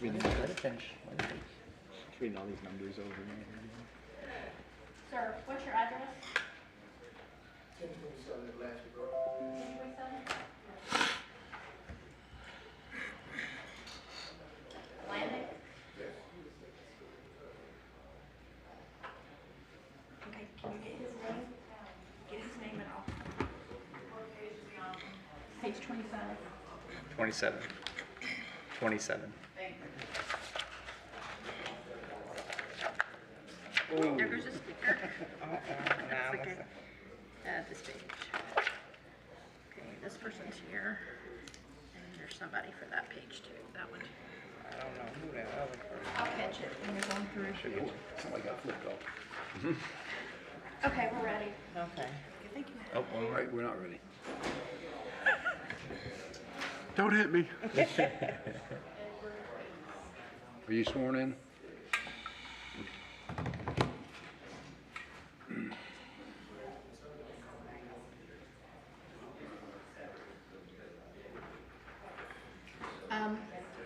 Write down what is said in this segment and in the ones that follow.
Let it finish. Reading all these numbers over and over again. Sir, what's your address? 1027 Atlantic Road. 1027? Atlantic? Yes. Okay, can you get his name? Get his name and all. Page 27. 27. 27. Thank you. There goes the speaker. Speaker. This page. Okay, this person's here. And there's somebody for that page too. That one. I don't know who that other person. I'll catch it when you're going through. Somebody got flipped off. Okay, we're ready. Okay. Thank you. Oh, all right, we're not ready. Don't hit me. Are you sworn in?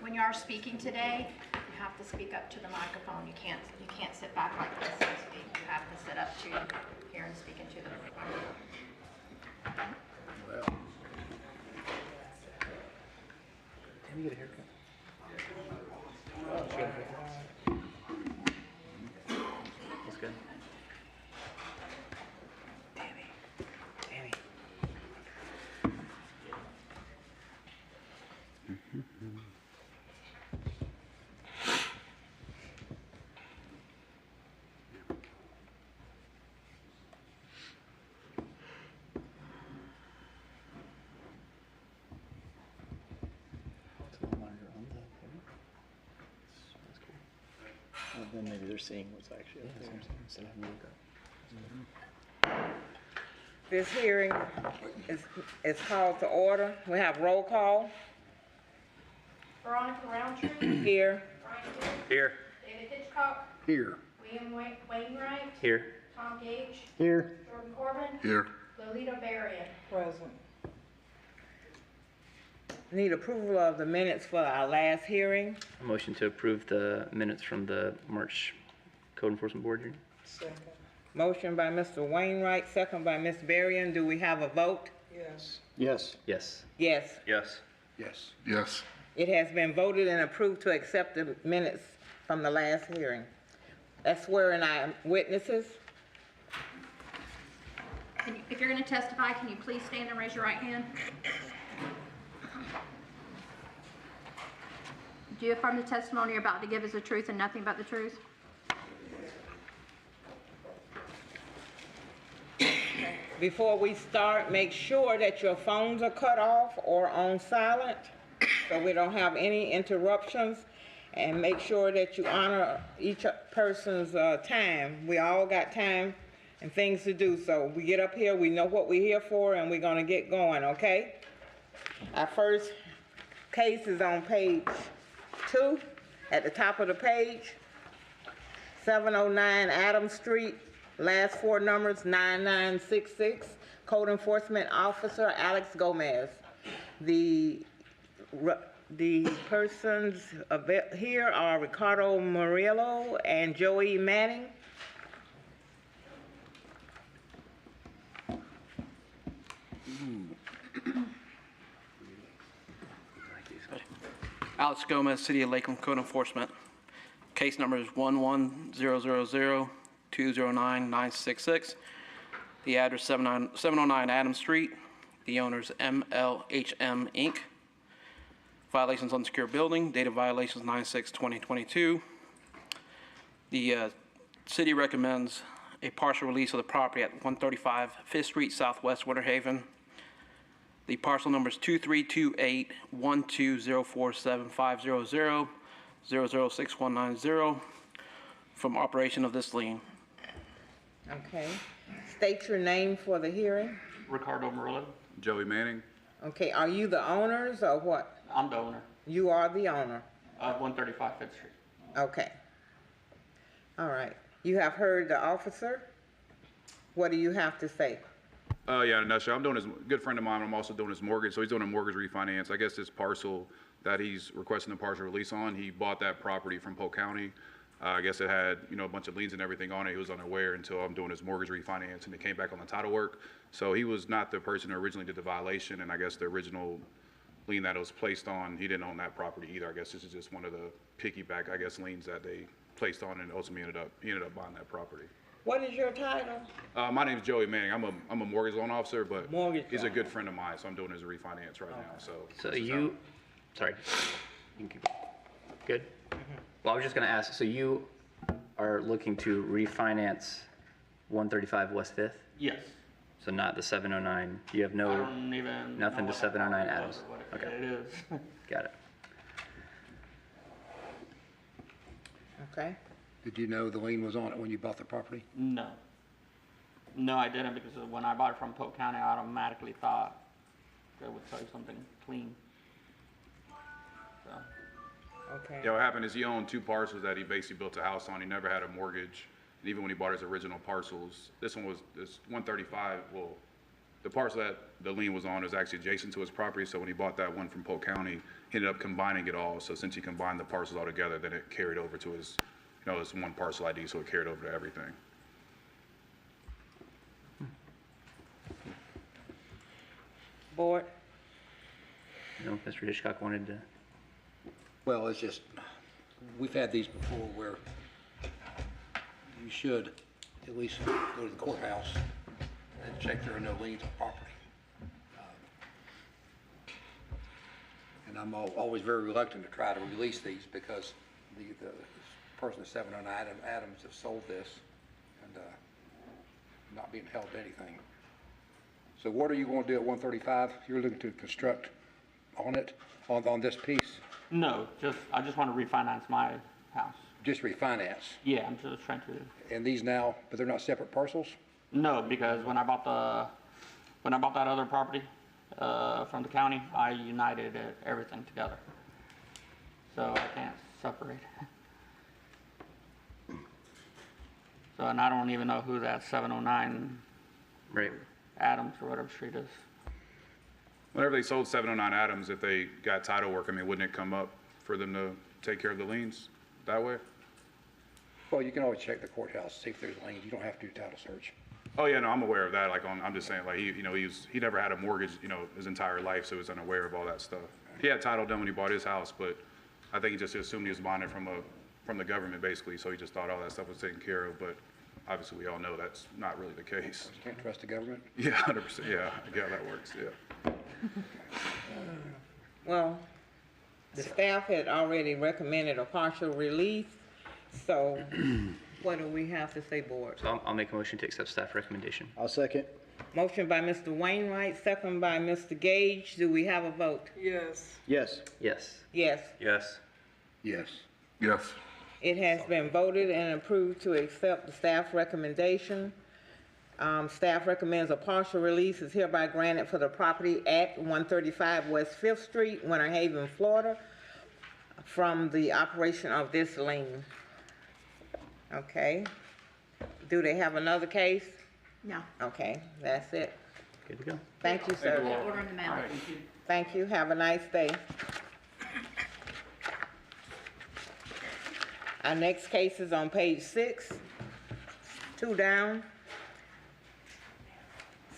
When you are speaking today, you have to speak up to the microphone. You can't sit back like this and speak. You have to sit up to here and speak into the microphone. Well, Can you get a haircut? That's good. Danny. It's no longer on the camera. That's cool. Well, then maybe they're seeing what's actually up there. Instead of having to look up. This hearing is called to order. We have roll call Veronica Roundtree, here. Brian Hill, Here. David Hitchcock, here. William Wainwright, Here. Tom Gage, Here. Jordan Corbin, Here. Lolita Berrien. Present. Need approval of the minutes for our last hearing. A motion to approve the minutes from the March Code Enforcement Board hearing. Second. Motion by Mr. Wainwright, second by Ms. Berrien. Do we have a vote? Yes. Yes. Yes. Yes. Yes. Yes. It has been voted and approved to accept the minutes from the last hearing. Let's swear in our witnesses. If you're going to testify, can you please stand and raise your right hand? Do you affirm the testimony you're about to give is the truth and nothing but the truth? Before we start, make sure that your phones are cut off or on silent so we don't have any interruptions, and make sure that you honor each person's time. We all got time and things to do, so we get up here, we know what we're here for, and we're gonna get going, okay? Our first case is on page 2, at the top of the page, 709 Adams Street. Last 4 numbers, 9966, Code Enforcement Officer Alex Gomez. The persons here are Ricardo Murillo and Joey Manning. Alex Gomez, City of Lakeland Code Enforcement. Case number is 11000-209-966. The address 709 Adams Street. The owner's MLHM Inc. Violations unsecured building. Date of violations 9/6/2022. The city recommends a partial release of the property at 135 5th Street, Southwest Winter Haven. The parcel number is 2328-1204750000619 from operation of this lien. Okay. State your name for the hearing. Ricardo Murillo. Joey Manning. Okay, are you the owners or what? I'm the owner You are the owner. of 135 5th Street. Okay. All right. You have heard the officer. What do you have to say? Yeah, in a nutshell, I'm doing his good friend of mine. I'm also doing his mortgage, so he's doing a mortgage refinance. I guess this parcel that he's requesting a partial release on. He bought that property from Polk County. I guess it had, a bunch of liens and everything on it. He was unaware until I'm doing his mortgage refinance, and it came back on the title work. So he was not the person who originally did the violation, and I guess the original lien that it was placed on, he didn't own that property either. I guess this is just one of the piggyback, liens that they placed on, and ultimately he ended up buying that property. What is your title? My name is Joey Manning. I'm a mortgage loan officer, but Mortgage he's a loan. good friend of mine, so I'm doing his refinance right now. So Sorry. You can keep it. Good? Well, I was just gonna ask, so you are looking to refinance 135 West Fifth? Yes. So not the 709, you have I no, don't even. nothing know to what that 709 property Adams. was, what Okay. it is. got it. Okay. Did you know the lien was on it when you bought the property? No. No, I didn't, because when I bought it from Polk County, I automatically thought it would say something clean. So, Okay. Yeah, what happened is he owned two parcels that he basically built a house on. He never had a mortgage. And even when he bought his original parcels, this 135, well, the parcel that the lien was on was actually adjacent to his property. So when he bought that one from Polk County, he ended up combining it all. So since he combined the parcels all together, then it carried over to his, his one parcel ID, so it carried over to everything. Board? No, Mr. Hitchcock wanted to, Well, it's just, we've had these before where you should at least go to the courthouse and check there are no liens on property. And I'm always very reluctant to try to release these because the person at 709 Adams have sold this and not being held to anything. So what are you going to do at 135? You're looking to construct on it, on this piece? no, I just want to refinance my house. Just refinance? Yeah, I'm just trying to. And these now, but they're not separate parcels? No, because when I bought that other property from the county, I united everything together. So I can't separate. So, and I don't even know who that 709 right, Adams or whatever street is. Whenever they sold 709 Adams, if they got title work, wouldn't it come up for them to take care of the liens that way? Well, you can always check the courthouse, see if there's liens. You don't have to do title search. Oh yeah, no, I'm aware of that. I'm just saying, he never had a mortgage, his entire life, so he was unaware of all that stuff. He had title done when he bought his house, but I think he just assumed he was buying it from the government basically, so he just thought all that stuff was taken care of. But obviously, we all know that's not really the case. You can't trust the government? Yeah, 100%. Yeah, I get how that works. Yeah. Well, the staff had already recommended a partial release, so what do we have to say, board? so I'll make a motion to accept staff recommendation. I'll second. Motion by Mr. Wainwright, second by Mr. Gage. Do we have a vote? Yes. Yes. Yes. Yes. Yes. Yes. It has been voted and approved to accept the staff recommendation. Staff recommends a partial release is hereby granted for the property at 135 West 5th Street, Winter Haven, Florida, from the operation of this lien. Okay. Do they have another case? No, Okay, that's it. Good to go. Thank you, sir. they're ordering them out. Thank you. Have a nice day. Our next case is on page 6, 2 down.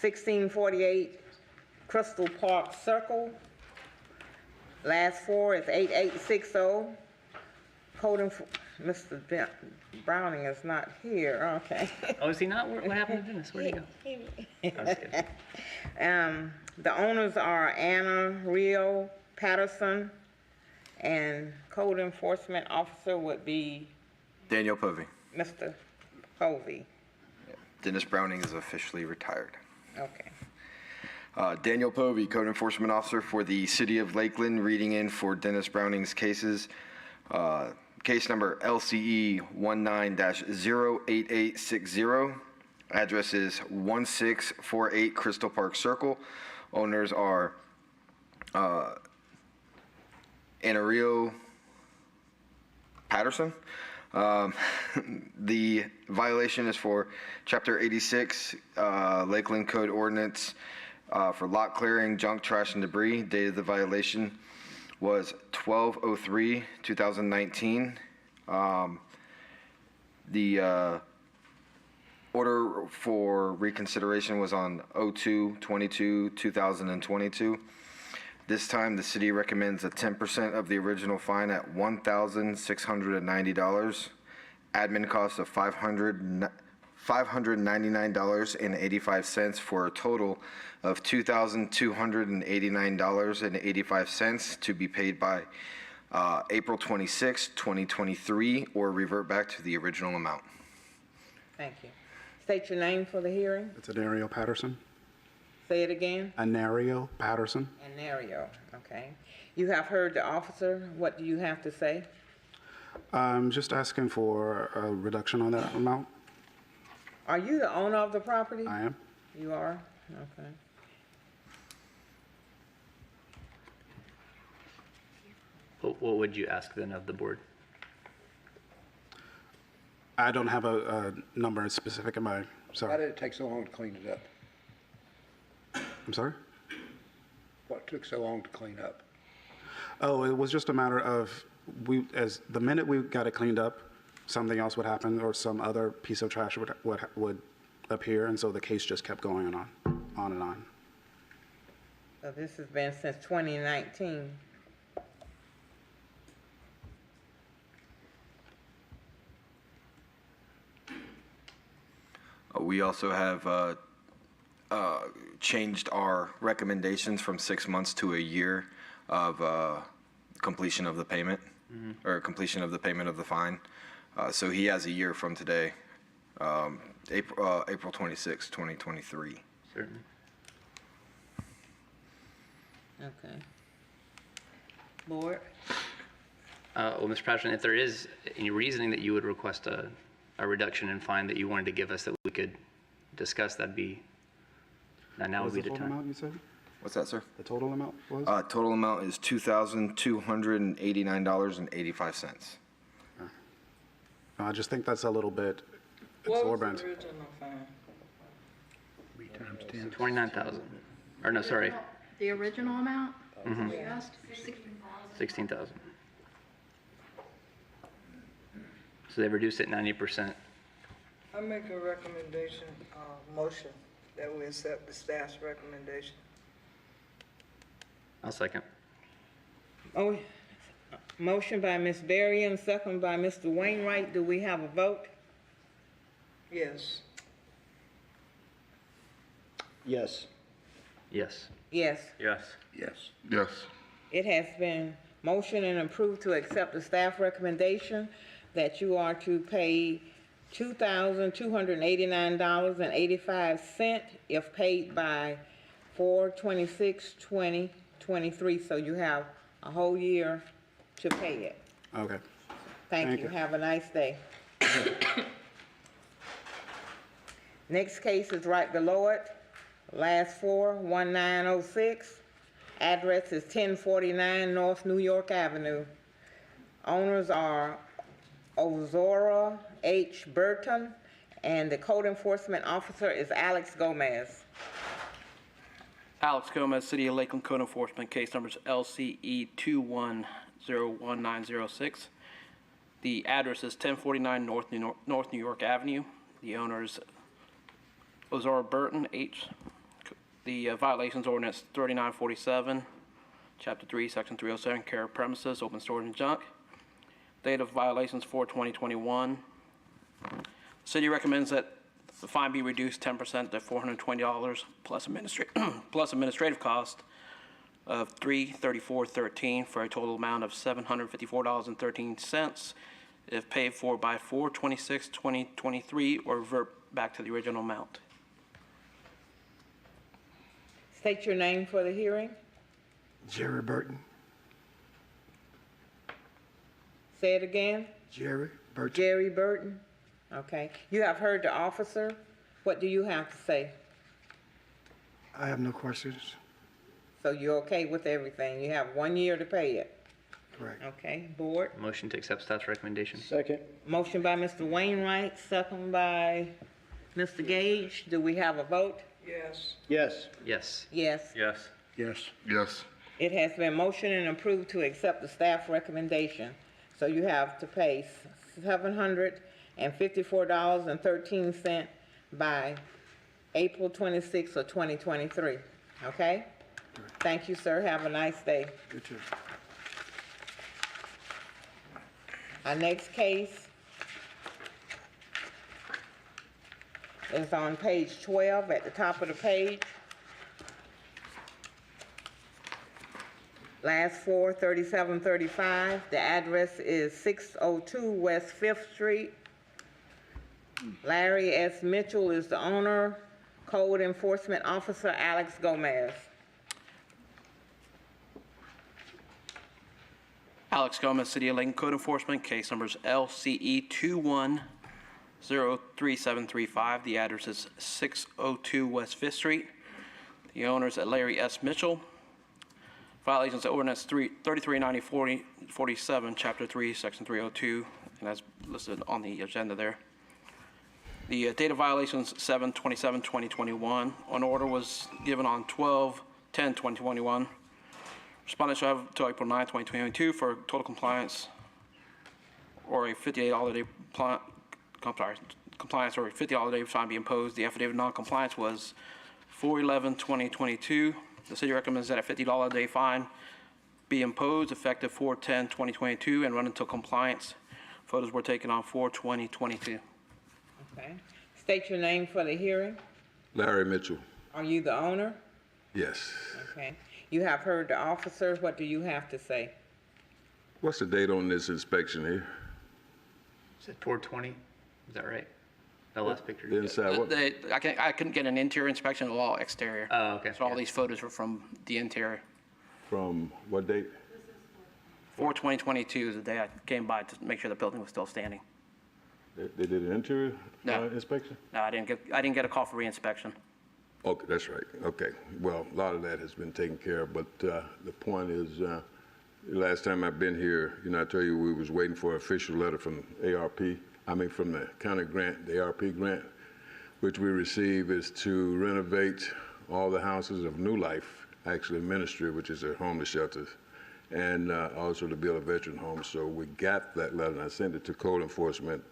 1648 Crystal Park Circle. Last 4 is 8860. Mr. Browning is not here, okay. Oh, is he not? What happened to Dennis? Where'd he go? I was kidding. The owners are Anna Rio Patterson, and code enforcement officer would be Daniel Povey. Mr. Povey. Dennis Browning is officially retired. Okay. Daniel Povey, Code Enforcement Officer for the City of Lakeland, reading in for Dennis Browning's cases. Case number LCE 19-08860. Address is 1648 Crystal Park Circle. Owners are Anario Patterson. The violation is for Chapter 86, Lakeland Code Ordinance for lot clearing, junk, trash, and debris. Date of the violation was 12/03/2019. The order for reconsideration was on 02/22/2022. This time, the city recommends a 10% of the original fine at $1,690, admin cost of $599.85 for a total of $2,289.85 to be paid by April 26, 2023, or revert back to the original amount. Thank you. State your name for the hearing. It's Anario Patterson. Say it again. Anario Patterson. Anario, okay. You have heard the officer. What do you have to say? I'm just asking for a reduction on that amount. Are you the owner of the property? I am. You are? Okay. What would you ask then of the board? I don't have a number specific in mind. Why Sorry. did it take so long to clean it up? I'm sorry? What took so long to clean up? Oh, it was just a matter of as the minute we got it cleaned up, something else would happen or some other piece of trash would appear, and so the case just kept going on and on. So this has been since 2019. We also have changed our recommendations from 6 months to a year of completion of the payment, or completion of the payment of the fine. So he has a year from today, April 26, 2023. Certainly. Okay. Board? Well, Mr. Patterson, if there is any reasoning that you would request a reduction in fine that you wanted to give us that we could discuss, that'd be, now What would was be the the total time. amount you said? What's that, sir? The total amount was? Total amount is $2,289.85. I just think that's a little bit exorbitant. Three times 10. 29,000, or no, sorry, The original amount? We asked 16,000. So they reduced it 90%. I make a recommendation, motion, that we accept the staff's recommendation. I'll second. Oh, motion by Ms. Berry and second by Mr. Wainwright. Do we have a vote? Yes. Yes. Yes. Yes. Yes. Yes. Yes. It has been motioned and approved to accept the staff recommendation that you are to pay $2,289.85 if paid by 4/26/2023. So you have a whole year to pay it. Okay. Thank Thank you. you. Have a nice day. Next case is right below it. Last four, 1906. Address is 1049 North New York Avenue. Owners are Ozora H. Burton, and the code enforcement officer is Alex Gomez. Alex Gomez, City of Lakeland Code Enforcement, case numbers LCE 21011906. The address is 1049 North New York Avenue. The owner is Ozora Burton H. The violations ordinance 3947, Chapter 3, Section 307, care of premises, open storage and junk. Date of violations 4/2021. The city recommends that the fine be reduced 10% to $420 plus administrative cost of $334.13 for a total amount of $754.13 if paid for by 4/26/2023 or revert back to the original amount. State your name for the hearing. Jerry Burton. Say it again. Jerry Burton. Jerry Burton. Okay. You have heard the officer. What do you have to say? I have no questions. So you're okay with everything? You have 1 year to pay it? Correct. Okay. Board? Motion to accept staff's recommendation. Second. Motion by Mr. Wainwright, second by Mr. Gage. Do we have a vote? Yes. Yes. Yes. Yes. Yes. Yes. Yes. It has been motioned and approved to accept the staff recommendation. So you have to pay $754.13 by April 26th of 2023, okay? Thank you, sir. Have a nice day. You too. Our next case is on page 12 at the top of the page. Last four, 3735. The address is 602 West 5th Street. Larry S. Mitchell is the owner. Code Enforcement Officer Alex Gomez. Alex Gomez, City of Lakeland Code Enforcement, case numbers LCE 21033735. The address is 602 West 5th Street. The owner is Larry S. Mitchell. Violations of Ordinance 3390-47, Chapter 3, Section 302, and that's listed on the agenda there. The date of violations 7/27/2021. An order was given on 12/10/2021. Respondent shall have until April 9, 2022 for total compliance or a $58 a day compliance or a $50 a day fine be imposed. The affidavit of non-compliance was 4/11/2022. The city recommends that a $50 a day fine be imposed effective 4/10/2022 and run until compliance. Photos were taken on 4/20/22. Okay. State your name for the hearing. Larry Mitchell. Are you the owner? Yes. Okay. You have heard the officer. What do you have to say? What's the date on this inspection here? Is it 420? Is that right? The last picture. The inside, what? I couldn't get an interior inspection, it was all exterior. Oh, okay. So all these photos were from the interior. From what date? 4/20/22 is the day I came by to make sure the building was still standing. They did an interior No. inspection? No, I didn't get a call for reinspection. Okay, that's right. Okay. Well, a lot of that has been taken care of, but the point is, the last time I've been here, I tell you, we was waiting for an official letter from from the county grant, the ARP grant, which we receive is to renovate all the houses of New Life, actually ministry, which is a homeless shelter, and also to build a veteran home. So we got that letter, and I sent it to code enforcement,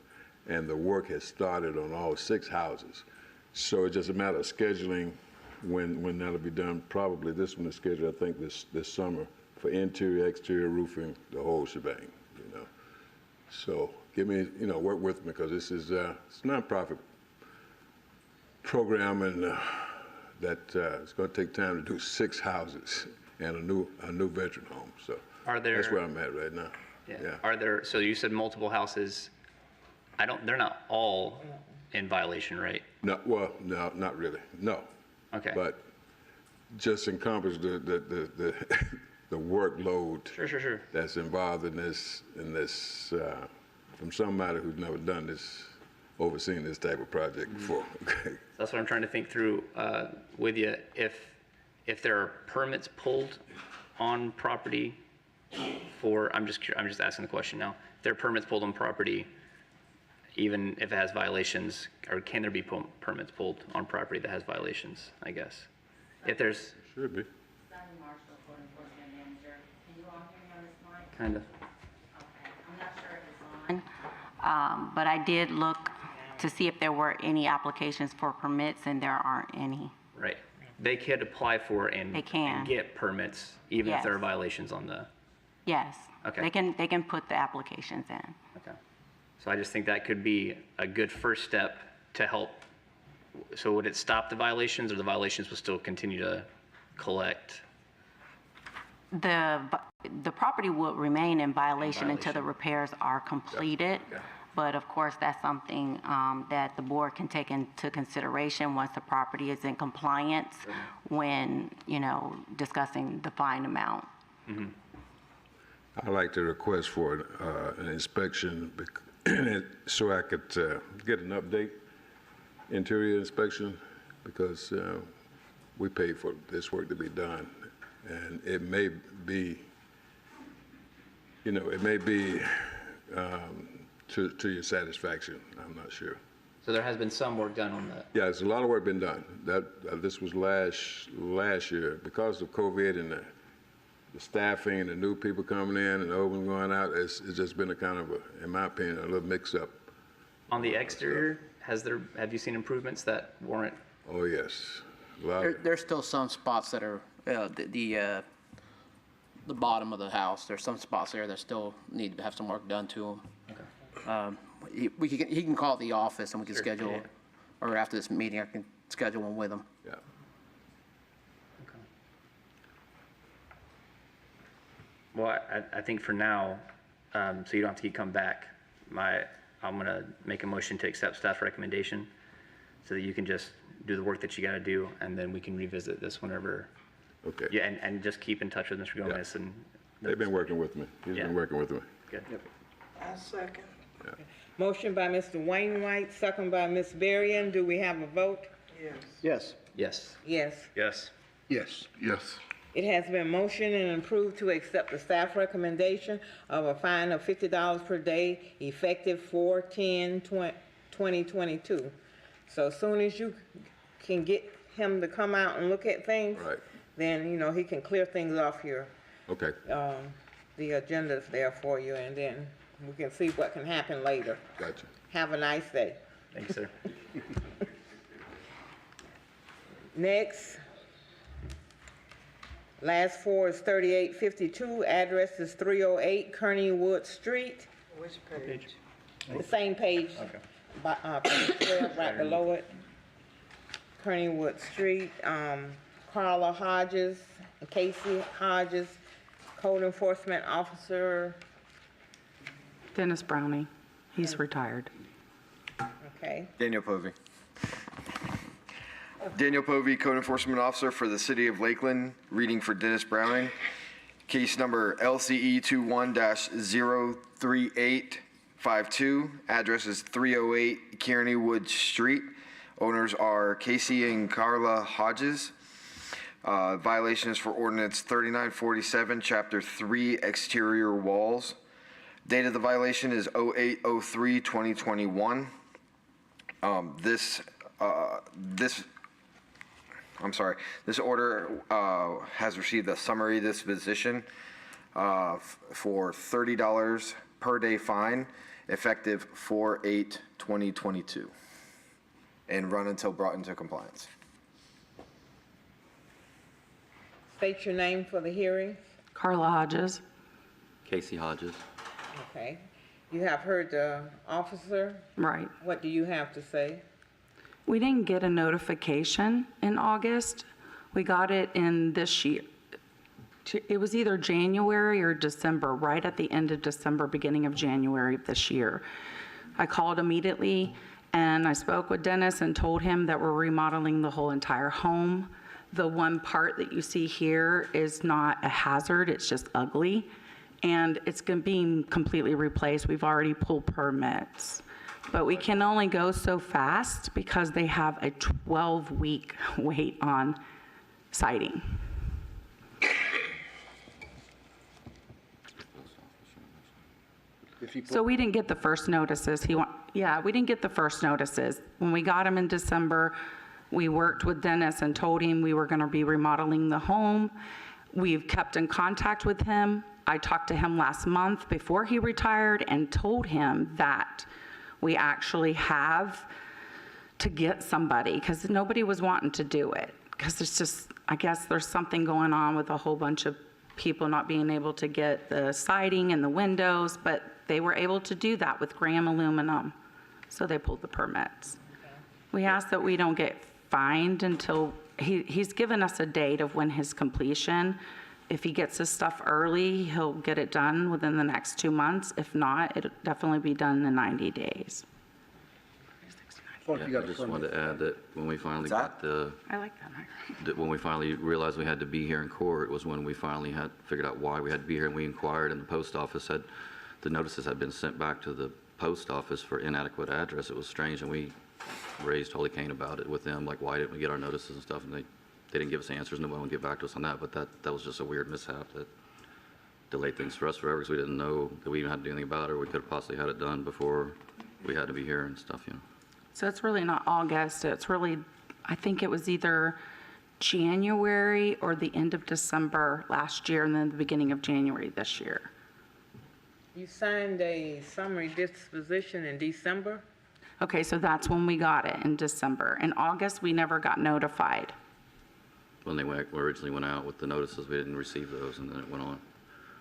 and the work has started on all 6 houses. So it's just a matter of scheduling when that'll be done. Probably this one is scheduled, I think, this summer for interior, exterior roofing, the whole shebang, So give me, work with me, because this is it's a nonprofit program, and that it's going to take time to do 6 houses and a new veteran home. So that's where I'm at right now. Yeah. Are there, so you said multiple houses. They're not all in violation, right? No, not really. No. Okay. But just encompass the workload Sure. that's involved in this from somebody who's never done this, overseen this type of project before. Okay. That's what I'm trying to think through with you. If there are permits pulled on property I'm just asking the question now. If there are permits pulled on property, even if it has violations, or can there be permits pulled on property that has violations, I guess? If there's... Should be. Kind of. Okay, I'm not sure if it's on, but I did look to see if there were any applications for permits, and there aren't any. Right. They could apply for and get permits, even if there are Yes. violations on the... Yes. Okay. They can put the applications in. Okay. So I just think that could be a good first step to help. So would it stop the violations, or the violations will still continue to collect? The property will remain in violation until the repairs are completed. Yeah. But of course, that's something that the board can take into consideration once the property is in compliance when, discussing the fine amount. Mm-hmm. I'd like to request for an inspection so I could get an update, interior inspection, because we paid for this work to be done. And it may be, to your satisfaction. I'm not sure. So there has been some work done on that. Yeah, there's a lot of work been done. This was last year because of COVID and the staffing and the new people coming in and the old ones going out, it's just been a kind of, in my opinion, a little mix-up. On the exterior, have you seen improvements that warrant? Oh, yes. A lot of, There's still some spots that are, the bottom of the house, there's some spots there that still need to have some work done to them. He can call the office and we can schedule, yeah. or after this meeting, I can schedule one with him. yeah. Well, I think for now, so you don't have to keep coming back, I'm gonna make a motion to accept staff's recommendation so that you can just do the work that you gotta do, and then we can revisit this whenever. Okay. Yeah, and just keep in touch with Mr. Gomez and. They've been working with me. He's Yeah. been working with me. Good. I second. Motion by Mr. Wainwright, second by Ms. Berrien. Do we have a vote? Yes. Yes. Yes. Yes. Yes. Yes. Yes. It has been motioned and approved to accept the staff recommendation of a fine of $50 per day effective 4/10/2022. So as soon as you can get him to come out and look at things, Right. then, he can clear things off your, Okay. the agenda's there for you, and then we can see what can happen later. Gotcha. Have a nice day. Thank you, sir. Next. Last four is 3852, address is 308 Kearney Street. Which page? The same page. Okay. Page 12, right below it. Kearney Street, Carla Hodges, Casey Hodges, Code Enforcement Officer, Dennis Browning, he's retired. okay. Daniel Povey. Daniel Povey, Code Enforcement Officer for the City of Lakeland, reading for Dennis Browning. Case number LCE 21-03852. Address is 308 Kearney Street. Owners are Casey and Carla Hodges. Violations for ordinance 3947, Chapter 3, exterior walls. Date of the violation is 08/03/2021. This order has received a summary disposition for $30 per day fine, effective 4/8/2022, and run until brought into compliance. State your name for the hearing. Carla Hodges. Casey Hodges. Okay. You have heard the officer. Right. What do you have to say? We didn't get a notification in August. We got it in this year. It was either January or December, right at the end of December, beginning of January of this year. I called immediately and I spoke with Dennis and told him that we're remodeling the whole entire home. The one part that you see here is not a hazard, it's just ugly. And it's being completely replaced. We've already pulled permits. But we can only go so fast because they have a 12-week wait on siding. So we didn't get the first notices. We didn't get the first notices. When we got them in December, we worked with Dennis and told him we were going to be remodeling the home. We've kept in contact with him. I talked to him last month before he retired and told him that we actually have to get somebody, because nobody was wanting to do it. Because it's just, I guess there's something going on with a whole bunch of people not being able to get the siding and the windows, but they were able to do that with Graham Aluminum. So they pulled the permits. We ask that we don't get fined until, he's given us a date of when his completion. If he gets his stuff early, he'll get it done within the next 2 months. If not, it'll definitely be done in 90 days. Yeah, I just wanted to add that when we finally got I like that. when we finally realized we had to be here in court was when we finally had figured out why we had to be here, and we inquired, and the post office had, the notices had been sent back to the post office for inadequate address. It was strange, and we raised holy Cain about it with them, like, why didn't we get our notices and stuff, and they didn't give us answers. Nobody would get back to us on that, but that was just a weird mishap that delayed things for us forever, because we didn't know that we even had to do anything about it, or we could have possibly had it done before we had to be here and stuff, you know. So it's really not August, it's really, I think it was either January or the end of December last year and then the beginning of January this year. You signed a summary disposition in December? Okay, so that's when we got it, in December. In August, we never got notified. When they originally went out with the notices, we didn't receive those, and then it went on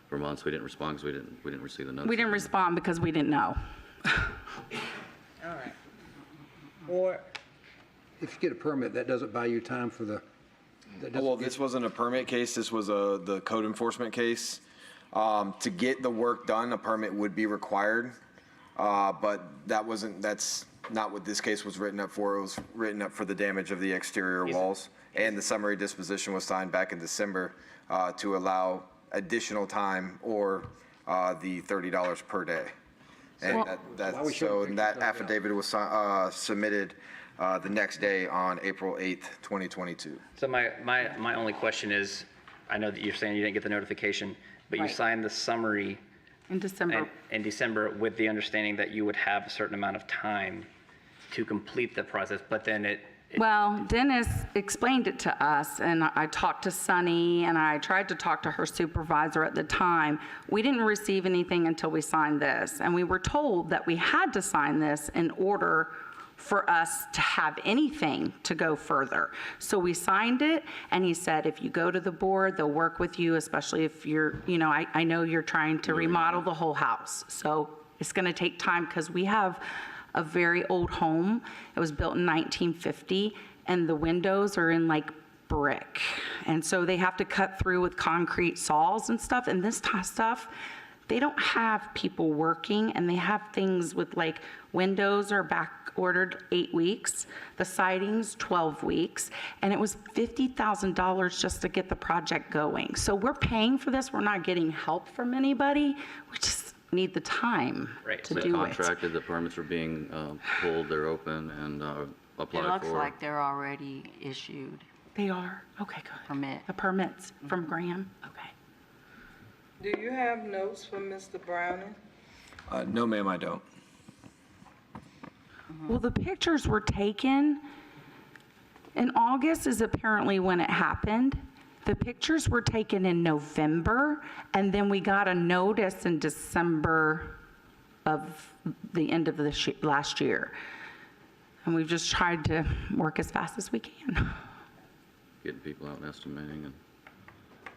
for months. We didn't respond because we didn't receive the notices. We didn't respond because we didn't know. All right. Or, If you get a permit, that doesn't buy you time for the, that doesn't Well, get- this wasn't a permit case, this was the code enforcement case. To get the work done, a permit would be required, but that's not what this case was written up for. It was written up for the damage of the exterior walls. And the summary disposition was signed back in December to allow additional time or the $30 per day. And that affidavit was submitted the next day on April 8th, 2022. So my only question is, I know that you're saying you didn't get the notification, but you Right. signed the summary In December. in December with the understanding that you would have a certain amount of time to complete the process, but then Well, Dennis explained it to us, and I talked to Sunny, and I tried to talk to her supervisor at the time. We didn't receive anything until we signed this, and we were told that we had to sign this in order for us to have anything to go further. So we signed it, and he said, if you go to the board, they'll work with you, especially if you're, I know you're trying to remodel the whole house. So it's gonna take time, because we have a very old home. It was built in 1950, and the windows are in like brick. And so they have to cut through with concrete saws and stuff, and this stuff, they don't have people working, and they have things with like windows are back ordered 8 weeks, the siding's 12 weeks, and it was $50,000 just to get the project going. So we're paying for this, we're not getting help from anybody, we just need the time to They do it. contracted, the permits are being pulled, they're open and applied It for. looks like they're already issued. They are, okay, good. Permit. The permits from Graham, okay. Do you have notes from Mr. Browning? No, ma'am, I don't. Well, the pictures were taken, in August is apparently when it happened. The pictures were taken in November, and then we got a notice in December of the end of the last year. And we've just tried to work as fast as we can. Getting people out and estimating, and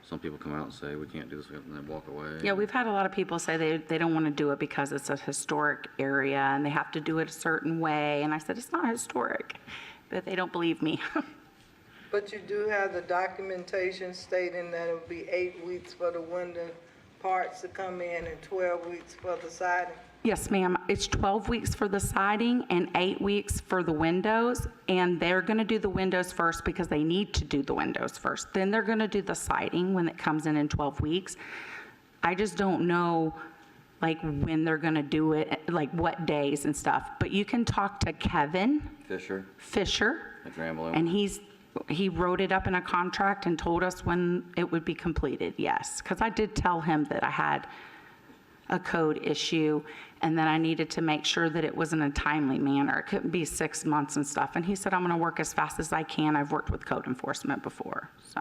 some people come out and say, we can't do this, and then walk away. Yeah, we've had a lot of people say they don't want to do it because it's a historic area and they have to do it a certain way. And I said, it's not historic, but they don't believe me. But you do have the documentation stating that it would be 8 weeks for the window parts to come in and 12 weeks for the siding? Yes, ma'am. It's 12 weeks for the siding and 8 weeks for the windows. And they're going to do the windows first because they need to do the windows first. Then they're going to do the siding when it comes in 12 weeks. I just don't know like when they're going to do it, like what days and stuff. But you can talk to Kevin Fisher, At Graham Malone. and he wrote it up in a contract and told us when it would be completed, yes. Because I did tell him that I had a code issue and that I needed to make sure that it was in a timely manner. It couldn't be 6 months and stuff. And he said, I'm going to work as fast as I can. I've worked with code enforcement before, so.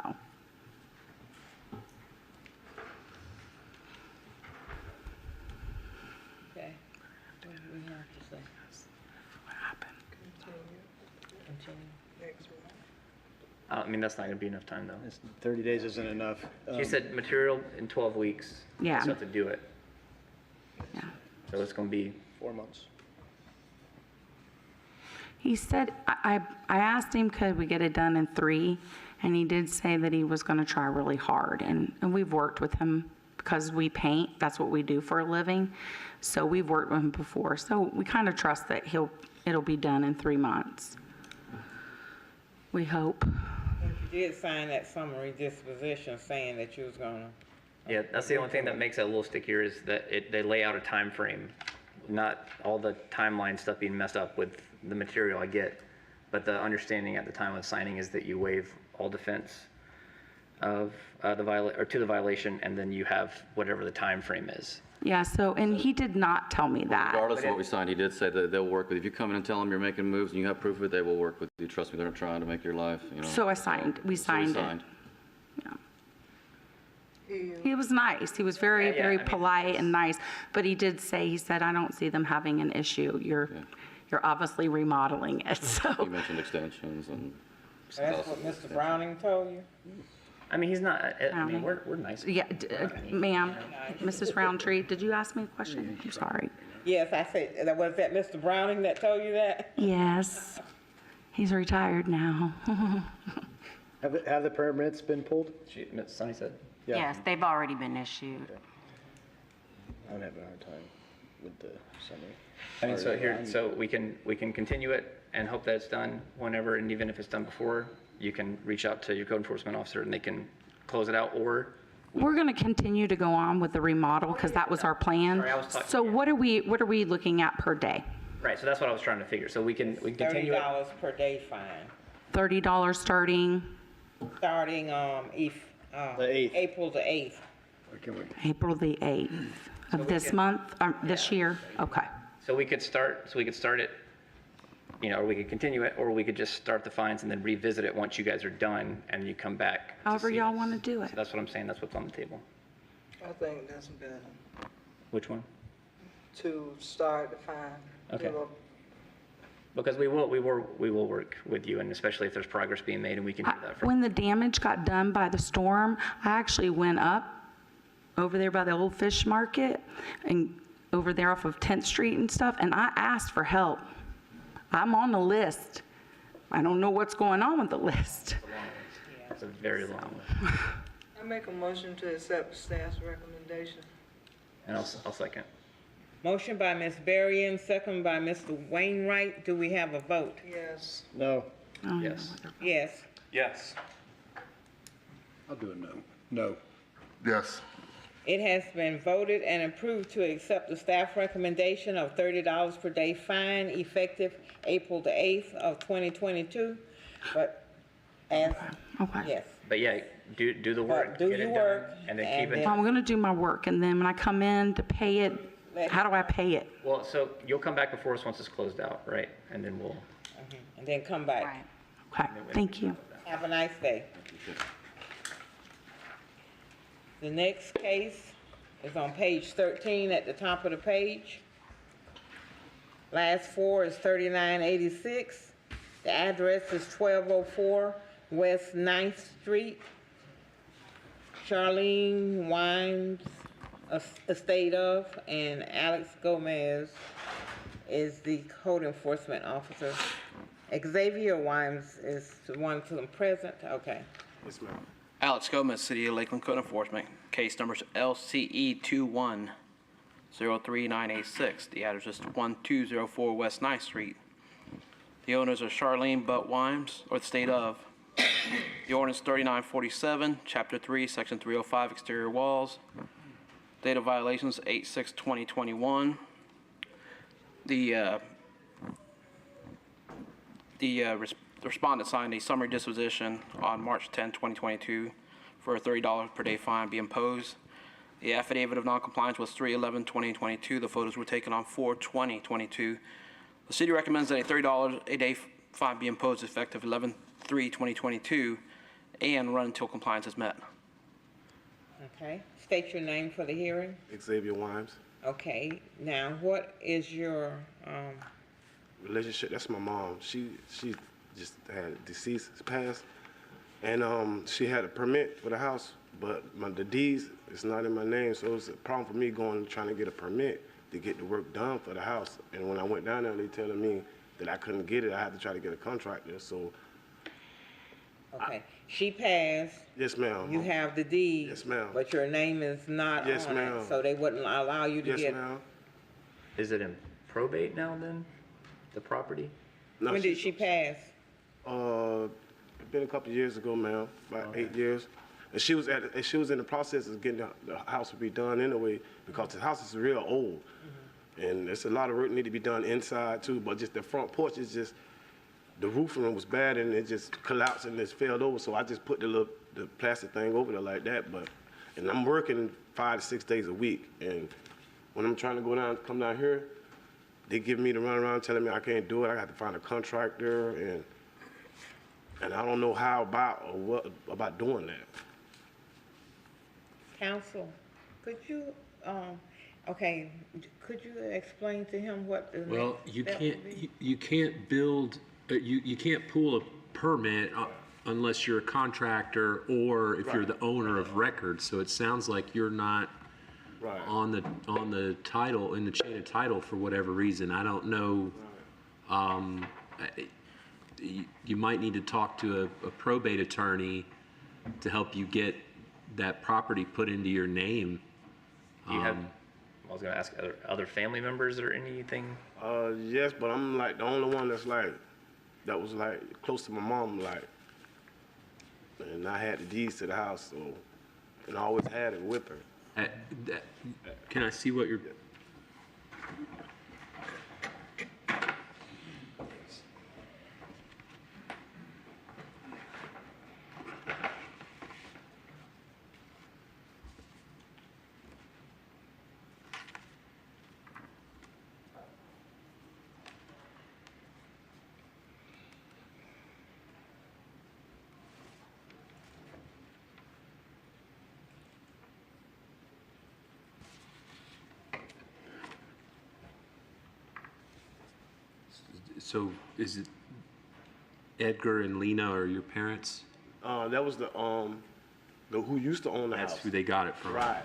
okay, what do we have to say? What happened? Continue. Next one. I mean, that's not gonna be enough time, though. 30 days isn't enough. She said material in 12 weeks. Yeah. You still have to do it. Yeah. So it's gonna be 4 months. He said, I asked him, could we get it done in 3? And he did say that he was going to try really hard. And we've worked with him because we paint. That's what we do for a living. So we've worked with him before. So we kind of trust that it'll be done in 3 months. We hope. You did sign that summary disposition saying that you was gonna. Yeah, that's the only thing that makes it a little stickier is that they lay out a time frame, not all the timeline stuff being messed up with the material I get, but the understanding at the time of signing is that you waive all defense of to the violation, and then you have whatever the time frame is. Yeah, so, and he did not tell me that. Regardless of what we signed, he did say that they'll work with you. If you come in and tell them you're making moves and you have proof of it, they will work with you. Trust me, they're not trying to make your life, you know. So I signed, we So signed it. Yeah. He was nice. He was very, Yeah, very I mean- polite and nice, but he did say, he said, I don't see them having an issue. You're obviously remodeling it, He so. mentioned extensions and. That's what Mr. Browning told you? I mean, he's not, I mean, Browning. we're nice. Yeah, ma'am, Mrs. Roundtree, did you ask me a question? I'm sorry. Yes, I said, was that Mr. Browning that told you that? Yes, he's retired now. Have the permits been pulled? Ms. Sonny said. Yeah. Yes, they've already been issued. I'm having a hard time with the summary. I mean, so here, so we can continue it and hope that it's done whenever, and even if it's done before, you can reach out to your code enforcement officer and they can close it out, or We're going to continue to go on with the remodel because that was our plan. Sorry, I was talking- So what are we looking at per day? right, so that's what I was trying to figure. So we can continue it. $30 per day fine, $30 starting starting, The 8th. April the 8th. April the 8th of this month, this year? Okay. So we could start it, you know, or we could continue it, or we could just start the fines and then revisit it once you guys are done and you come back. to However see y'all us. want to do it. So that's what I'm saying, that's what's on the table. I think that's better, Which one? to start the fine. Okay. Do a- Because we will work with you, and especially if there's progress being made and we can do that. When the damage got done by the storm, I actually went up over there by the old fish market and over there off of 10th Street and stuff, and I asked for help. I'm on the list. I don't know what's going on with the list. It's a very long one. I make a motion to accept staff's recommendation. And I'll second. Motion by Ms. Berrien, second by Mr. Wainwright. Do we have a vote? Yes. No. Oh, yeah. Yes. Yes. Yes. I'll do a no. No. Yes. It has been voted and approved to accept the staff recommendation of $30 per day fine effective April the 8th of 2022. But as, Okay. yes. But yeah, do the work, do get it your done, work, and then and keep it. then- I'm going to do my work, and then when I come in to pay it, how do I pay it? Well, so you'll come back before us once it's closed out, right? And then we'll. And then come back. Right. Okay, thank you. Have a nice day. The next case is on page 13 at the top of the page. Last four is 3986. The address is 1204 West 9th Street. Charlene Wines, estate of, and Alex Gomez is the code enforcement officer. Xavier Wines is the one to the present, okay. Yes, ma'am. Alex Gomez, City of Lakeland Code Enforcement. Case number LCE 2103986. The address is 1204 West 9th Street. The owners are Charlene Butt Wimes, or the state of. The ordinance 3947, Chapter 3, Section 305, exterior walls. Date of violations 8/6/2021. The respondent signed a summary disposition on March 10, 2022 for a $30 per day fine be imposed. The affidavit of noncompliance was 3/11/2022. The photos were taken on 4/20/22. The city recommends that a $30 a day fine be imposed effective 11/3/2022 and run until compliance is met. Okay, state your name for the hearing. Xavier Wimes. Okay, now what is your, Relationship, that's my mom. She just had deceased passed, and she had a permit for the house, but the deeds is not in my name, so it was a problem for me trying to get a permit to get the work done for the house. And when I went down there, they telling me that I couldn't get it. I had to try to get a contractor. So okay, she passed, yes, ma'am. you have the deed. Yes, ma'am. But your name is not Yes, on ma'am. it, so they wouldn't allow you to Yes, get. ma'am. Is it in probate now then, the property? No, When did she pass? It's been a couple of years ago, ma'am, about 8 years. And she was in the process of getting the house redone anyway, because the house is real old. And there's a lot of work need to be done inside too, but just the front porch is just, the roofing was bad and it just collapsed and it's failed over. So I just put the plastic thing over there like that. And I'm working 5 to 6 days a week, and when I'm trying to come down here, they give me the runaround telling me I can't do it. I got to find a contractor and I don't know how about or what about doing that. Counsel, could you, okay, could you explain to him what the Well, next you step can't, would be? you can't build, you can't pull a permit unless you're a contractor or if you're the owner of record. So it sounds like you're not Right. on the title, in the chain of title for whatever reason. I don't know. You might need to talk to a probate attorney to help you get that property put into your name. Do you have, I was gonna ask, other family members or anything? Yes, but I'm like the only one that's like, that was like close to my mom, like, and I had the deeds to the house, so, and I always had it with her. Can I see what you're? So is it Edgar and Lena are your parents? That was the who used to own the house. That's who they got it from. Right.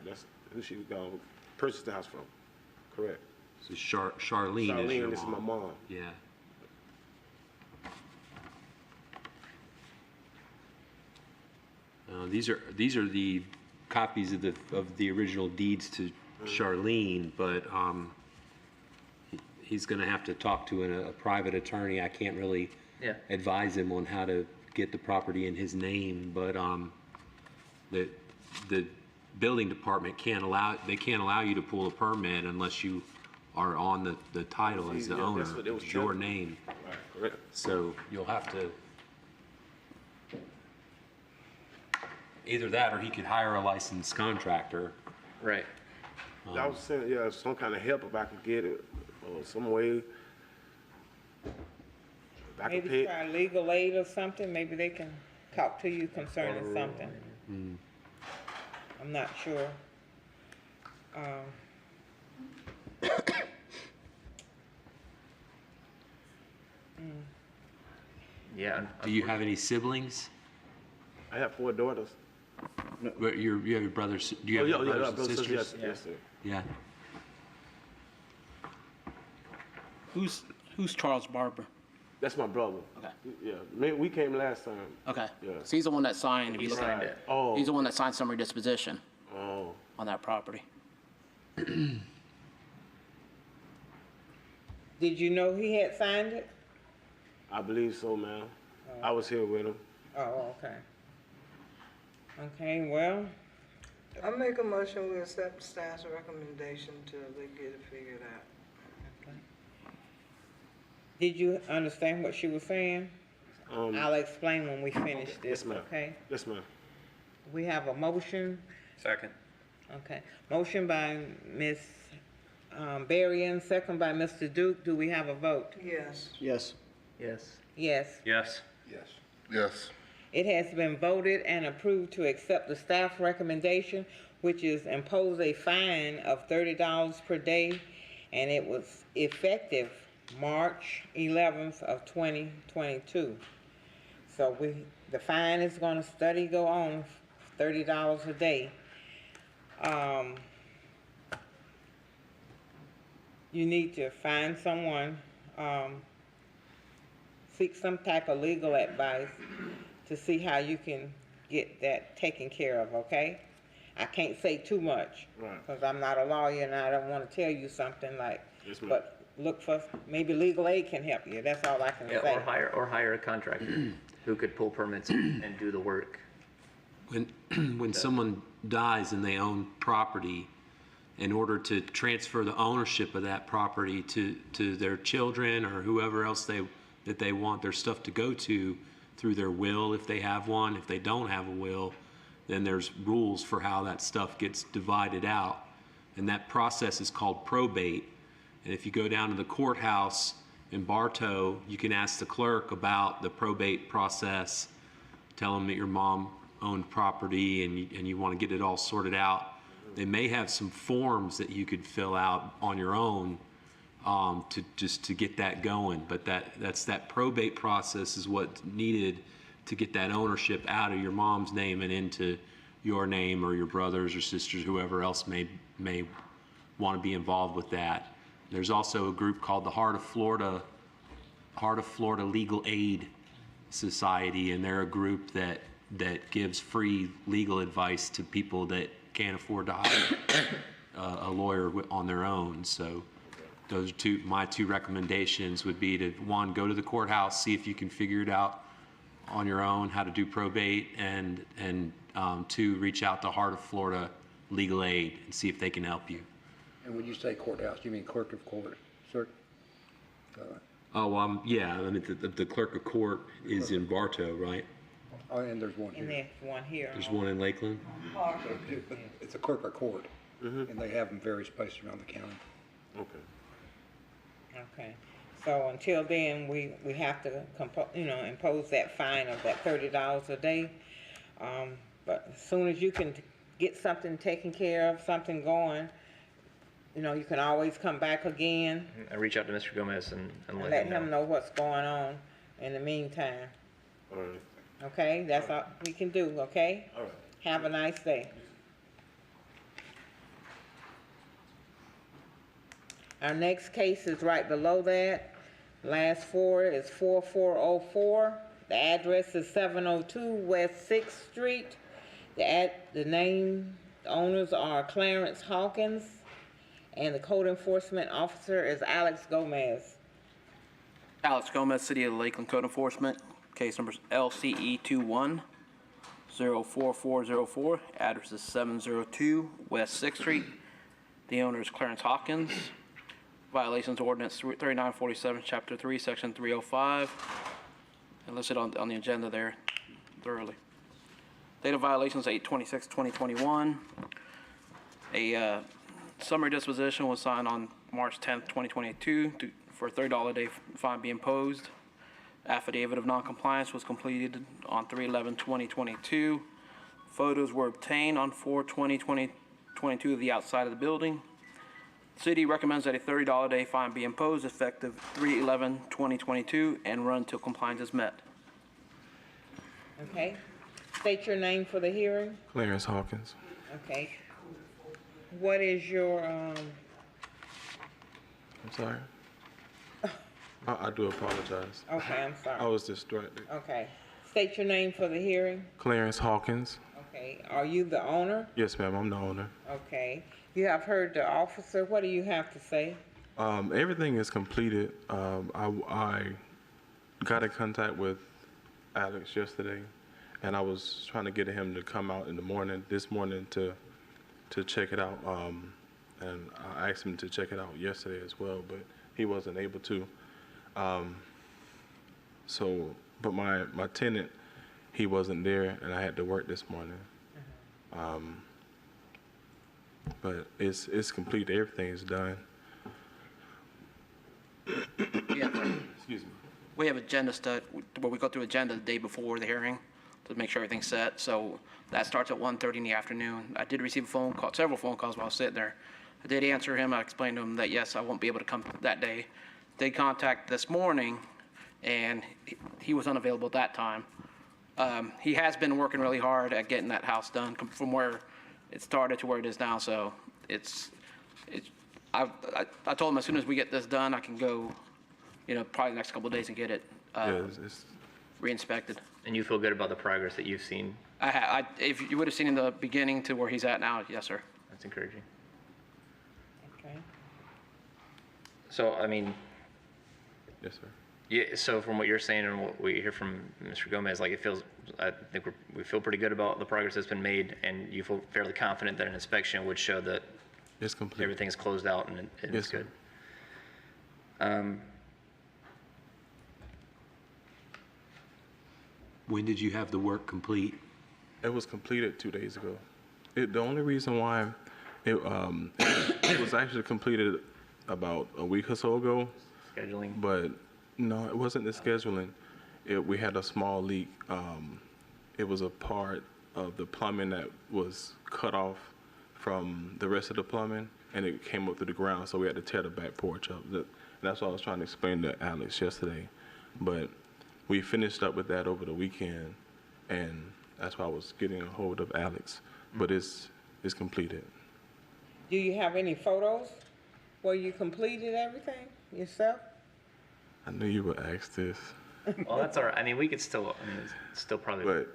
That's who she purchased the house from. Correct. So Charlene is your this is my mom. Yeah. These are the copies of the original deeds to Charlene, but he's going to have to talk to a private attorney. I can't really advise him on how to get the property in his name, but the building department can't allow you to pull a permit unless you are on the title as the owner. It's your name. Right, correct. So you'll have to either that or he could hire a licensed contractor. Right. I was saying, some kind of help if I could get it, or some way. If I could Maybe pay. try legal aid or something, maybe they can talk to you concerning something. I'm not sure. Yeah. Do you have any siblings? I have 4 daughters. But you have your brothers. Do you have your brothers and sisters? Yes, sir. Yeah. Who's Charles Barber? That's my brother. Okay. Yeah, we came last time. Okay. Yeah. So he's the one that signed. He signed it. Oh. He's the one that signed summary disposition Oh. on that property. Did you know he had signed it? I believe so, ma'am. I was here with him. Oh, okay. Okay, well, I make a motion, we accept staff's recommendation till they get it figured out. did you understand what she was saying? I'll explain when we finish this, Yes, ma'am. okay? Yes, ma'am. We have a motion, Second. okay. Motion by Ms. Berrien, second by Mr. Duke. Do we have a vote? Yes. Yes. Yes. Yes. Yes. Yes. Yes. It has been voted and approved to accept the staff recommendation, which is impose a fine of $30 per day, and it was effective March 11th of 2022. So the fine is going to go on, $30 a day. You need to find someone, seek some type of legal advice to see how you can get that taken care of, okay? I can't say too much, Right. because I'm not a lawyer and I don't want to tell you something like, Yes, ma'am. but look for, maybe legal aid can help you, that's all I can Yeah, say. or hire a contractor who could pull permits and do the work. When someone dies and they own property, in order to transfer the ownership of that property to their children or whoever else that they want their stuff to go to through their will, if they have one. If they don't have a will, then there's rules for how that stuff gets divided out. and that process is called probate. And if you go down to the courthouse in Bartow, you can ask the clerk about the probate process, tell them that your mom owned property and you want to get it all sorted out. They may have some forms that you could fill out on your own to get that going. But that probate process is what's needed to get that ownership out of your mom's name and into your name or your brothers or sisters, whoever else may want to be involved with that. There's also a group called the Heart of Florida Legal Aid Society, and they're a group that gives free legal advice to people that can't afford to hire a lawyer on their own. So those are my two recommendations would be to, one, go to the courthouse, see if you can figure it out on your own how to do probate, and two, reach out to Heart of Florida Legal Aid and see if they can help you. And when you say courthouse, you mean clerk of court, sir? Yeah, I mean, the clerk of court is in Bartow, right? Oh, and there's one And here. there's one here. There's one in Lakeland? It's a clerk of court, and they have them various places around the county. Okay. Okay. So until then, we have to impose that fine of that $30 a day. But as soon as you can get something taken care of, something going, you can always come back again And reach out to Mr. Gomez and and let let him him know. know what's going on in the meantime. All right. Okay? That's all we can do, okay? All right. Have a nice day. Our next case is right below that. Last four is 4404. The address is 702 West 6th Street. The owners are Clarence Hawkins, and the code enforcement officer is Alex Gomez. Alex Gomez, City of Lakeland Code Enforcement, case number LCE 21-04404. Address is 702 West 6th Street. The owner is Clarence Hawkins. Violations ordinance 3947, Chapter 3, Section 305. And listed on the agenda there thoroughly. Date of violations 8/26/2021. A summary disposition was signed on March 10th, 2022 for a $30 a day fine be imposed. Affidavit of noncompliance was completed on 3/11/2022. Photos were obtained on 4/20/2022 of the outside of the building. City recommends that a $30 a day fine be imposed effective 3/11/2022 and run until compliance is met. Okay? State your name for the hearing. Clarence Hawkins. Okay. What is your, I'm sorry. I do apologize. okay, I'm I sorry. was distracted. Okay. State your name for the hearing. Clarence Hawkins. Okay. Are you the owner? Yes, ma'am, I'm the owner. Okay. You have heard the officer. What do you have to say? Everything is completed. I got in contact with Alex yesterday, and I was trying to get him to come out in the morning, this morning, to check it out. And I asked him to check it out yesterday as well, but he wasn't able to. But my tenant, he wasn't there, and I had to work this morning. But it's complete. Everything is done. Excuse me. We have agenda study where we go through agenda the day before the hearing to make sure everything's set. So that starts at 1:30 in the afternoon. I did receive several phone calls while I was sitting there. I did answer him. I explained to him that yes, I won't be able to come that day. They contacted this morning, and he was unavailable at that time. He has been working really hard at getting that house done from where it started to where it is now. So I told him as soon as we get this done, I can go, probably the next couple of days and get it re-inspected. And you feel good about the progress that you've seen? If you would have seen in the beginning to where he's at now, yes, sir. That's encouraging. Okay. So, I mean, Yes, sir. yeah, so from what you're saying and what we hear from Mr. Gomez, like I think we feel pretty good about the progress that's been made, and you feel fairly confident that an inspection would show that It's complete. everything's closed out and Yes, it's sir. good. When did you have the work complete? It was completed 2 days ago. The only reason why It was actually completed about a week or so ago. Scheduling. But no, it wasn't the scheduling. We had a small leak. It was a part of the plumbing that was cut off from the rest of the plumbing, and it came up through the ground, so we had to tear the back porch up. That's what I was trying to explain to Alex yesterday. But we finished up with that over the weekend, and that's why I was getting a hold of Alex. But it's completed. Do you have any photos where you completed everything yourself? I knew you would ask this. Well, that's all right. I mean, we could still, I mean, it's still probably. But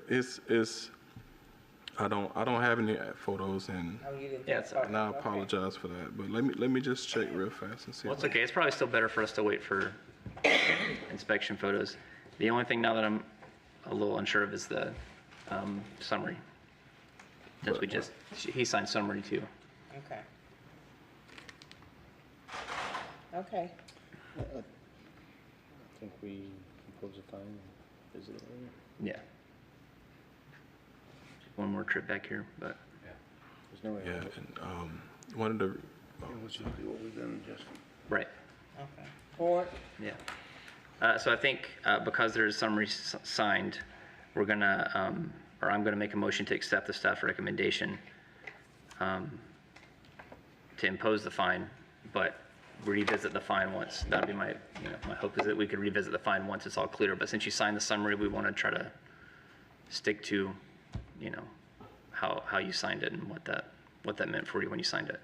I don't have any photos, and Oh, you didn't Yeah, take it's all right. and I photos, okay. apologize for that. But let me just check real fast and see. Well, it's okay. It's probably still better for us to wait for inspection photos. The only thing now that I'm a little unsure of is the summary. Since he signed summary too. Okay. Okay. I think we can close the file and visit it later. Yeah. One more trip back here, but. There's no way. Yeah, and one of the Which is what we've done, Justin. Right. Okay. Board? Yeah. So I think because there is summary signed, we're gonna, or I'm gonna make a motion to accept the staff recommendation to impose the fine, but revisit the fine once. That'd be my hope is that we could revisit the fine once it's all clear. But since you signed the summary, we want to try to stick to, how you signed it and what that meant for you when you signed it.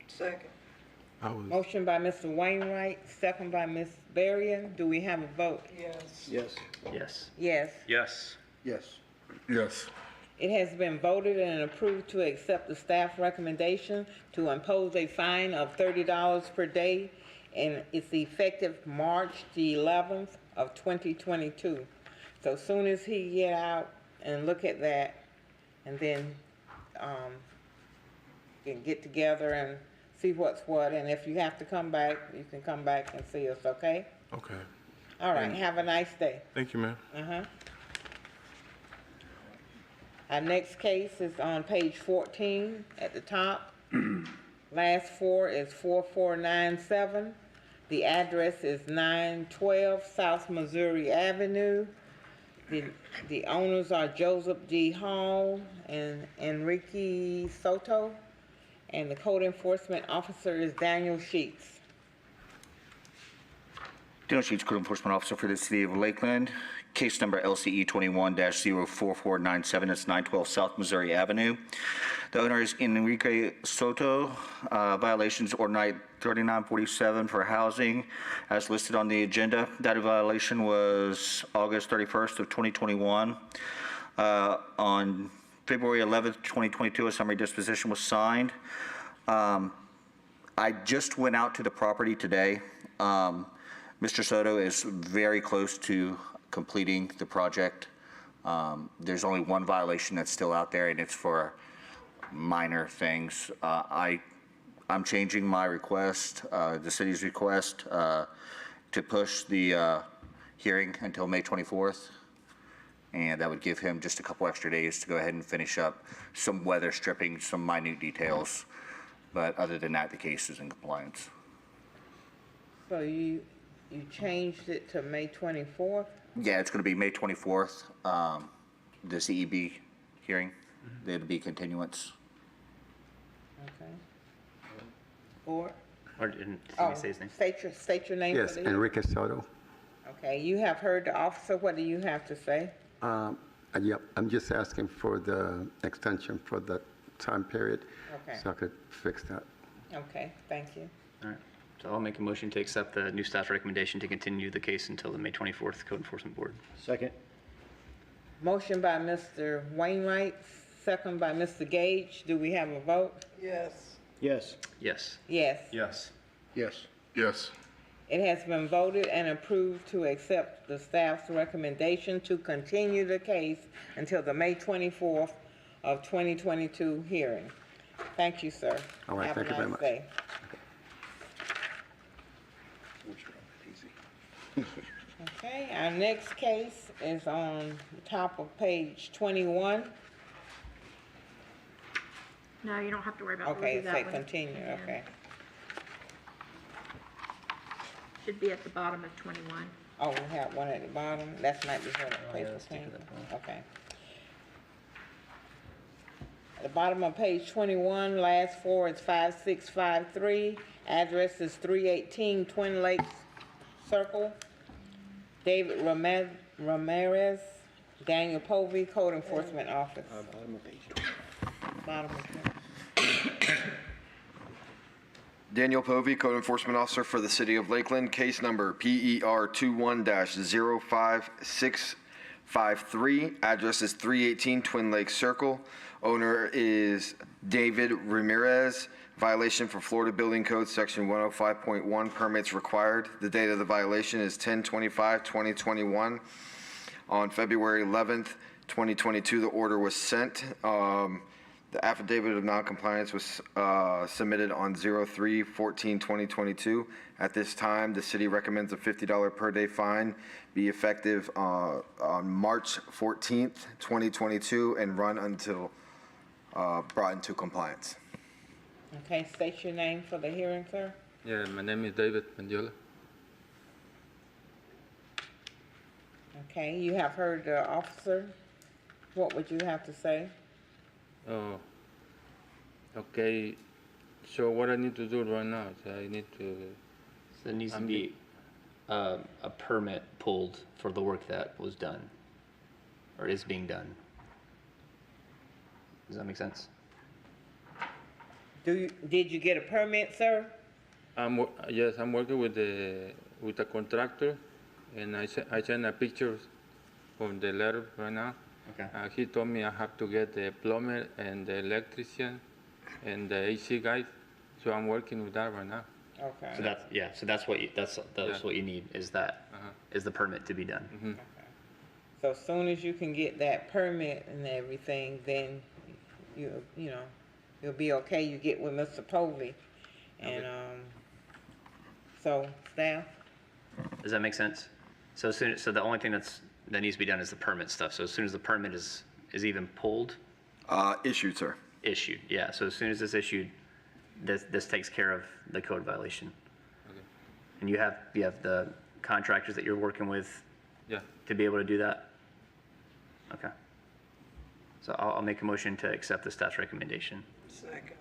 Second. Motion by Mr. Wainwright, second by Ms. Berrien. Do we have a vote? Yes. Yes. Yes. Yes. Yes. Yes. Yes. It has been voted and approved to accept the staff recommendation to impose a fine of $30 per day, and it's effective March the 11th of 2022. So soon as he get out and look at that, and then can get together and see what's what, and if you have to come back, you can come back and see us, okay? Okay. All right, have a nice day. Thank you, ma'am. Our next case is on page 14 at the top. Last four is 4497. The address is 912 South Missouri Avenue. The owners are Joseph G. Hall and Enrique Soto, and the code enforcement officer is Daniel Sheets. Daniel Sheets, Code Enforcement Officer for the City of Lakeland. Case number LCE 21-04497. It's 912 South Missouri Avenue. The owner is Enrique Soto. Violations ordinance 3947 for housing as listed on the agenda. That violation was August 31st of 2021. On February 11th, 2022, a summary disposition was signed. I just went out to the property today. Mr. Soto is very close to completing the project. There's only one violation that's still out there, and it's for minor things. I'm changing my request, the city's request, to push the hearing until May 24th. And that would give him just a couple extra days to go ahead and finish up some weather stripping, some minute details. But other than that, the case is in compliance. So you changed it to May 24th? Yeah, it's going to be May 24th, the CEB hearing. It'll be continuance. Okay. Board? Or didn't Oh, he say his name? state your name. Yes, for the- Enrique Soto. Okay, you have heard the officer. What do you have to say? Yep, I'm just asking for the extension for the time period. Okay. So I could fix that. Okay, thank you. All right. So I'll make a motion to accept the new staff recommendation to continue the case until the May 24th Code Enforcement Board. Second. Motion by Mr. Wainwright, second by Mr. Gage. Do we have a vote? Yes. Yes. Yes. Yes. Yes. Yes. Yes. It has been voted and approved to accept the staff's recommendation to continue the case until the May 24th of 2022 hearing. Thank you, sir. All right, thank you very much. Have a nice day. Okay, our next case is on the top of page 21. No, you don't have to worry about it. We'll Okay, do it that say one. continue, And then okay. Should be at the bottom of 21. Oh, we have one at the bottom, that's might be where the place let's stick came to that from, okay. At the bottom of page 21, last four is 5653, address is 318 Twin Lakes Circle. David Ramirez, Daniel Povey, Code Enforcement Office. Bottom of page 20. Bottom of Daniel Povey, Code Enforcement Officer for the City of Lakeland, case number PER 21-05653. Address is 318 Twin Lakes Circle. Owner is David Ramirez. Violation for Florida Building Code, Section 105.1, permits required. The date of the violation is 10/25/2021. On February 11th, 2022, the order was sent. The affidavit of noncompliance was submitted on 03/14/2022. At this time, the city recommends a $50 per day fine be effective on March 14th, 2022, and run until brought into compliance. Okay, state your name for the hearing, sir. Yeah, my name is David Mendiola. Okay, you have heard the officer. What would you have to say? Oh, okay. So what I need to do right now is I need to. So there needs to be a permit pulled for the work that was done, or is being done. Does that make sense? Did you get a permit, sir? Yes, I'm working with a contractor, and I sent a picture from the letter right now. Okay. He told me I have to get the plumber and the electrician and the AC guy, so I'm working with that right now. Okay. So that's what you what you need is that is the permit to be done. Mm-hmm. So as soon as you can get that permit and everything, then you'll be okay. You get with Mr. Povey, and so staff. Does that make sense? So the only thing that needs to be done is the permit stuff. So as soon as the permit is even pulled. Issued, sir. Issued, yeah. So as soon as it's issued, this takes care of the code violation. Okay. And you have the contractors that you're working with. Yeah. To be able to do that. Okay. So I'll make a motion to accept the staff's recommendation. Second.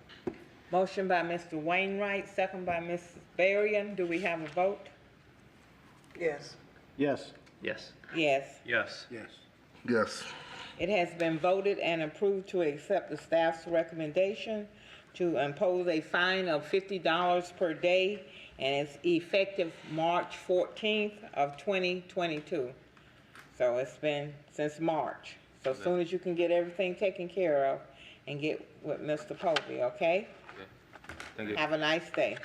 Motion by Mr. Wainwright, second by Mrs. Varian. Do we have a vote? Yes. Yes. Yes. Yes. Yes. Yes. Yes. It has been voted and approved to accept the staff's recommendation to impose a fine of $50 per day, and it's effective March 14th of 2022. So it's been since March. So as soon as you can get everything taken care of and get with Mr. Povey, okay? Okay. Thank you. Have a nice day.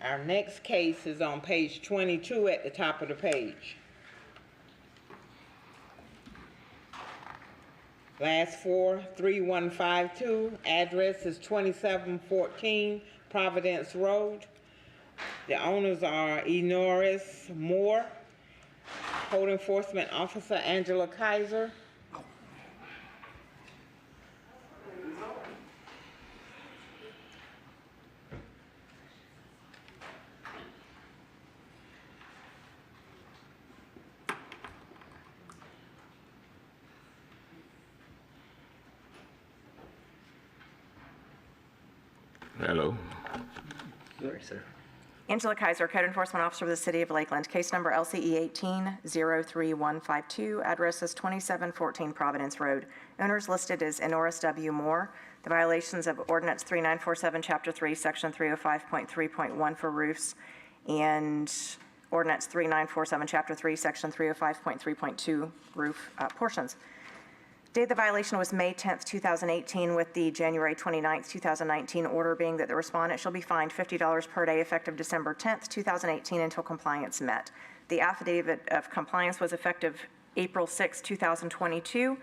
Our next case is on page 22 at the top of the page. Last four, 3152, address is 2714 Providence Road. The owners are Enoris Moore, Code Enforcement Officer Angela Kaiser. Hello. Sorry, sir. Angela Kaiser, Code Enforcement Officer of the City of Lakeland. Case number LCE 18-03152. Address is 2714 Providence Road. Owners listed as Enoris W. Moore. The violations of Ordinance 3947, Chapter 3, Section 305.3.1 for roofs, and Ordinance 3947, Chapter 3, Section 305.3.2 roof portions. Date of the violation was May 10th, 2018, with the January 29th, 2019 order being that the respondent shall be fined $50 per day effective December 10th, 2018 until compliance met. The affidavit of compliance was effective April 6, 2022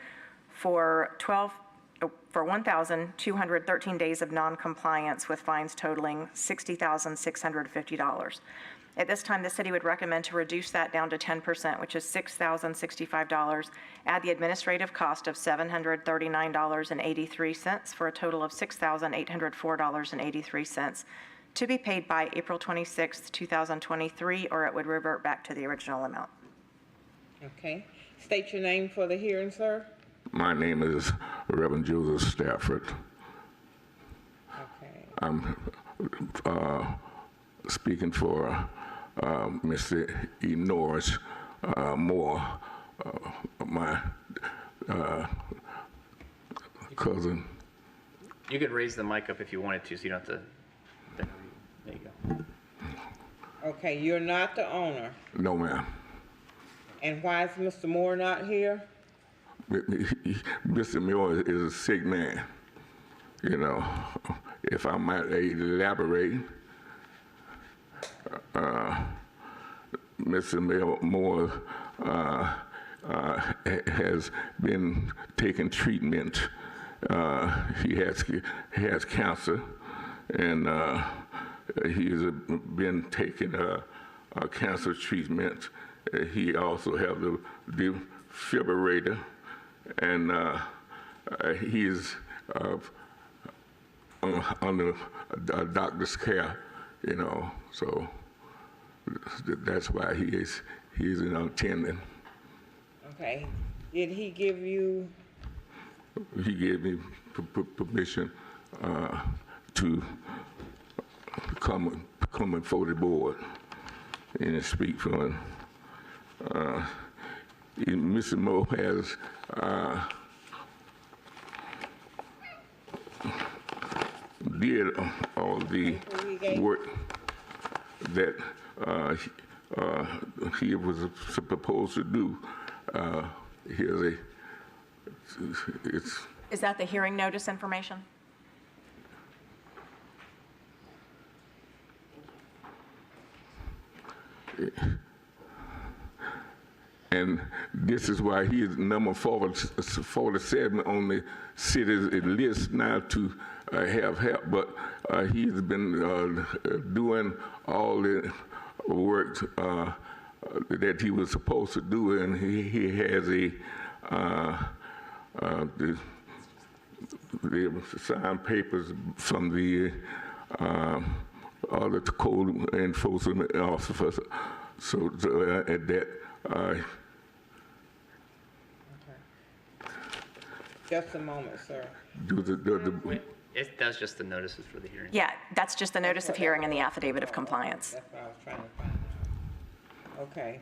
for 1,213 days of noncompliance with fines totaling $60,650. At this time, the city would recommend to reduce that down to 10%, which is $6,065, add the administrative cost of $739.83 for a total of $6,804.83 to be paid by April 26, 2023, or it would revert back to the original amount. Okay. State your name for the hearing, sir. My name is Reverend Joseph Stafford. Okay. I'm speaking for Mr. E. Norris Moore, my cousin. You could raise the mic up if you wanted to, so you don't have to. There you go. Okay, you're not the owner. No, ma'am. And why is Mr. Moore not here? Mr. Moore is a sick man. You know, if I might elaborate, Mr. Moore has been taking treatment. He has cancer, and he's been taking cancer treatment. He also has the defibrillator, and he is under a doctor's care, you know. So that's why he's in attending. Okay. Did he give you? He gave me permission to come before the board and speak for him. Mr. Moore has did all the work that he was supposed to do. Is that the hearing notice information? And this is why he is number 47 on the city's list now to have help. But he's been doing all the work that he was supposed to do, and he has the signed papers from the other code enforcement officers. So at that. Just a moment, sir. That's just the notices for the hearing. Yeah, that's just the notice of hearing and the affidavit of compliance. That's what I was trying to find out. Okay.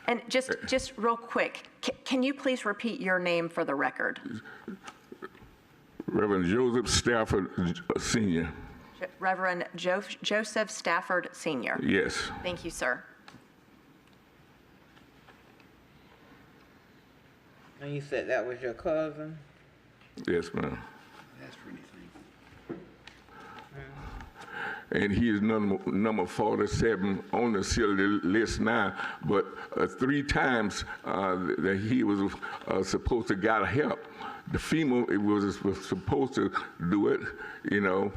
And just real quick, can you please repeat your name for the record? Reverend Joseph Stafford Sr. Reverend Joseph Stafford Sr. Yes. Thank you, sir. And you said that was your cousin? Yes, ma'am. Ask for anything. And he is number 47 on the city list now, but 3 times that he was supposed to get help. The FEMA was supposed to do it, you know,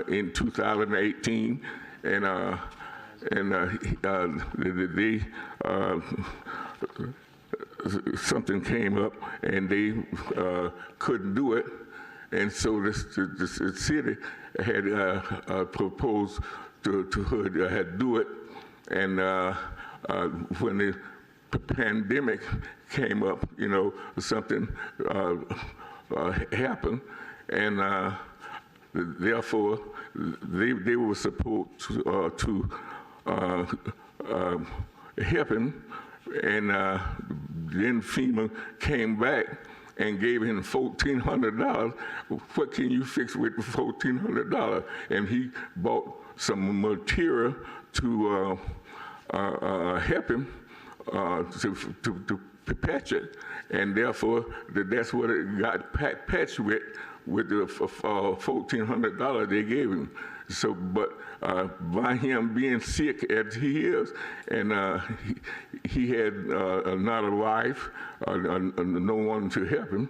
in 2018, and something came up, and they couldn't do it, and so the city had proposed to do it, and when the pandemic came up, you know, something happened, and therefore they were supposed to help him, and then FEMA came back and gave him $1,400. What can you fix with $1,400? And he bought some material to help him to patch it, and therefore that's what it got patched with the $1,400 they gave him. So, but by him being sick as he is, and he had not a wife, no one to help him,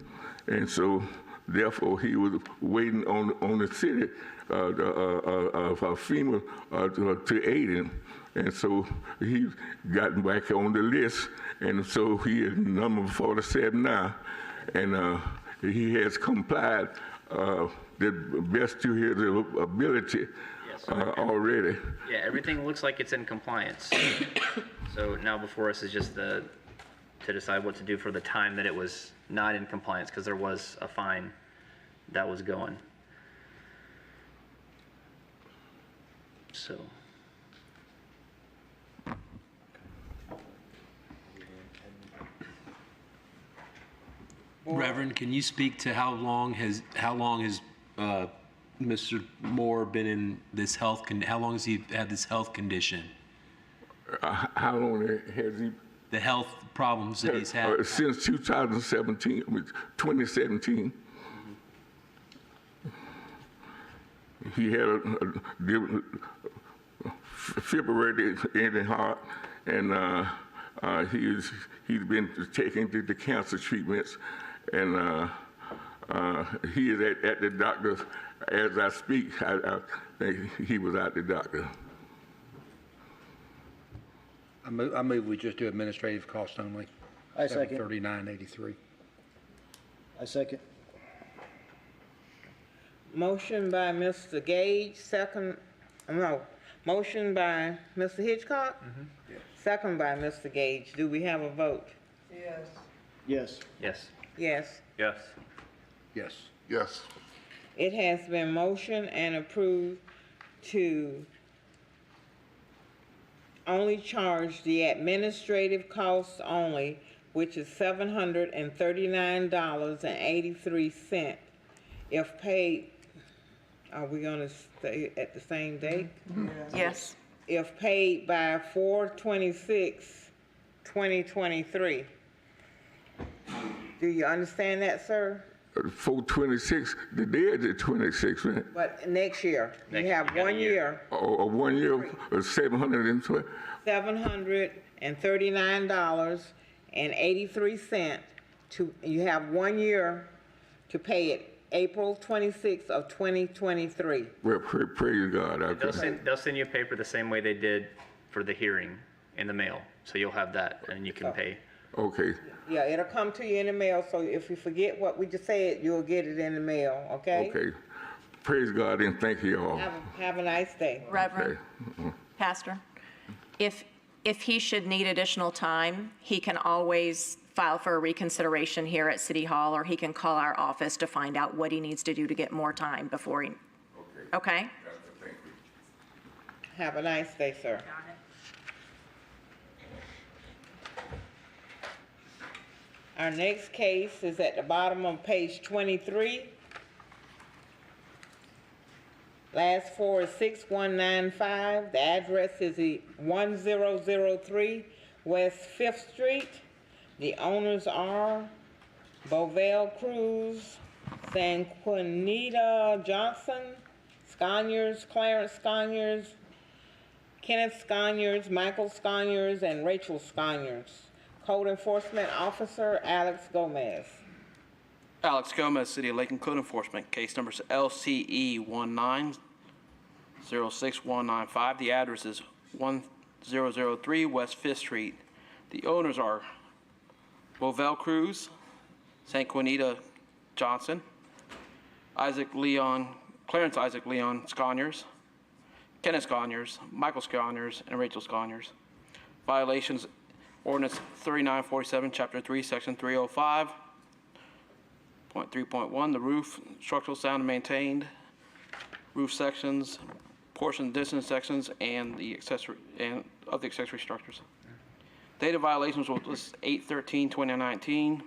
and so therefore he was waiting on the city of FEMA to aid him. And so he got back on the list, and so he is number 47 now, and he has complied the best to his ability already. Yeah, everything looks like it's in compliance. So now before us is just to decide what to do for the time that it was not in compliance, because there was a fine that was going. So. Reverend, can you speak to how long has Mr. Moore been in this health how long has he had this health condition? How long has he? The health problems that he's had? Since 2017, 2017. He had a fibrillated in the heart, and he's been taking the cancer treatments, and he is at the doctor as I speak. I think he was at the doctor. I move we just do administrative cost only. I second. $739.83. I second. Motion by Mr. Gage, motion by Mr. Hitchcock? Second by Mr. Gage. Do we have a vote? Yes. Yes. Yes. Yes. Yes. Yes. Yes. It has been motioned and approved to only charge the administrative costs only, which is $739.83. If paid, are we gonna stay at the same date? Yes. If paid by 4/26/2023. Do you understand that, sir? 4/26, the day is the 26th, right? But next year, you have 1 year. Oh, 1 year, 720. $739.83 you have 1 year to pay it, April 26th of 2023. Well, praise God. They'll send you a paper the same way they did for the hearing in the mail. So you'll have that and you can pay. Okay. Yeah, it'll come to you in the mail, so if you forget what we just said, you'll get it in the mail, okay? Okay. Praise God and thank you all. Have a nice day. Reverend, Pastor, if he should need additional time, he can always file for a reconsideration here at City Hall, or he can call our office to find out what he needs to do to get more time before he, okay? Have a nice day, sir. Our next case is at the bottom of page 23. Last four is 6195. The address is 1003 West 5th Street. The owners are Bovell Cruz, Sanquinita Johnson, Sconyers, Clarence Sconyers, Kenneth Sconyers, Michael Sconyers, and Rachel Sconyers. Code Enforcement Officer Alex Gomez. Alex Gomez, City of Lakeland Code Enforcement, case number is LCE 1906195. The address is 1003 West 5th Street. The owners are Bovell Cruz, Sanquinita Johnson, Clarence Isaac Leon Sconyers, Kenneth Sconyers, Michael Sconyers, and Rachel Sconyers. Violations, ordinance 3947, chapter 3, section 305.3.1, the roof, structural sound maintained, roof sections, portion distance sections, and the accessory structures. Date of violations was 8/13/2019.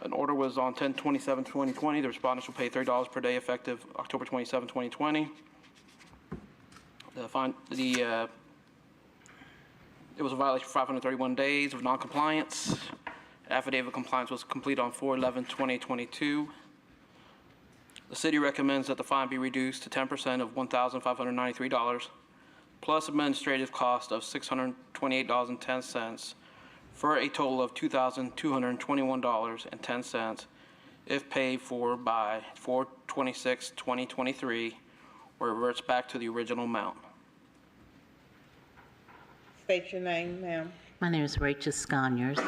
An order was on 10/27/2020. The respondents will pay $30 per day effective October 27, 2020. It was a violation for 531 days of noncompliance. Affidavit of compliance was complete on 4/11/2022. The city recommends that the fine be reduced to 10% of $1,593 plus administrative cost of $628.10 for a total of $2,221.10. if paid for by 4/26/2023, or reverts back to the original amount. State your name, ma'am. My name is Rachel Sconyers.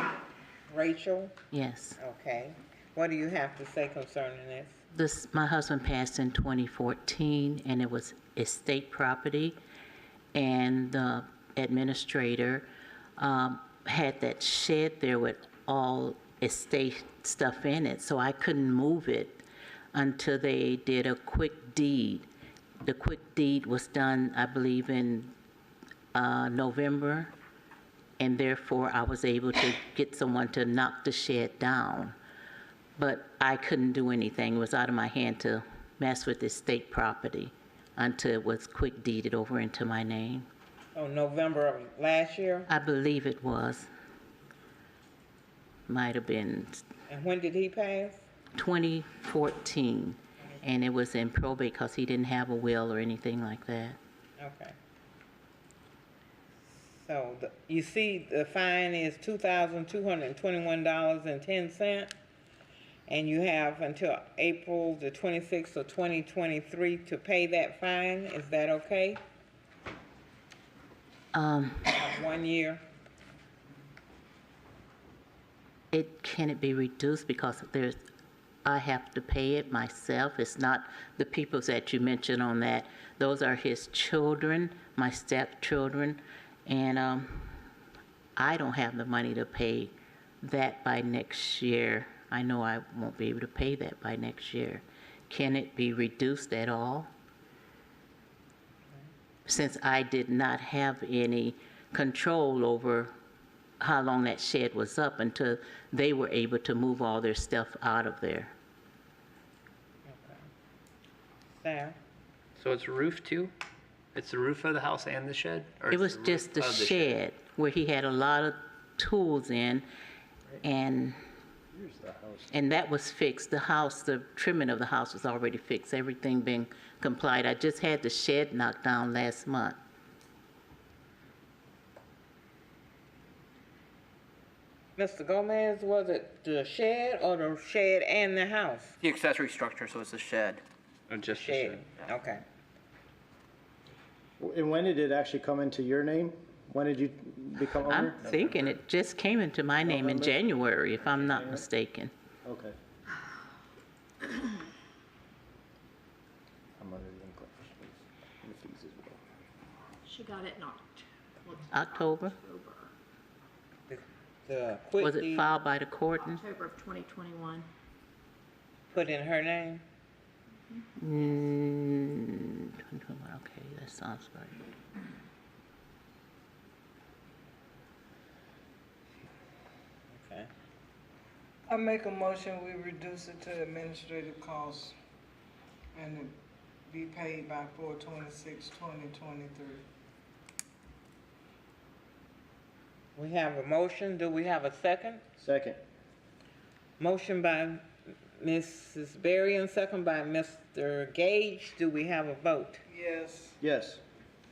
Rachel? Yes. Okay. What do you have to say concerning this? My husband passed in 2014, and it was estate property, and the administrator had that shed there with all estate stuff in it, so I couldn't move it until they did a quick deed. The quick deed was done, I believe, in November, and therefore I was able to get someone to knock the shed down. But I couldn't do anything. It was out of my hand to mess with estate property until it was quick deeded over into my name. Oh, November of last year? I believe it was. Might have been And when did he pass? 2014, and it was in probate because he didn't have a will or anything like that. Okay. So you see the fine is $2,221.10, and you have until April the 26th of 2023 to pay that fine. Is that okay? 1 year? Can it be reduced because I have to pay it myself? It's not the people that you mentioned on that. Those are his children, my stepchildren, and I don't have the money to pay that by next year. I know I won't be able to pay that by next year. Can it be reduced at all? Since I did not have any control over how long that shed was up until they were able to move all their stuff out of there. Sam? So it's roof too? It's the roof of the house and the shed? Or It it's was the just the roof of shed where he had a lot of tools in, and that was fixed. The house, the trimming of the house was already fixed, everything being complied. I just had the shed knocked down last month. Mr. Gomez, was it the shed or the shed and the house? The accessory structure, so it's a shed. Or just the Shed, okay. And when did it actually come into your name? When did you become owner? I'm thinking it just came into my name in November? January, if I'm not mistaken. Okay. I'm under the impression the fees as well. She got it knocked. October? The quick Was it deed filed by the court? October of 2021. put in her name? Okay, that sounds right. Okay. I make a motion, we reduce it to administrative costs and it be paid by 4/26/2023. We have a motion. Do we have a second? Second. Motion by Mrs. Berry and second by Mr. Gage. Do we have a vote? Yes. Yes.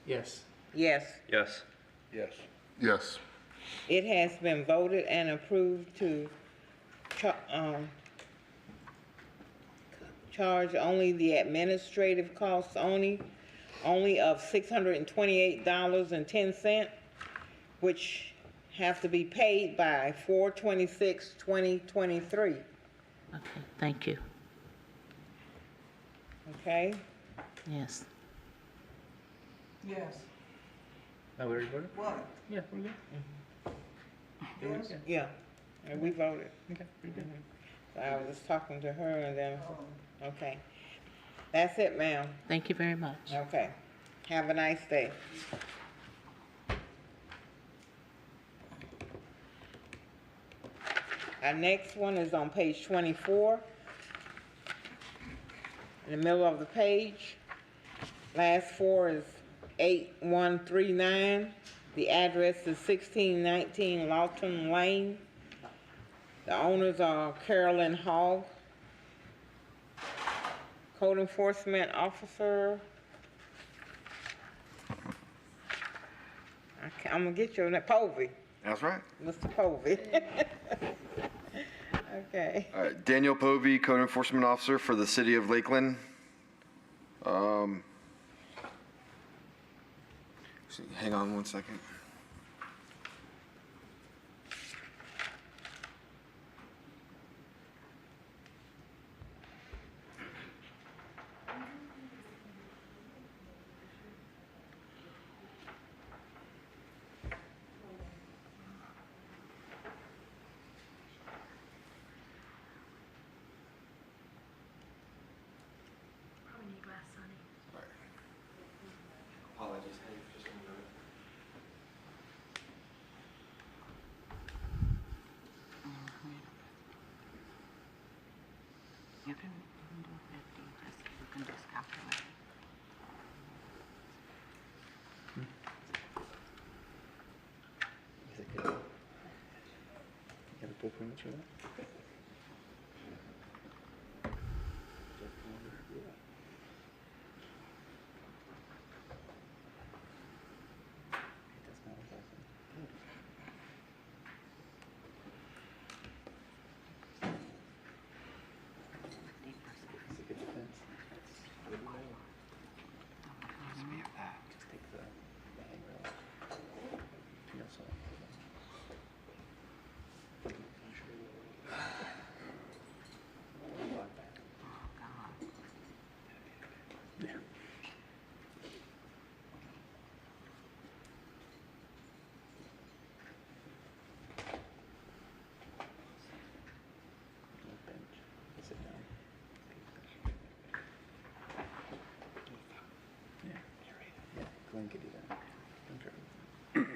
Yes. Yes. Yes. Yes. Yes. It has been voted and approved to charge only the administrative costs only of $628.10, which have to be paid by 4/26/2023. Okay, thank you. Okay? Yes. Yes. Oh, we already voted? What? Yeah, we're good. Yes. Yeah, and we voted. Okay, pretty good. So I was just talking to her and then, okay. That's it, ma'am. Thank you very much. Okay. Have a nice day. Our next one is on page 24. In the middle of the page. Last four is 8139. The address is 1619 Lawton Lane. The owners are Carolyn Hogg. Code enforcement officer. I'm gonna get your name, Povey. That's right. Mr. Povey. Okay. All right, Daniel Povey, Code Enforcement Officer for the City of Lakeland. Hang on one second. Apologies. Just one minute. You can do 50, you can just calculate. Is it good? You got a pull permit for that? Glenn could do that. Okay.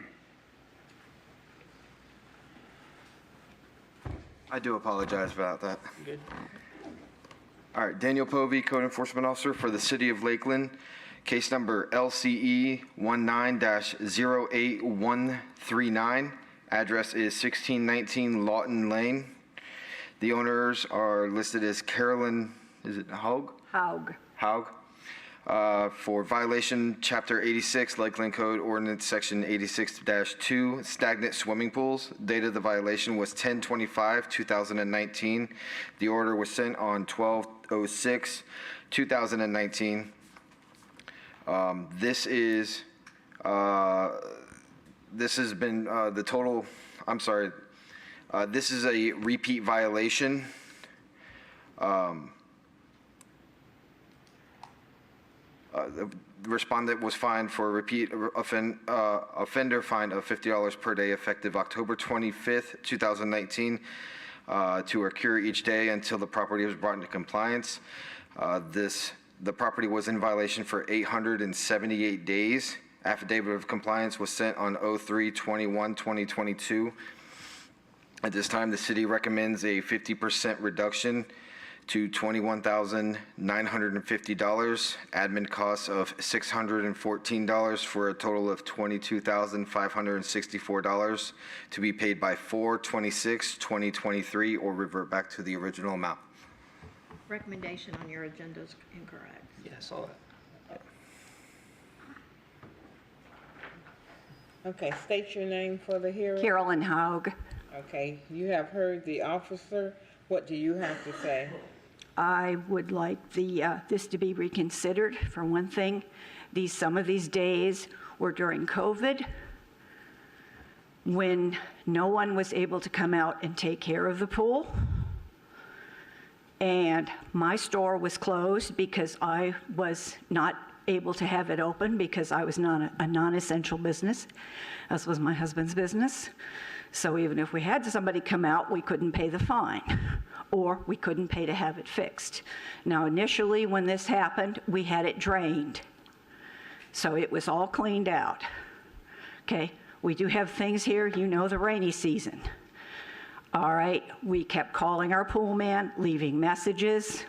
I do apologize about that. Good. All right, Daniel Povey, Code Enforcement Officer for the City of Lakeland. Case number LCE 19-08139. Address is 1619 Lawton Lane. The owners are listed as Carolyn, is it Haug? Haug. Haug. For violation, Chapter 86, Lakeland Code Ordinance, Section 86-2, stagnant swimming pools. Date of the violation was 10/25/2019. The order was sent on 12/06/2019. This has been the total, I'm sorry, this is a repeat violation. The respondent was fined for a repeat offender fine of $50 per day effective October 25th, 2019, to occur each day until the property was brought into compliance. The property was in violation for 878 days. Affidavit of compliance was sent on 03/21/2022. At this time, the city recommends a 50% reduction to $21,950, admin costs of $614 for a total of $22,564 to be paid by 4/26/2023 or revert back to the original amount. Recommendation on your agenda is incorrect. Yeah, I saw that. Okay, state your name for the hearing. Carolyn Haug. Okay, you have heard the officer. What do you have to say? I would like this to be reconsidered, for one thing. Some of these days were during COVID, when no one was able to come out and take care of the pool. And my store was closed because I was not able to have it open because I was not a non-essential business, as was my husband's business. So even if we had somebody come out, we couldn't pay the fine, or we couldn't pay to have it fixed. Now, initially, when this happened, we had it drained. So it was all cleaned out. Okay, we do have things here, you know, the rainy season. All right, we kept calling our pool man, leaving messages.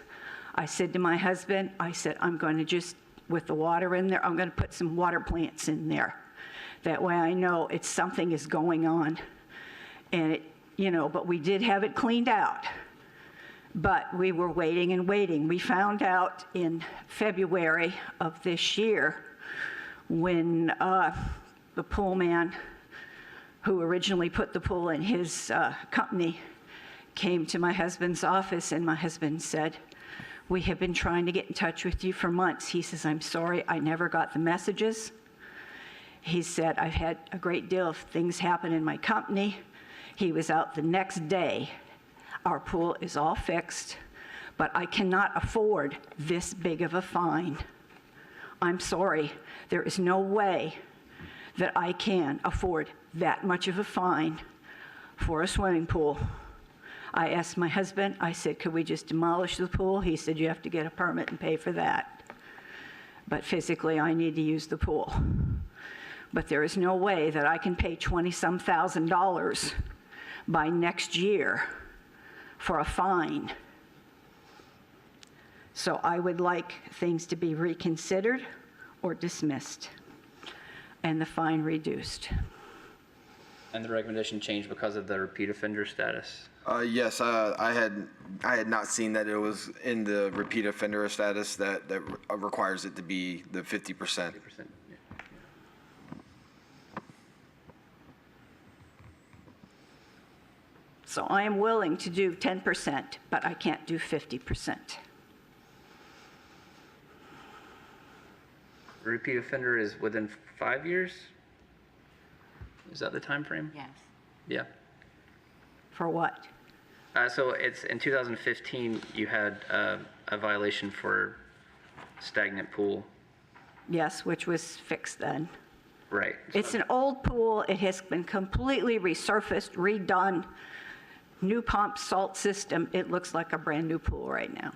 I said to my husband, I said, I'm going to just, with the water in there, I'm going to put some water plants in there. That way I know something is going on. And but we did have it cleaned out. But we were waiting and waiting. We found out in February of this year when the pool man who originally put the pool in his company came to my husband's office, and my husband said, "We have been trying to get in touch with you for months." He says, "I'm sorry, I never got the messages." He said, "I've had a great deal of things happen in my company." He was out the next day. Our pool is all fixed, but I cannot afford this big of a fine. I'm sorry, there is no way that I can afford that much of a fine for a swimming pool. I asked my husband, I said, "Could we just demolish the pool?" He said, "You have to get a permit and pay for that. But physically, I need to use the pool." But there is no way that I can pay $20-some thousand by next year for a fine. So I would like things to be reconsidered or dismissed, and the fine reduced. And the recommendation changed because of the repeat offender status? Yes, I had not seen that it was in the repeat offender status that requires it to be the 50%. So I am willing to do 10%, but I can't do 50%. Repeat offender is within 5 years? Is that the time frame? Yes. Yeah. For what? So it's in 2015, you had a violation for stagnant pool. Yes, which was fixed then. Right. It's an old pool. It has been completely resurfaced, redone, new pump, salt system. It looks like a brand-new pool right now.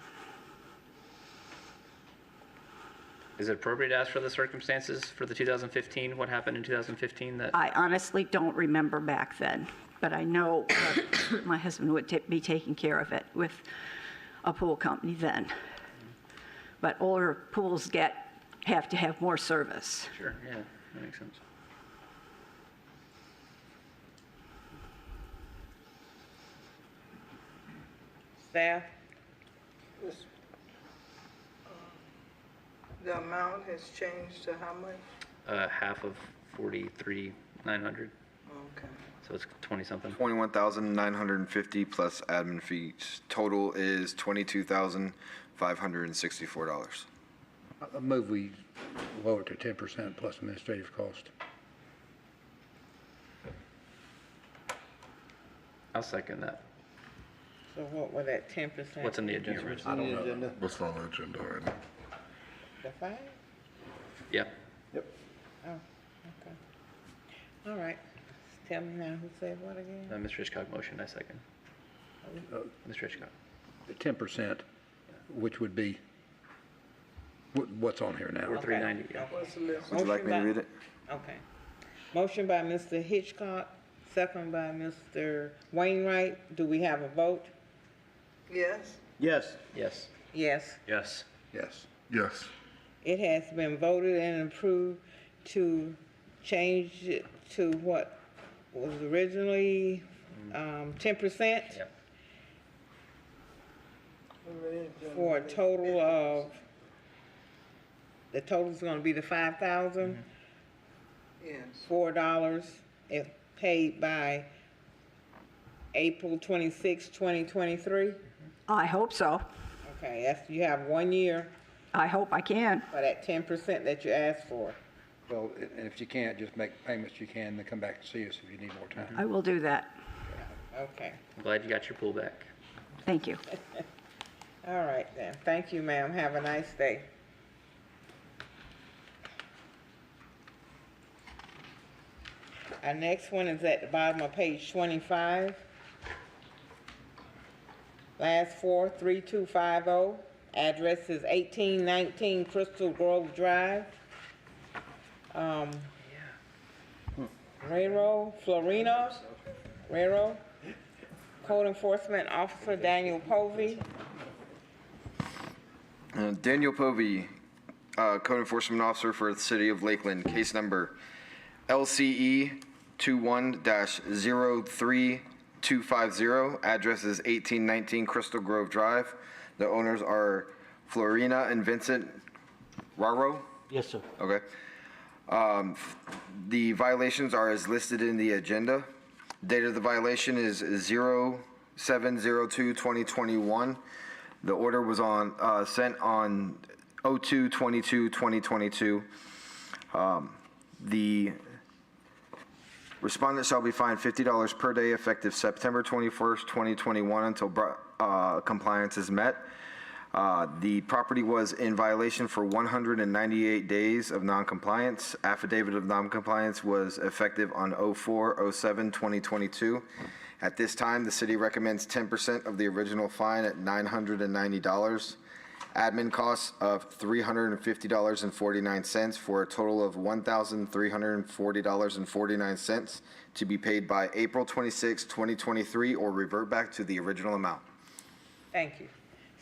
Is it appropriate to ask for the circumstances for the 2015? What happened in 2015 that? I honestly don't remember back then, but I know my husband would be taking care of it with a pool company then. But older pools have to have more service. Sure, yeah, that makes sense. Staff? The amount has changed to how much? Half of 43,900, Okay. so it's 20-something. 21,950 plus admin fees. Total is $22,564. I move we lower it to 10% plus administrative cost. I'll second that. So what was that 10%? What's in the agenda? I don't know. What's on the agenda right now? The fine? Yeah. Oh, okay. All right. Tell me now, who said what again? Mr. Hitchcock motion, I second. Mr. Hitchcock. The 10%, which would be, what's on here now? 4390, yeah. What's the list? Would you like me to read it? Okay. Motion by Mr. Hitchcock, second by Mr. Wainwright. Do we have a vote? Yes? Yes. Yes. Yes. Yes. Yes. Yes. It has been voted and approved to change it to what was originally 10%. Yep. For a total of, the total's gonna be the $5,000. Yes. $4 if paid by April 26, 2023. I hope so. Okay, that's, you have 1 year I hope I can. for that 10% that you asked for. Well, and if you can't, just make payments you can, then come back and see us if you need more time. I will do that. Okay, I'm glad you got your pool back. Thank you. all right then. Thank you, ma'am. Have a nice day. Our next one is at the bottom of page 25. Last four, 3250. Address is 1819 Crystal Grove Drive. Florino. Code Enforcement Officer Daniel Povey. Daniel Povey, Code Enforcement Officer for the City of Lakeland, case number LCE 21-03250. Address is 1819 Crystal Grove Drive. The owners are Florina and Vincent Raro. Yes, sir. Okay. The violations are as listed in the agenda. Date of the violation is 7/02/2021. The order was sent on 02/22/2022. The respondent shall be fined $50 per day effective September 21st, 2021 until compliance is met. The property was in violation for 198 days of noncompliance. Affidavit of noncompliance was effective on 04/07/2022. At this time, the city recommends 10% of the original fine at $990. Admin costs of $350.49 for a total of $1,340.49 to be paid by April 26, 2023, or revert back to the original amount. Thank you.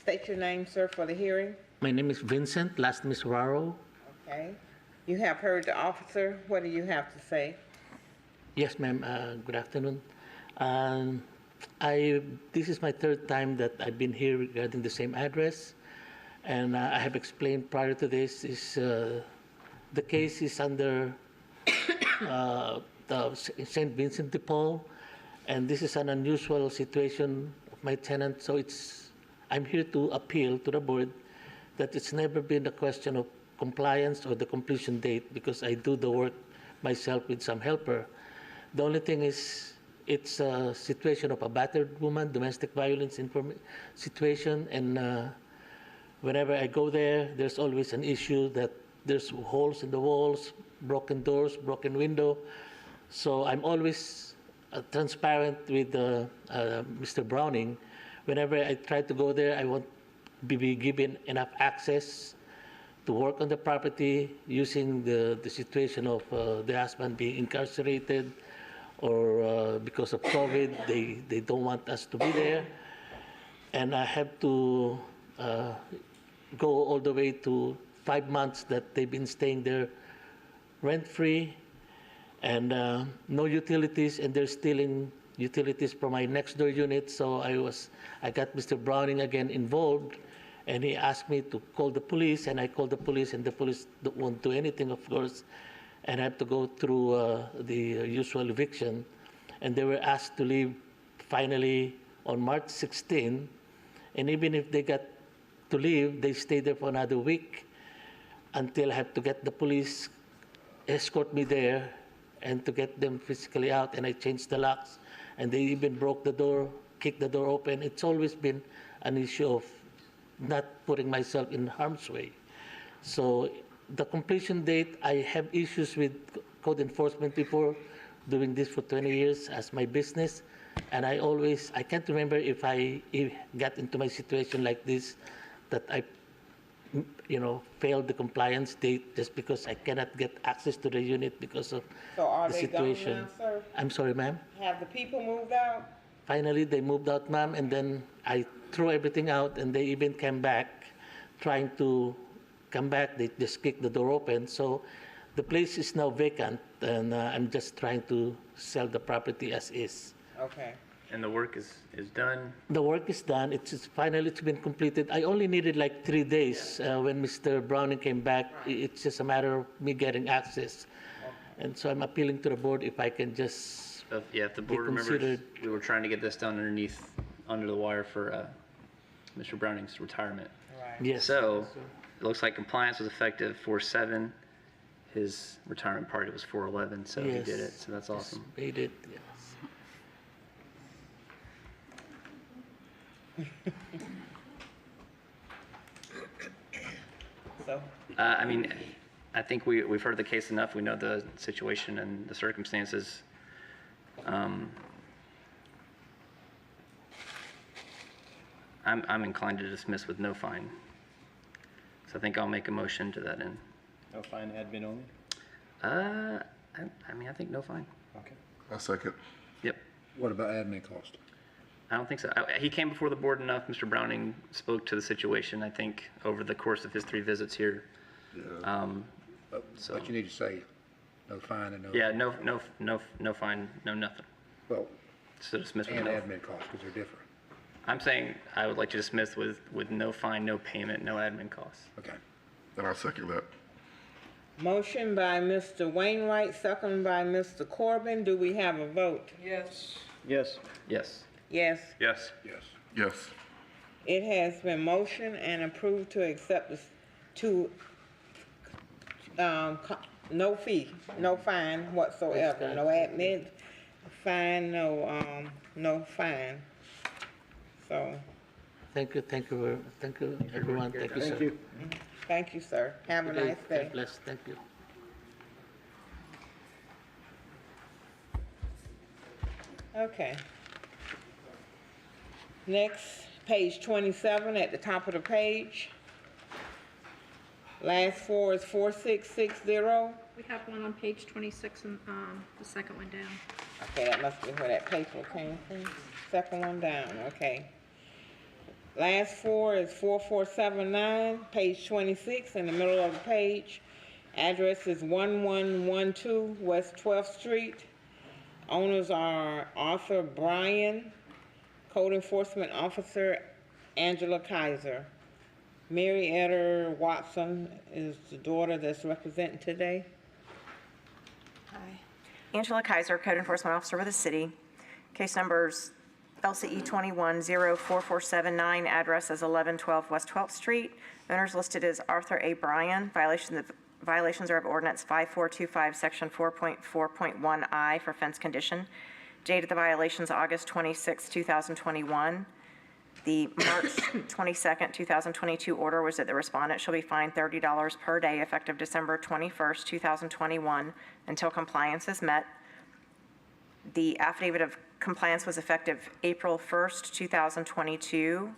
State your name, sir, for the hearing. My name is Vincent, last name is Raro. Okay. You have heard the officer. What do you have to say? Yes, ma'am. Good afternoon. This is my third time that I've been here regarding the same address, and I have explained prior to this the case is under the St. Vincent de Paul, and this is an unusual situation of my tenant. So I'm here to appeal to the board that it's never been a question of compliance or the completion date, because I do the work myself with some helper. The only thing is, it's a situation of a battered woman, domestic violence situation, and whenever I go there, there's always an issue that there's holes in the walls, broken doors, broken window. So I'm always transparent with Mr. Browning. Whenever I try to go there, I want to be given enough access to work on the property, using the situation of the husband being incarcerated, or because of COVID, they don't want us to be there. And I have to go all the way to 5 months that they've been staying there rent-free, and no utilities, and they're stealing utilities from my next-door unit. So I got Mr. Browning again involved, and he asked me to call the police, and I called the police, and the police won't do anything, of course. And I have to go through the usual eviction. And they were asked to leave finally on March 16. And even if they got to leave, they stayed there for another week until I have to get the police escort me there and to get them physically out. And I changed the locks. And they even broke the door, kicked the door open. It's always been an issue of not putting myself in harm's way. So the completion date, I have issues with code enforcement before, doing this for 20 years as my business. And I can't remember if I got into my situation like this, that I failed the compliance date just because I cannot get access to the unit because of the situation. So are they gone now, sir? I'm sorry, ma'am? Have the people moved out? Finally, they moved out, ma'am, and then I threw everything out, and they even came back, trying to come back. They just kicked the door open. So the place is now vacant, and I'm just trying to sell the property as is. Okay. And the work is done? The work is done. It's finally been completed. I only needed like 3 days when Mr. Browning came back. It's just a matter of me getting access. Okay. And so I'm appealing to the board if I can just if the board remembers, we were trying to get this done under the wire for Mr. Browning's retirement. Right. Yes. So it looks like compliance was effective 4/7. His retirement party was 4/11, so yes. He did it. So that's awesome. He did, yes. So? I mean, I think we've heard the case enough. We know the situation and the circumstances. I'm inclined to dismiss with no fine. So I think I'll make a motion to that end. No fine, admin only? I think no fine. Okay. I second. Yep. What about admin cost? I don't think so. He came before the board enough. Mr. Browning spoke to the situation, I think, over the course of his 3 visits here. Yeah. But you need to say no fine and no. Yeah, no fine, no nothing. Well, so dismiss with and no. admin costs, because they're different. I'm saying I would like to dismiss with no fine, no payment, no admin costs. Okay. And I'll second that. Motion by Mr. Wainwright, second by Mr. Corbin. Do we have a vote? Yes. Yes. Yes. Yes. Yes. Yes. Yes. It has been motioned and approved to accept this, no fee, no fine whatsoever, no admin fine, no fine. So, Thank you, everyone. Thank you, sir. thank you, sir. Have a nice day. God bless. Thank you. Okay. Next, page 27 at the top of the page. Last four is 4660. We have one on page 26 and, the second one down. Okay, that must be where that paper came from. Second one down, okay. Last four is 4479, page 26, in the middle of the page. Address is 1112 West 12th Street. Owners are Arthur Bryan, Code Enforcement Officer Angela Kaiser. Mary Eder Watson is the daughter that's representing today. Angela Kaiser, Code Enforcement Officer with the city. Case numbers LCE 21-04479, address is 1112 West 12th Street. Owners listed as Arthur A. Bryan. Violations are of Ordinance 5425, Section 4.4.1I for fence condition. Date of the violations, August 26, 2021. The March 22nd, 2022 order was that the respondent shall be fined $30 per day effective December 21st, 2021 until compliance is met. The affidavit of compliance was effective April 1st, 2022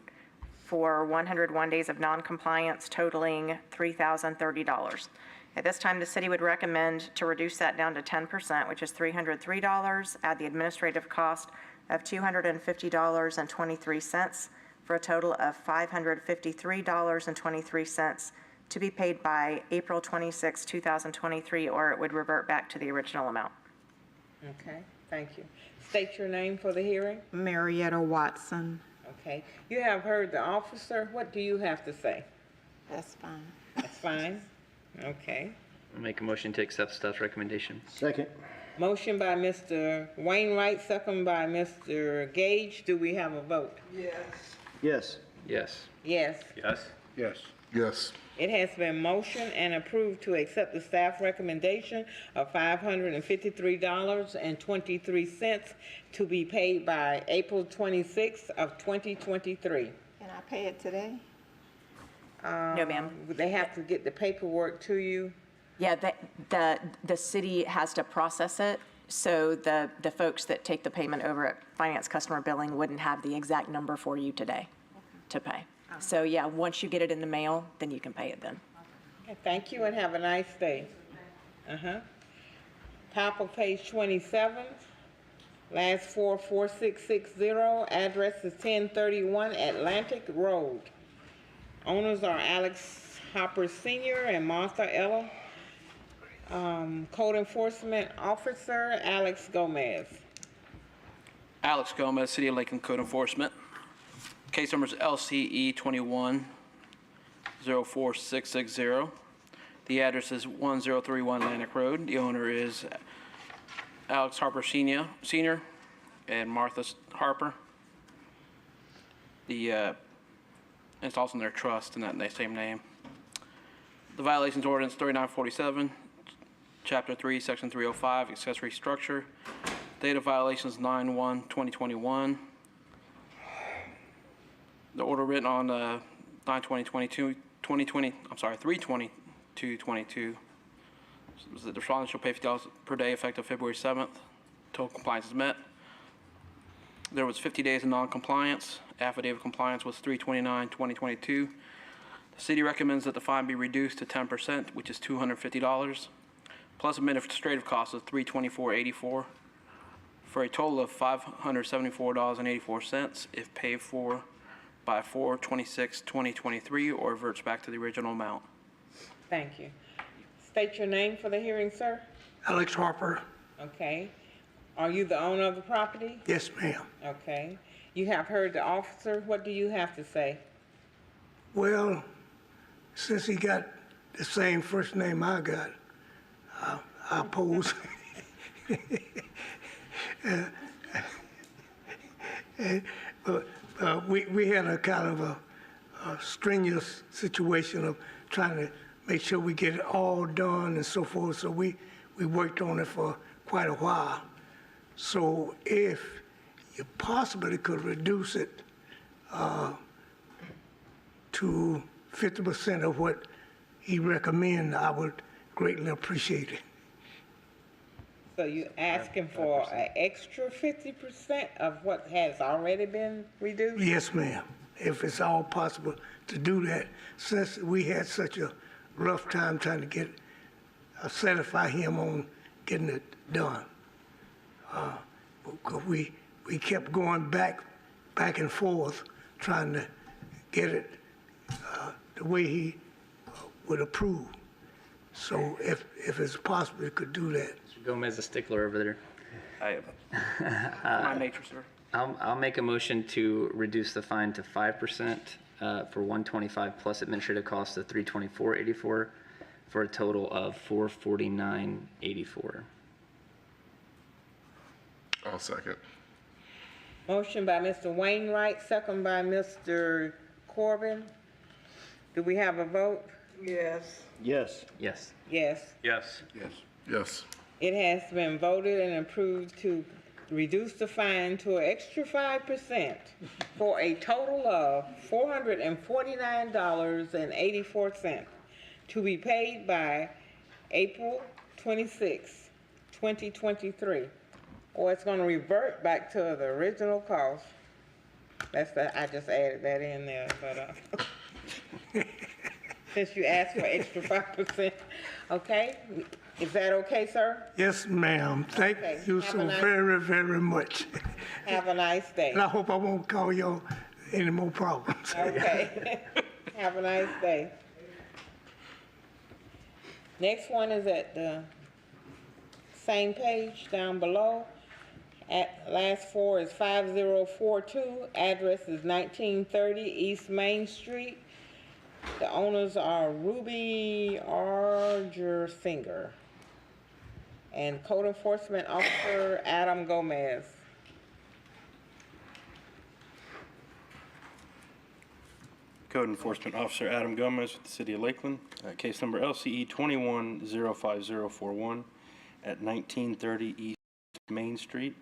for 101 days of noncompliance totaling $3,030. At this time, the city would recommend to reduce that down to 10%, which is $303, add the administrative cost of $250.23 for a total of $553.23 to be paid by April 26, 2023, or it would revert back to the original amount. Okay, thank you. State your name for the hearing. Marietta Watson. Okay, you have heard the officer. What do you have to say? That's fine. That's fine. Okay. I'll make a motion to accept staff's recommendation. Second. Motion by Mr. Wainwright, second by Mr. Gage. Do we have a vote? Yes. Yes. Yes. Yes. Yes. Yes. It has been motioned and approved to accept the staff recommendation of $553.23 to be paid by April 26th of 2023. Can I pay it today? No, ma'am. They have to get the paperwork to you. Yeah, the city has to process it, so the folks that take the payment over at Finance Customer Billing wouldn't have the exact number for you today to pay. So yeah, once you get it in the mail, then you can pay it then. Okay, thank you and have a nice day. Top of page 27, last four, 4660, address is 1031 Atlantic Road. Owners are Alex Hopper Sr. and Martha Ella. Code Enforcement Officer Alex Gomez. Alex Gomez, City of Lakeland Code Enforcement. Case number is LCE 21-04660. The address is 1031 Atlantic Road. The owner is Alex Harper Sr. and Martha Harper. It's also in their trust in that same name. The violations ordinance 3947, Chapter 3, Section 305, accessory structure. Date of violations 9/1/2021. The order written on 3/22/22 was that the respondent shall pay $50 per day effective February 7th until compliance is met. There was 50 days of non-compliance. Affidavit of compliance was 3/29/2022. The city recommends that the fine be reduced to 10%, which is $250, plus administrative costs of $324.84, for a total of $574.84 if paid for by 4/26/2023 or reverts back to the original amount. Thank you. State your name for the hearing, sir. Alex Harper. Okay. Are you the owner of the property? Yes, ma'am. Okay. You have heard the officer. What do you have to say? Well, since he got the same first name I got, I oppose. But we had a kind of a strenuous situation of trying to make sure we get it all done and so forth. So we worked on it for quite a while. So if you possibly could reduce it to 50% of what he recommend, I would greatly appreciate it. So you asking for an extra 50% of what has already been reduced? Yes, ma'am. If it's all possible to do that, since we had such a rough time trying to get satisfy him on getting it done. Because we kept going back and forth trying to get it the way he would approve. So if it's possible, it could do that. Mr. Gomez, a stickler over there. I am. My nature, sir. I'll make a motion to reduce the fine to 5% for 125 plus administrative costs of 324.84 for a total of 449.84. I'll second. Motion by Mr. Wainwright, second by Mr. Corbin. Do we have a vote? Yes. Yes. Yes. Yes. Yes. Yes. Yes. It has been voted and approved to reduce the fine to an extra 5% for a total of $449.84 to be paid by April 26, 2023. Or it's going to revert back to the original cost. I just added that in there, but since you asked for extra 5%, okay? Is that okay, sir? Yes, ma'am. Thank you Have so a nice- very, very much. Have a nice day. And I hope I won't call y'all any more problems. Okay. Have a nice day. Next one is at the same page down below. Last four is 5042. Address is 1930 East Main Street. The owners are Ruby Argersinger and Code Enforcement Officer Adam Gomez. Code Enforcement Officer Adam Gomez with the City of Lakeland. Case number LCE 21-05041 at 1930 East Main Street.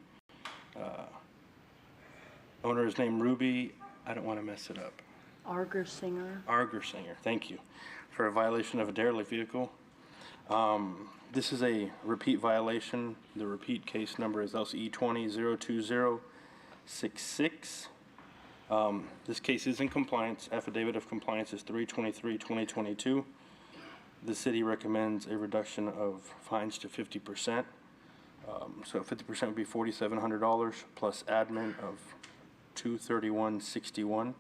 Owner is named Ruby, I don't want to mess it up, Argersinger. Argersinger, thank you, for a violation of a derelict vehicle. This is a repeat violation. The repeat case number is LCE 20-02066. This case is in compliance. Affidavit of compliance is 3/23/2022. The city recommends a reduction of fines to 50%. So 50% would be $4,700 plus admin of $231.61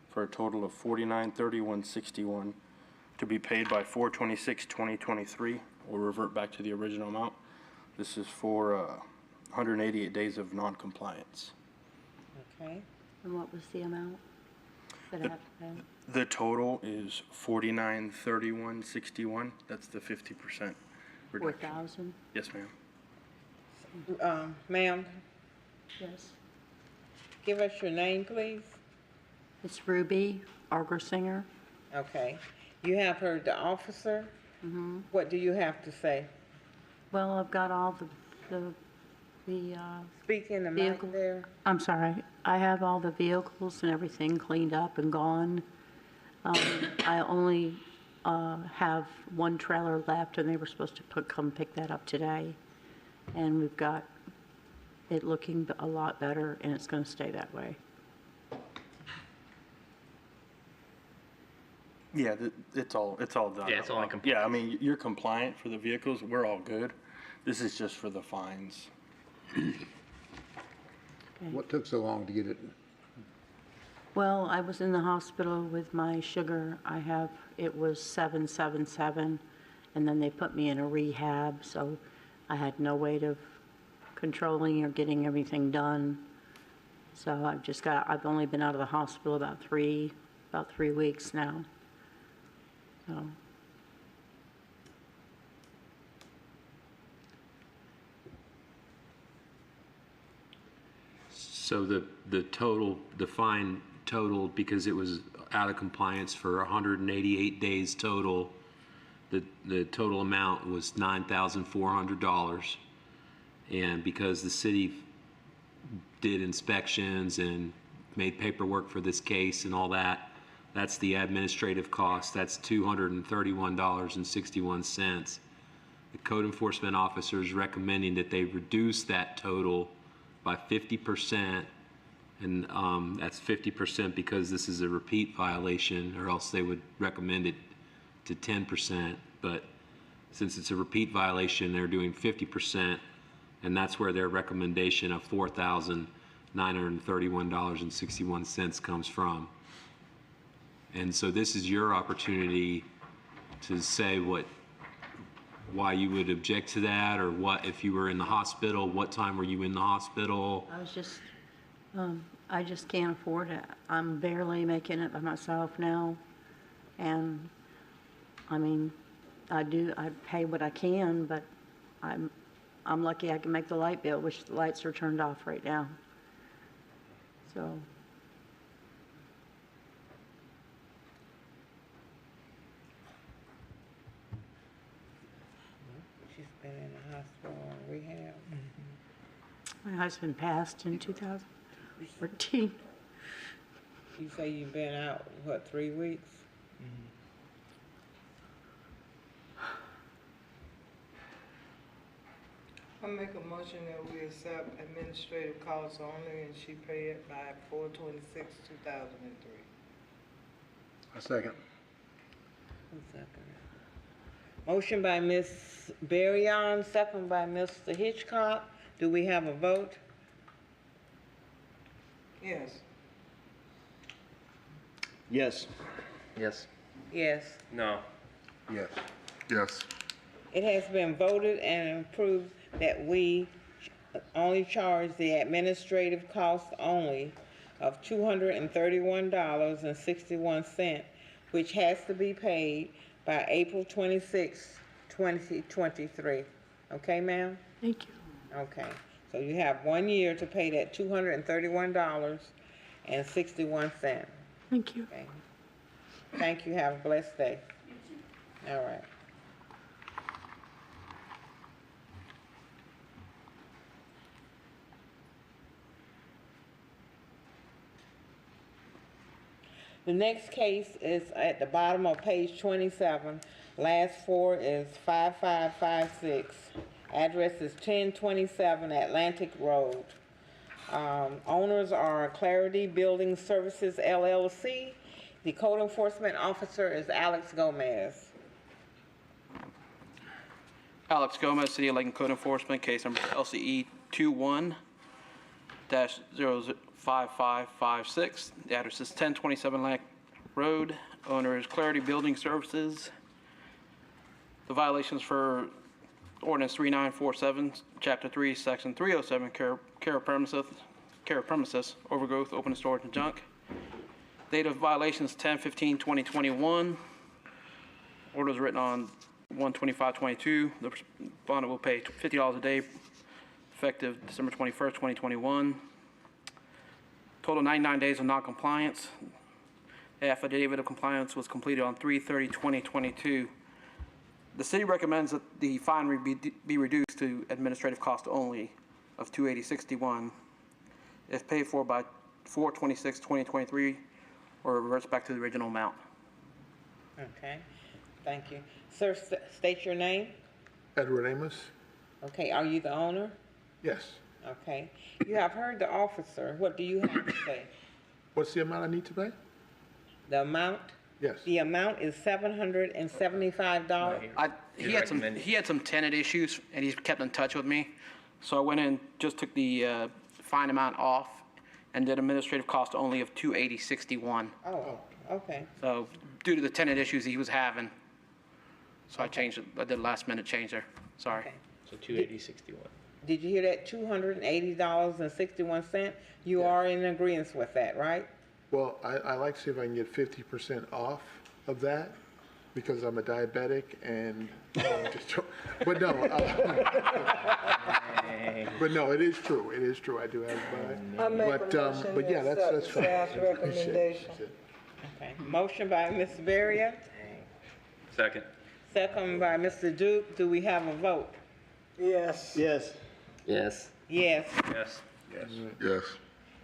for a total of $49.31.61 to be paid by 4/26/2023 or revert back to the original amount. This is for 188 days of non-compliance. Okay. And what was the amount that I have to pay? The total is $49.31.61. That's the 50% reduction. 4,000? Yes, ma'am. Ma'am, Yes. give us your name, please. It's Ruby Argersinger. Okay. You have heard the officer. Mm-hmm. What do you have to say? Well, I've got all the Speak in the vehicle. mic there. I'm sorry. I have all the vehicles and everything cleaned up and gone. I only have one trailer left, and they were supposed to come pick that up today. And we've got it looking a lot better, and it's going to stay that way. Yeah, it's all done. Yeah, it's all in compliance. Yeah, I mean, you're compliant for the vehicles. We're all good. This is just for the fines. What took so long to get it? Well, I was in the hospital with my sugar. It was 777, and then they put me in a rehab, so I had no way of controlling or getting everything done. So I've only been out of the hospital about 3 weeks now. So. So the total, the fine total, because it was out of compliance for 188 days total, the total amount was $9,400. And because the city did inspections and made paperwork for this case and all that, that's the administrative cost. That's $231.61. The code enforcement officer is recommending that they reduce that total by 50%. And that's 50% because this is a repeat violation, or else they would recommend it to 10%. But since it's a repeat violation, they're doing 50%. And that's where their recommendation of $4,931.61 comes from. And so this is your opportunity to say why you would object to that, or what, if you were in the hospital, what time were you in the hospital? I just can't afford it. I'm barely making it by myself now. And, I mean, I pay what I can, but I'm lucky I can make the light bill, which the lights are turned off right now. So. She's been in the hospital or rehab. My husband passed in 2014. You say you've been out, what, 3 weeks? I make a motion that we accept administrative costs only and she pay it by 4/26/2003. I second. Who's second? Motion by Ms. Berryon, second by Mr. Hitchcock. Do we have a vote? Yes. Yes. Yes. Yes. No. Yes. Yes. It has been voted and approved that we only charge the administrative cost only of $231.61, which has to be paid by April 26, 2023. Okay, ma'am? Thank you. Okay, so you have 1 year to pay that $231.61. Thank you. Okay. Thank you, have a blessed day. All right. The next case is at the bottom of page 27. Last four is 5556. Address is 1027 Atlantic Road. Owners are Clarity Building Services LLC. The code enforcement officer is Alex Gomez. Alex Gomez, City of Lakeland Code Enforcement, case number LCE 21-05556. The address is 1027 Atlantic Road. Owner is Clarity Building Services. The violations for Ordinance 3947, Chapter 3, Section 307, care of premises, overgrowth, open storage, and junk. Date of violations 10/15/2021. Order was written on 1/25/22. The respondent will pay $50 a day, effective December 21st, 2021. Total 99 days of non-compliance. The affidavit of compliance was completed on 3/30/2022. The city recommends that the fine be reduced to administrative cost only of $280.61 if paid for by 4/26/2023 or reverts back to the original amount. Okay, thank you. Sir, state your name. Edward Amos? Okay, are you the owner? Yes. Okay. You have heard the officer. What do you have to say? What's the amount I need to pay? The amount? Yes. The amount is $775. He had some tenant issues, and he's kept in touch with me. So I went in, just took the fine amount off, and did administrative cost only of $280.61. Oh, okay. So due to the tenant issues he was having, so I changed it. I did a last minute change there. Sorry. Okay. So $280.61. Did you hear that? $280.61? You are in agreement with that, right? Well, I like to see if I can get 50% off of that because I'm a diabetic and, but no. But no, it is true. It is true. I do have I mine. make a motion But yeah, to that's accept fine. staff's Appreciate it. recommendation. Appreciate it. Okay, motion by Ms. Varian, Second. second by Mr. Duke. Do we have a vote? Yes. Yes. Yes. Yes. Yes. Yes.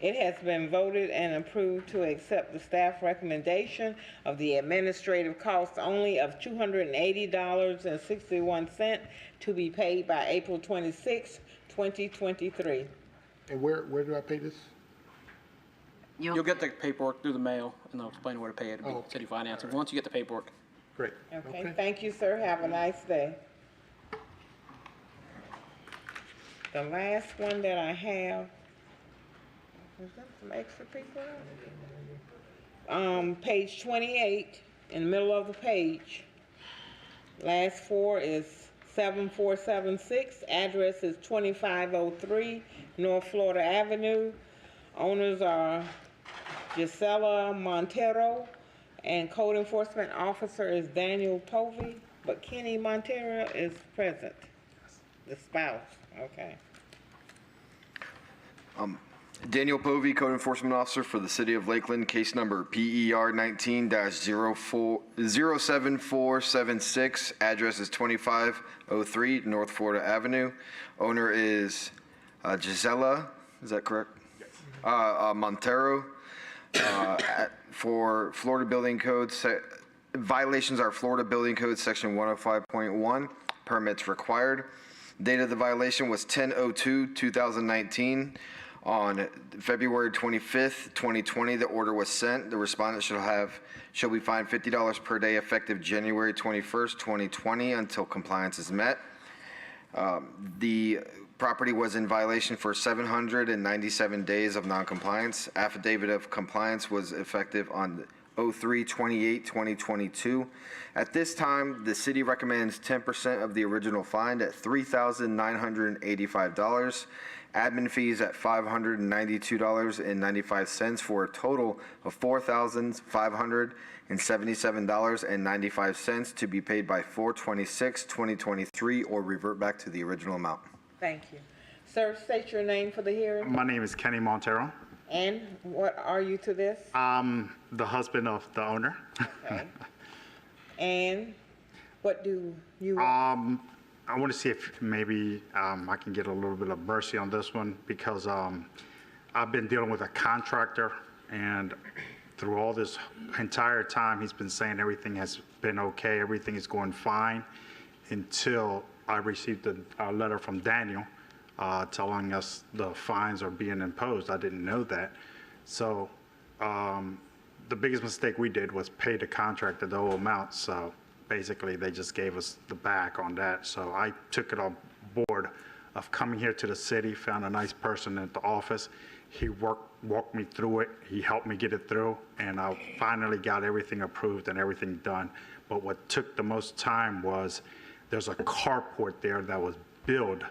It has been voted and approved to accept the staff recommendation of the administrative cost only of $280.61 to be paid by April 26, 2023. And where do I pay this? You'll get the paperwork through the mail, and they'll explain where to pay it. It'll be Oh, okay. city financing, once you get the paperwork. Great. Okay, thank you, sir. Have a nice day. The last one that I have, is that some extra people? Page 28, in the middle of the page. Last four is 7476, address is 2503 North Florida Avenue. Owners are Gisela Montero, and code enforcement officer is Daniel Povey, but Kenny Montero is present, the spouse, okay. Daniel Povey, Code Enforcement Officer for the City of Lakeland, case number PER 19-07476, address is 2503 North Florida Avenue. Owner is Gisela, is that correct? Yes. Montero. For Florida Building Code, violations are Florida Building Code Section 105.1, permits required. Date of the violation was 10/02/2019. On February 25th, 2020, the order was sent. The respondent shall be fined $50 per day effective January 21st, 2020 until compliance is met. The property was in violation for 797 days of noncompliance. Affidavit of compliance was effective on 03/28/2022. At this time, the city recommends 10% of the original fine at $3,985. Admin fees at $592.95 for a total of $4,577.95 to be paid by 4/26/2023 or revert back to the original amount. Thank you. Sir, state your name for the hearing. My name is Kenny Montero. And what are you to this? The husband of the owner. Okay. And what do you want? I want to see if maybe I can get a little bit of mercy on this one because I've been dealing with a contractor, and through all this entire time, he's been saying everything has been okay, everything is going fine, until I received a letter from Daniel telling us the fines are being imposed. I didn't know that. So the biggest mistake we did was pay the contractor the whole amount. So basically, they just gave us the back on that. So I took it on board of coming here to the city, found a nice person at the office. He walked me through it. He helped me get it through, and I finally got everything approved and everything done. But what took the most time was there's a carport there that was built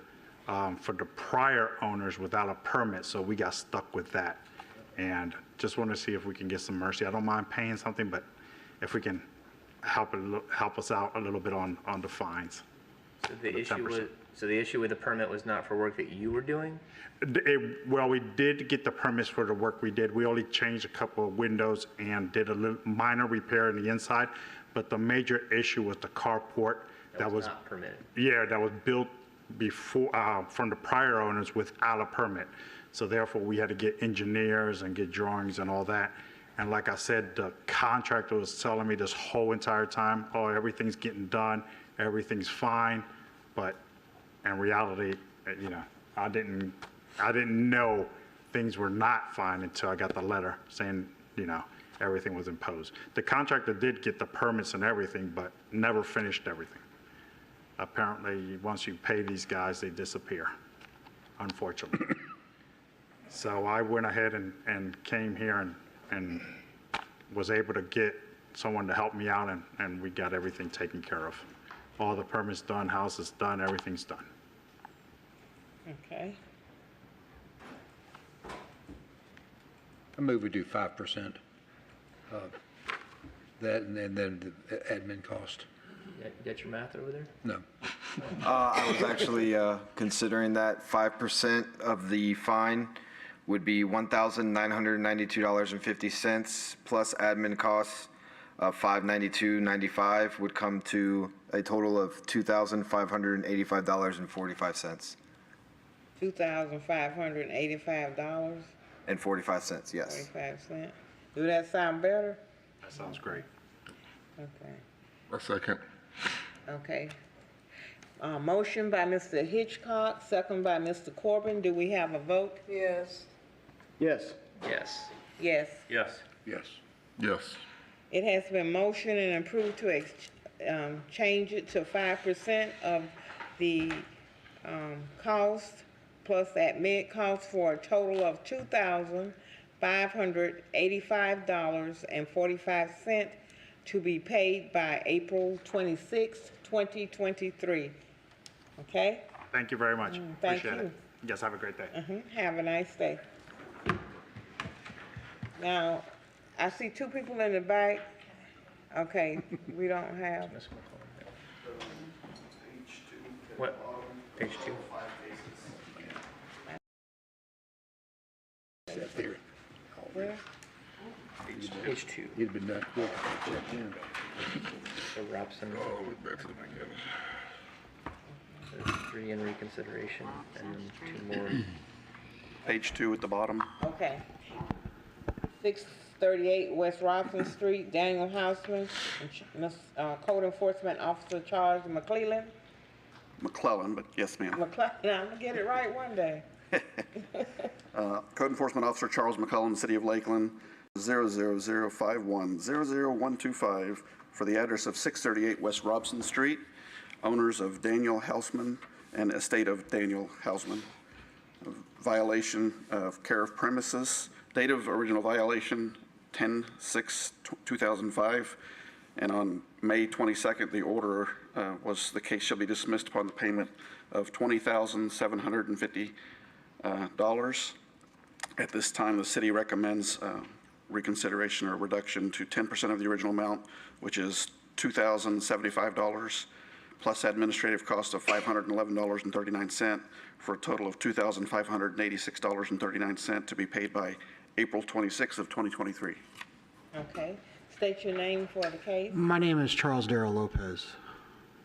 for the prior owners without a permit, so we got stuck with that. And just want to see if we can get some mercy. I don't mind paying something, but if we can help us out a little bit on the fines. So the issue with the permit was not for work that you were doing? Well, we did get the permits for the work we did. We only changed a couple of windows and did a little minor repair in the inside, but the major issue was the carport that was not permitted. Yeah, that was built before from the prior owners without a permit. So therefore, we had to get engineers and get drawings and all that. And like I said, the contractor was telling me this whole entire time, oh, everything's getting done, everything's fine. But in reality, you know, I didn't know things were not fine until I got the letter saying, you know, everything was imposed. The contractor did get the permits and everything, but never finished everything. Apparently, once you pay these guys, they disappear, unfortunately. So I went ahead and came here and was able to get someone to help me out, and we got everything taken care of. All the permits done, house is done, everything's done. Okay. I move we do 5%. That and then the admin cost. You got your math over there? No. I was actually considering that 5% of the fine would be $1,992.50 plus admin costs of $592.95 would come to a total of $2,585.45. $2,585 And 45 cents, yes. 45 cents. Do that sound better? That sounds great. Okay. A second. Okay. Motion by Mr. Hitchcock, second by Mr. Corbin. Do we have a vote? Yes. Yes. Yes. Yes. Yes. Yes. Yes. It has been motioned and approved to change it to 5% of the cost plus admit cost for a total of $2,585.45 to be paid by April 26, 2023. Okay? Thank you very much. Thank Appreciate you. it. Yes, have a great day. Have a nice day. Now, I see two people in the back. Okay, we don't have. What? Page 2? Where? Page 2. You'd been that quick. Check in. So Robson. Oh, back to the beginning. There's 3 in reconsideration, and then 2 more. Page 2 at the bottom. Okay. 638 West Robson Street, Daniel Houseman, and Code Enforcement Officer Charles McClellan. McClellan, but yes, ma'am. McClellan, I'm gonna get it right one day. Code Enforcement Officer Charles McClellan, City of Lakeland, 00051-00125 for the address of 638 West Robson Street, owners of Daniel Houseman and estate of Daniel Houseman. Violation of care of premises. Date of original violation, 10/6/2005. And on May 22nd, the order was the case shall be dismissed upon the payment of $20,750. At this time, the city recommends reconsideration or reduction to 10% of the original amount, which is $2,075, plus administrative cost of $511.39 for a total of $2,586.39 to be paid by April 26th of 2023. Okay. State your name for the case. My name is Charles Darrell Lopez.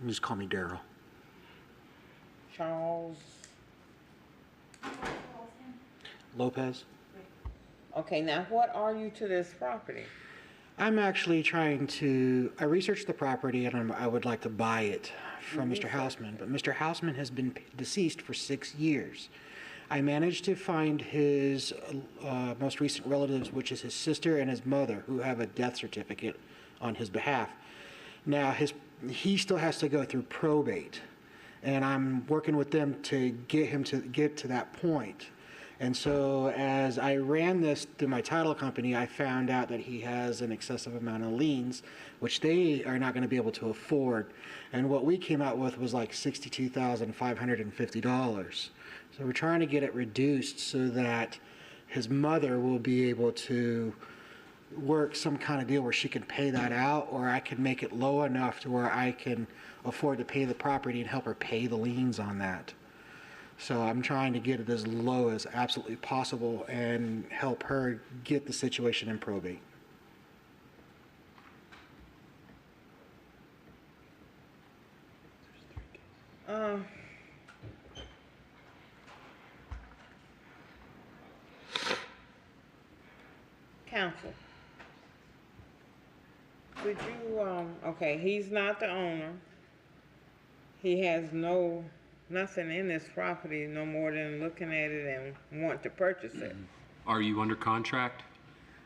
You just call me Darrell. Charles. Lopez. Okay, now what are you to this property? I'm actually trying to, I researched the property and I would like to buy it from Mr. Houseman, but Mr. Houseman has been deceased for 6 years. I managed to find his most recent relatives, which is his sister and his mother, who have a death certificate on his behalf. Now, he still has to go through probate, and I'm working with them to get him to get to that point. And so as I ran this through my title company, I found out that he has an excessive amount of liens, which they are not going to be able to afford. And what we came out with was like $62,550. So we're trying to get it reduced so that his mother will be able to work some kind of deal where she can pay that out, or I can make it low enough to where I can afford to pay the property and help her pay the liens on that. So I'm trying to get it as low as absolutely possible and help her get the situation in probate. Counsel. Could you, okay, he's not the owner. He has nothing in this property no more than looking at it and want to purchase it. Are you under contract?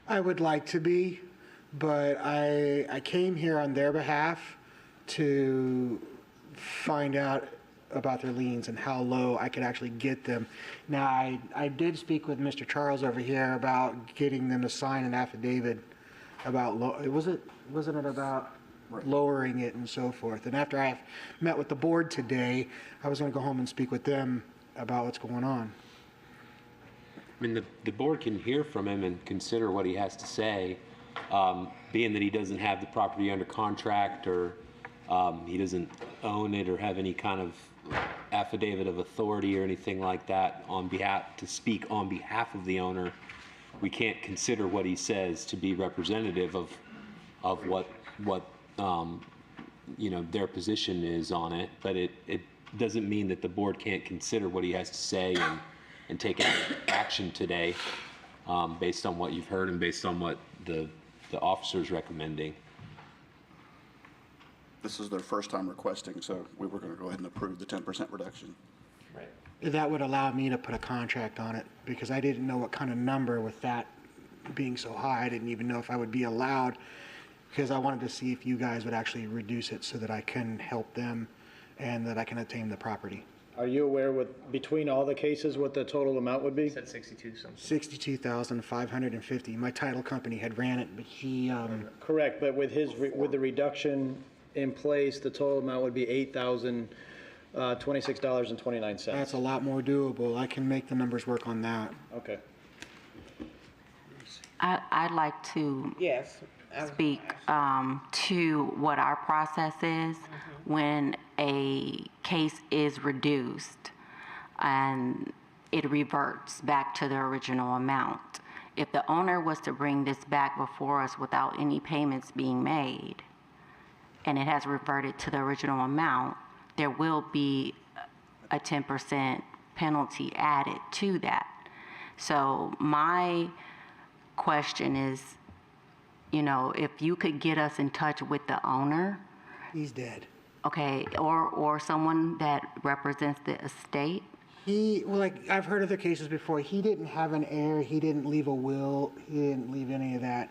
I would like to be, but I came here on their behalf to find out about their liens and how low I could actually get them. Now, I did speak with Mr. Charles over here about getting them to sign an affidavit about, wasn't it about lowering it and so forth. And after I met with the board today, I was going to go home and speak with them about what's going on. I mean, the board can hear from him and consider what he has to say, being that he doesn't have the property under contract or he doesn't own it or have any kind of affidavit of authority or anything like that to speak on behalf of the owner, we can't consider what he says to be representative of what their position is on it. But it doesn't mean that the board can't consider what he has to say and take action today based on what you've heard and based on what the officer's recommending. This is their first time requesting, so we were going to go ahead and approve the 10% reduction. Right. That would allow me to put a contract on it, because I didn't know what kind of number with that being so high. I didn't even know if I would be allowed, because I wanted to see if you guys would actually reduce it so that I can help them and that I can attain the property. Are you aware between all the cases, what the total amount would be? Said 62 something. $62,550. My title company had ran it, but he, Correct, but with the reduction in place, the total amount would be $8,026.29. that's a lot more doable. I can make the numbers work on that. Okay. I'd like to Yes. speak to what our process is when a case is reduced and it reverts back to the original amount. If the owner was to bring this back before us without any payments being made, and it has reverted to the original amount, there will be a 10% penalty added to that. So my question is, if you could get us in touch with the owner. He's dead. Okay, or someone that represents the estate. I've heard other cases before. He didn't have an heir. He didn't leave a will. He didn't leave any of that.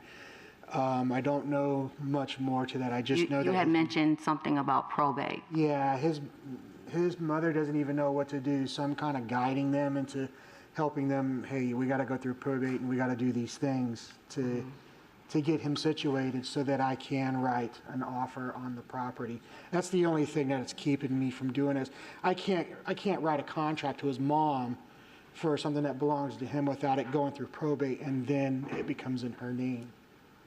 I don't know much more to that. I just know that you had mentioned something about probate. Yeah, his mother doesn't even know what to do, so I'm kind of guiding them into helping them. Hey, we got to go through probate and we got to do these things to get him situated so that I can write an offer on the property. That's the only thing that is keeping me from doing this. I can't write a contract to his mom for something that belongs to him without it going through probate, and then it becomes in her name.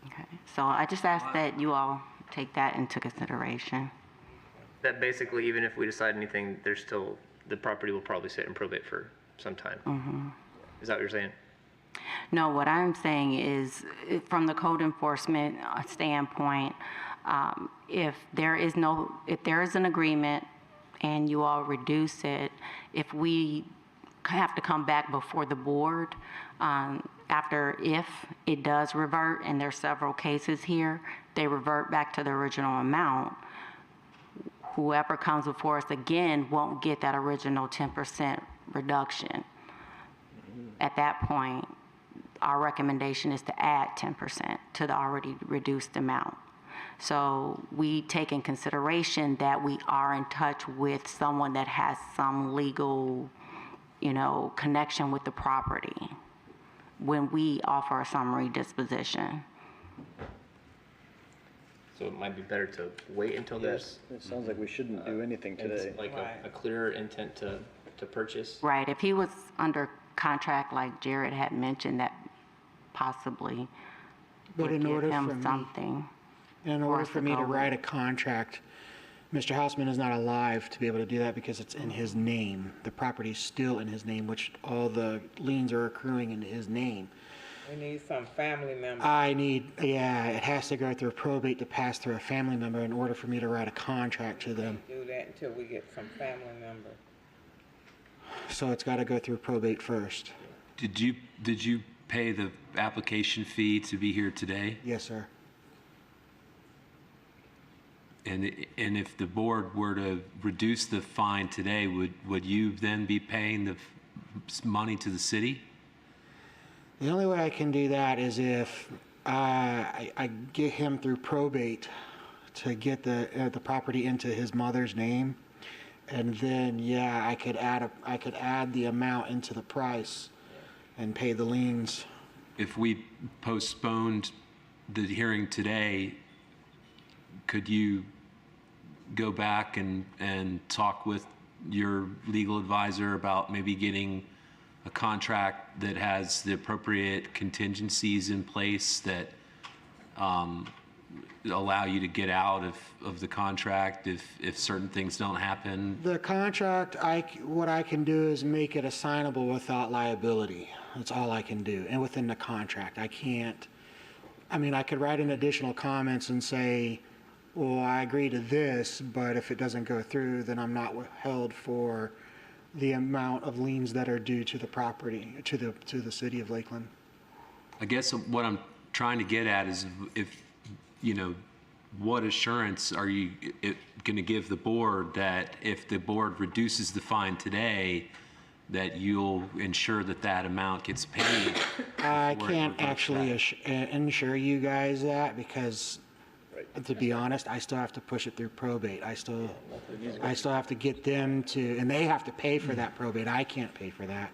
Okay, so I just ask that you all take that into consideration. That basically, even if we decide anything, the property will probably sit in probate for some time. Is that what you're saying? No, what I'm saying is, from the code enforcement standpoint, if there is an agreement and you all reduce it, if we have to come back before the board, if it does revert, and there's several cases here, they revert back to the original amount, whoever comes before us again won't get that original 10% reduction. At that point, our recommendation is to add 10% to the already reduced amount. So we take in consideration that we are in touch with someone that has some legal, connection with the property when we offer a summary disposition. So it might be better to wait until Yes, it sounds like we shouldn't do anything and today. like a clearer intent to purchase. Right, if he was under contract like Jared had mentioned, that possibly But would in order give him for me- something. In for order us for me go to with. write a contract, Mr. Houseman is not alive to be able to do that because it's in his name. The property's still in his name, which all the liens are accruing in his name. We need some family members. It has to go through probate to pass through a family member in order for me to write a contract to them. Do that until we get some family members. So it's got to go through probate first. Did you pay the application fee to be here today? Yes, sir. And if the board were to reduce the fine today, would you then be paying the money to the city? The only way I can do that is if I get him through probate to get the property into his mother's name, and then I could add the amount into the price and pay the liens. If we postponed the hearing today, could you go back and talk with your legal advisor about maybe getting a contract that has the appropriate contingencies in place that allow you to get out of the contract if certain things don't happen? The contract, what I can do is make it assignable without liability. That's all I can do, and within the contract. I can't, I mean, I could write in additional comments and say, well, I agree to this, but if it doesn't go through, then I'm not held for the amount of liens that are due to the property, to the city of Lakeland. I guess what I'm trying to get at is if, you know, what assurance are you going to give the board that if the board reduces the fine today, that you'll ensure that that amount gets paid? I can't actually ensure you guys that because, to be honest, I still have to push it through probate. I still have to get them to, and they have to pay for that probate. I can't pay for that.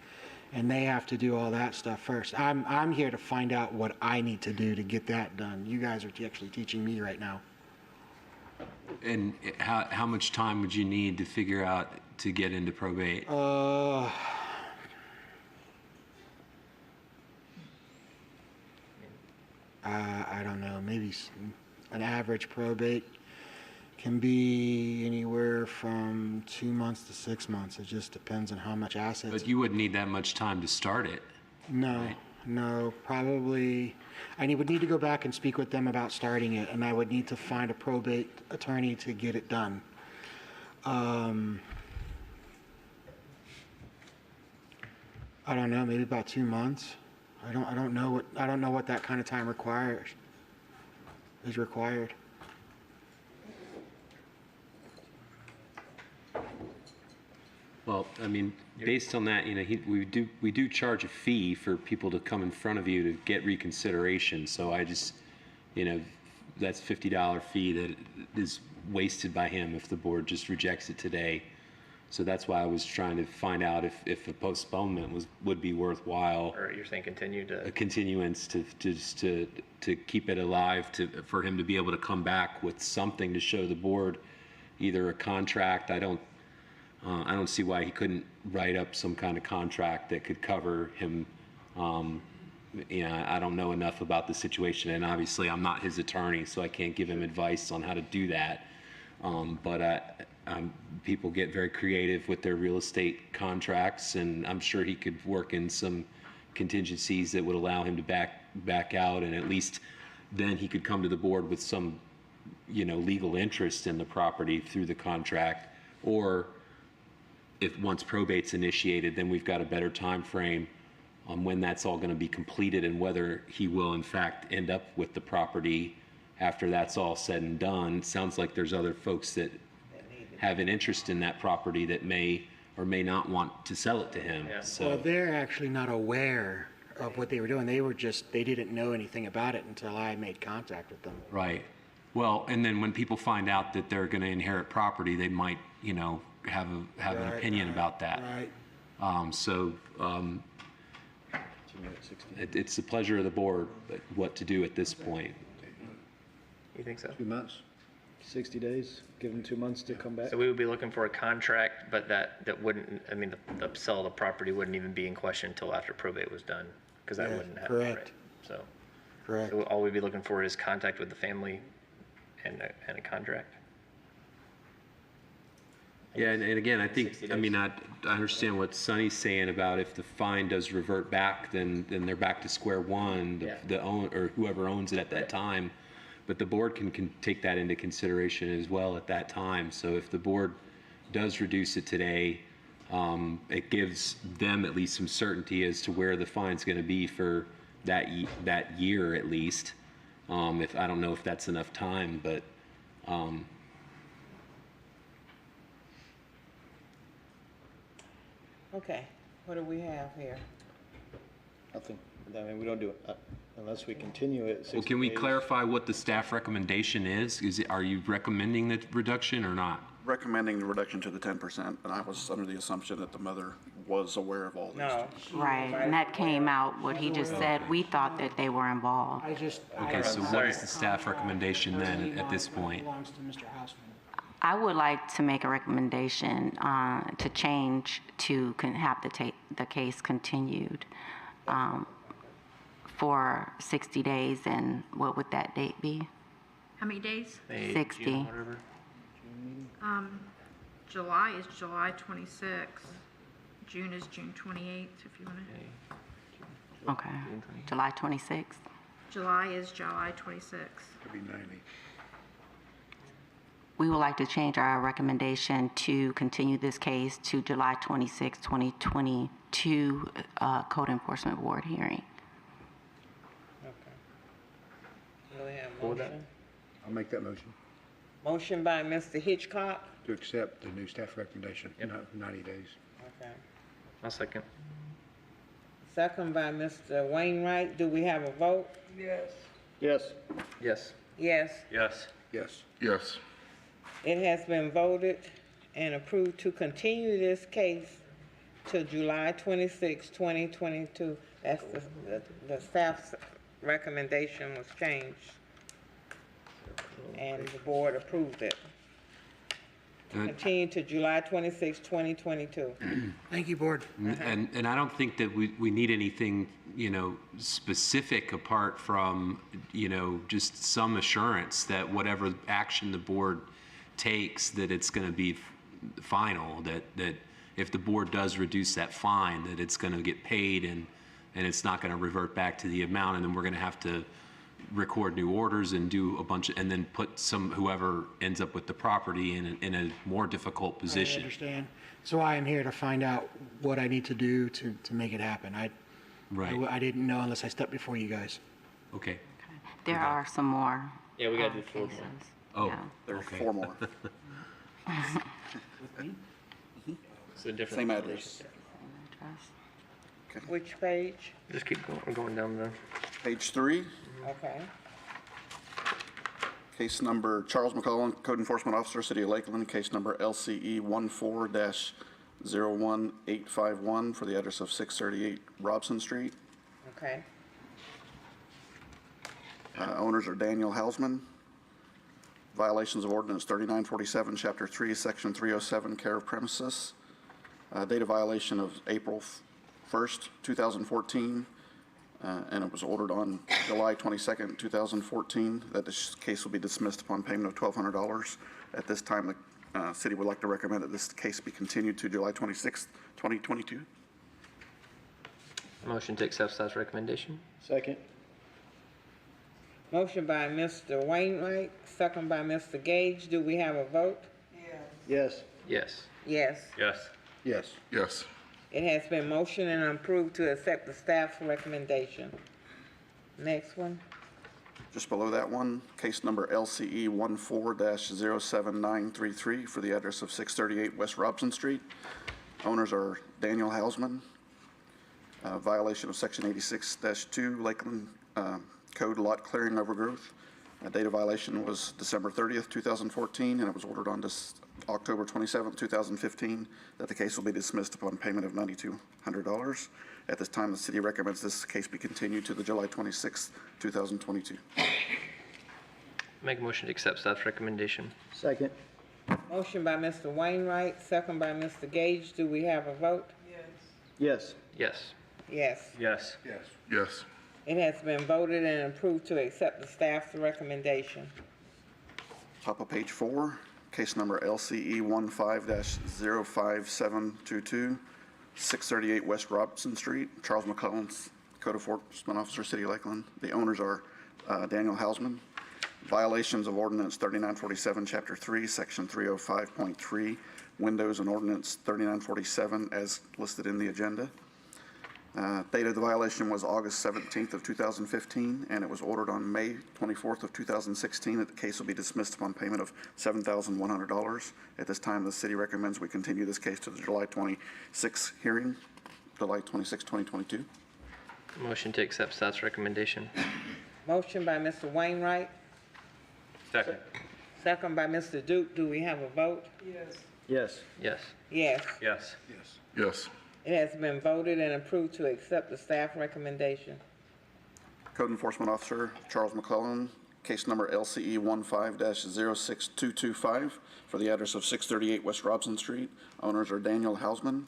And they have to do all that stuff first. I'm here to find out what I need to do to get that done. You guys are actually teaching me right now. And how much time would you need to figure out to get into probate? I don't know, maybe an average probate can be anywhere from 2 months to 6 months. It just depends on how much assets. But you wouldn't need that much time to start it. No, right? No, probably. I would need to go back and speak with them about starting it, and I would need to find a probate attorney to get it done. I don't know, maybe about 2 months. I don't know what that kind of time is required. Well, I mean, based on that, you know, we do charge a fee for people to come in front of you to get reconsideration. So I just, you know, that's $50 fee that is wasted by him if the board just rejects it today. So that's why I was trying to find out if a postponement would be worthwhile. Or you're saying continue to? A continuance to keep it alive, for him to be able to come back with something to show the board, either a contract. I don't see why he couldn't write up some kind of contract that could cover him. You know, I don't know enough about the situation, and obviously I'm not his attorney, so I can't give him advice on how to do that. But people get very creative with their real estate contracts, and I'm sure he could work in some contingencies that would allow him to back out, and at least then he could come to the board with some, you know, legal interest in the property through the contract. Or if once probate's initiated, then we've got a better time frame on when that's all going to be completed and whether he will in fact end up with the property after that's all said and done. It sounds like there's other folks that have an interest in that property that may or may not want to sell it to him. Yeah. So well, they're actually not aware of what they were doing. They didn't know anything about it until I made contact with them. Right. Well, and then when people find out that they're going to inherit property, they might, you know, have an opinion about that. Right. It's the pleasure of the board what to do at this point. You think so? 2 months, 60 days, give them 2 months to come back. So we would be looking for a contract, but that wouldn't, I mean, the sale of the property wouldn't even be in question until after probate was done, because that wouldn't happen. Correct. Right? So, correct. So all we'd be looking for is contact with the family and a contract. Yeah, and again, I think, I mean, I understand what Sonny's saying about if the fine does revert back, then they're back to square one, the owner or whoever owns it at that time. But the board can take that into consideration as well at that time. So if the board does reduce it today, it gives them at least some certainty as to where the fine's going to be for that year at least. If I don't know if that's enough time, but. Okay, what do we have here? Nothing. I mean, we don't do it unless we continue it. 60 Well, can we days. clarify what the staff recommendation is? Are you recommending the reduction or not? Recommending the reduction to the 10%, and I was under the assumption that the mother was aware of all these. No. Right, and that came out, what he just said, we thought that they were involved. Okay, so what is the staff recommendation then at this point? Belongs to Mr. Hausman. I would like to make a recommendation to change to have the case continued for 60 days, and what would that date be? How many days? May, 60. June, whatever. July is July 26th. June is June 28th, if you want to. Okay. July 26th. July is July 26th. Could be 90. We would like to change our recommendation to continue this case to July 26, 2022 Code Enforcement Board hearing. Okay. Do we have a Hold that. motion? I'll make that motion Motion by Mr. Hitchcock. to accept the new staff recommendation, 90 days. Okay. I'll second. Second by Mr. Wainwright. Do we have a vote? Yes. Yes. Yes. Yes. Yes. Yes. Yes. It has been voted and approved to continue this case to July 26, 2022. That's the staff's recommendation was changed. And the board approved it. Continue to July 26, 2022. Thank you, board. And I don't think that we need anything, specific apart from, just some assurance that whatever action the board takes, that it's going to be final, that if the board does reduce that fine, that it's going to get paid and it's not going to revert back to the amount, and then we're going to have to record new orders and do a bunch and then put whoever ends up with the property in a more difficult I position. understand. So I am here to find out what I need to do to make it happen. Right. I didn't know unless I stepped before you guys. Okay. There are some more. Yeah, we gotta do 4 more. cases. Oh, Yeah. There's okay. 4 more. It's a different. Same address. Which page? Just keep going. We're going down the. Page 3, Okay. case number Charles McCullen, Code Enforcement Officer, City of Lakeland, case number LCE 14-01851 for the address of 638 Robson Street. Okay. Owners are Daniel Hausman. Violations of Ordinance 3947, Chapter 3, Section 307, care of premises. Date of violation of April 1st, 2014, and it was ordered on July 22nd, 2014, that this case will be dismissed upon payment of $1,200. At this time, the city would like to recommend that this case be continued to July 26th, 2022. Motion to accept staff's recommendation. Second. Motion by Mr. Wainwright, second by Mr. Gage. Do we have a vote? Yes. Yes. Yes. Yes. Yes. Yes. It has been motioned and approved to accept the staff's recommendation. Next one. Just below that one, case number LCE 14-07933 for the address of 638 West Robson Street. Owners are Daniel Hausman. Violation of Section 86-2 Lakeland Code Lot Clearing Overgrowth. Date of violation was December 30th, 2014, and it was ordered on this October 27th, 2015, that the case will be dismissed upon payment of $9,200. At this time, the city recommends this case be continued to the July 26th, 2022. Make a motion to accept staff's recommendation. Second. Motion by Mr. Wainwright, second by Mr. Gage. Do we have a vote? Yes. Yes. Yes. Yes. Yes. Yes. It has been voted and approved to accept the staff's recommendation. Top of page 4, case number LCE 15-05722, 638 West Robson Street, Charles McClellan's Code Enforcement Officer, City of Lakeland. The owners are Daniel Hausman. Violations of Ordinance 3947, Chapter 3, Section 305.3, windows and Ordinance 3947 as listed in the agenda. Date of the violation was August 17th of 2015, and it was ordered on May 24th of 2016 that the case will be dismissed upon payment of $7,100. At this time, the city recommends we continue this case to the July 26th hearing, July 26, 2022. Motion to accept staff's recommendation. Motion by Mr. Wainwright, Second. second by Mr. Duke. Do we have a vote? Yes. Yes. Yes. Yes. Yes. Yes. Yes. It has been voted and approved to accept the staff recommendation. Code Enforcement Officer Charles McClellan, case number LCE 15-06225 for the address of 638 West Robson Street. Owners are Daniel Hausman.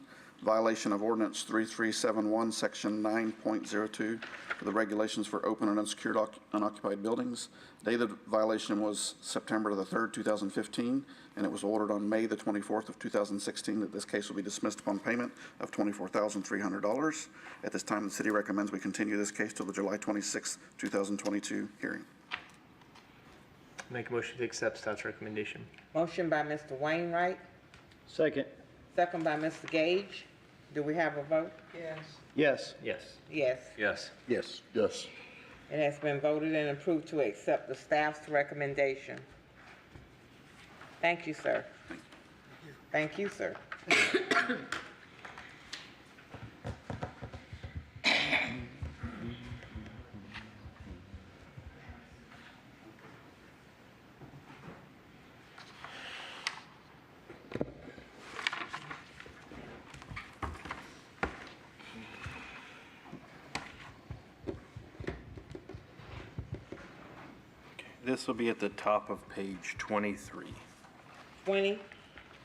violation of ordinance 3371, section 9.02 for the regulations for open and unsecured unoccupied buildings. Date of violation was September the 3rd, 2015, and it was ordered on May the 24th of 2016 that this case will be dismissed upon payment of $24,300. At this time, the city recommends we continue this case till the July 26th, 2022 hearing. Make a motion to accept staff's recommendation. Motion by Mr. Wainwright, Second. second by Mr. Gage. Do we have a vote? Yes. Yes. Yes. Yes. Yes. Yes. Yes. It has been voted and approved to accept the staff's recommendation. Thank you, sir. Thank you, sir. This will be at the top of page 23. 20,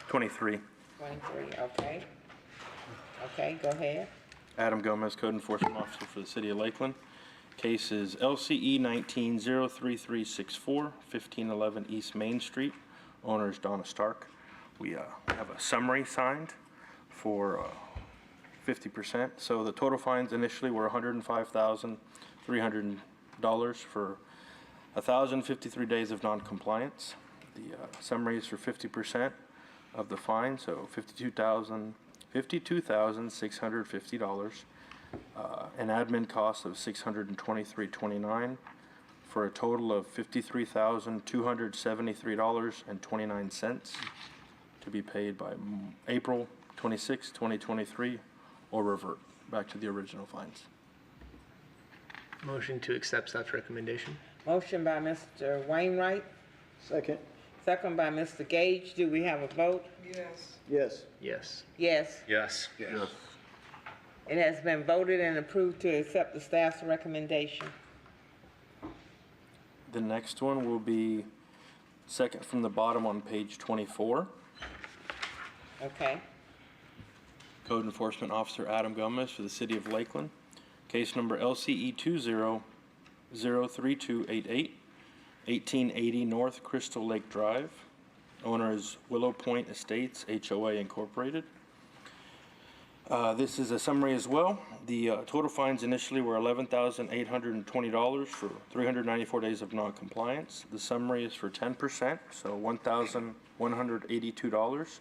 23. 23, okay. Okay, go ahead. Adam Gomez, Code Enforcement Officer for the City of Lakeland. Case is LCE 19-03364, 1511 East Main Street. Owner is Donna Stark. We have a summary signed for 50%. So the total fines initially were $105,300 for 1,053 days of non-compliance. The summary is for 50% of the fine, so $52,650. An admin cost of $623.29 for a total of $53,273.29 to be paid by April 26, 2023, or revert back to the original fines. Motion to accept staff's recommendation. Motion by Mr. Wainwright, Second. second by Mr. Gage. Do we have a vote? Yes. Yes. Yes. Yes. Yes. Yes. It has been voted and approved to accept the staff's recommendation. The next one will be second from the bottom on page 24. Okay. Code Enforcement Officer Adam Gomez for the City of Lakeland. Case number LCE 20-03288, 1880 North Crystal Lake Drive. Owner is Willow Point Estates, HOA Incorporated. This is a summary as well. The total fines initially were $11,820 for 394 days of non-compliance. The summary is for 10%, so $1,182,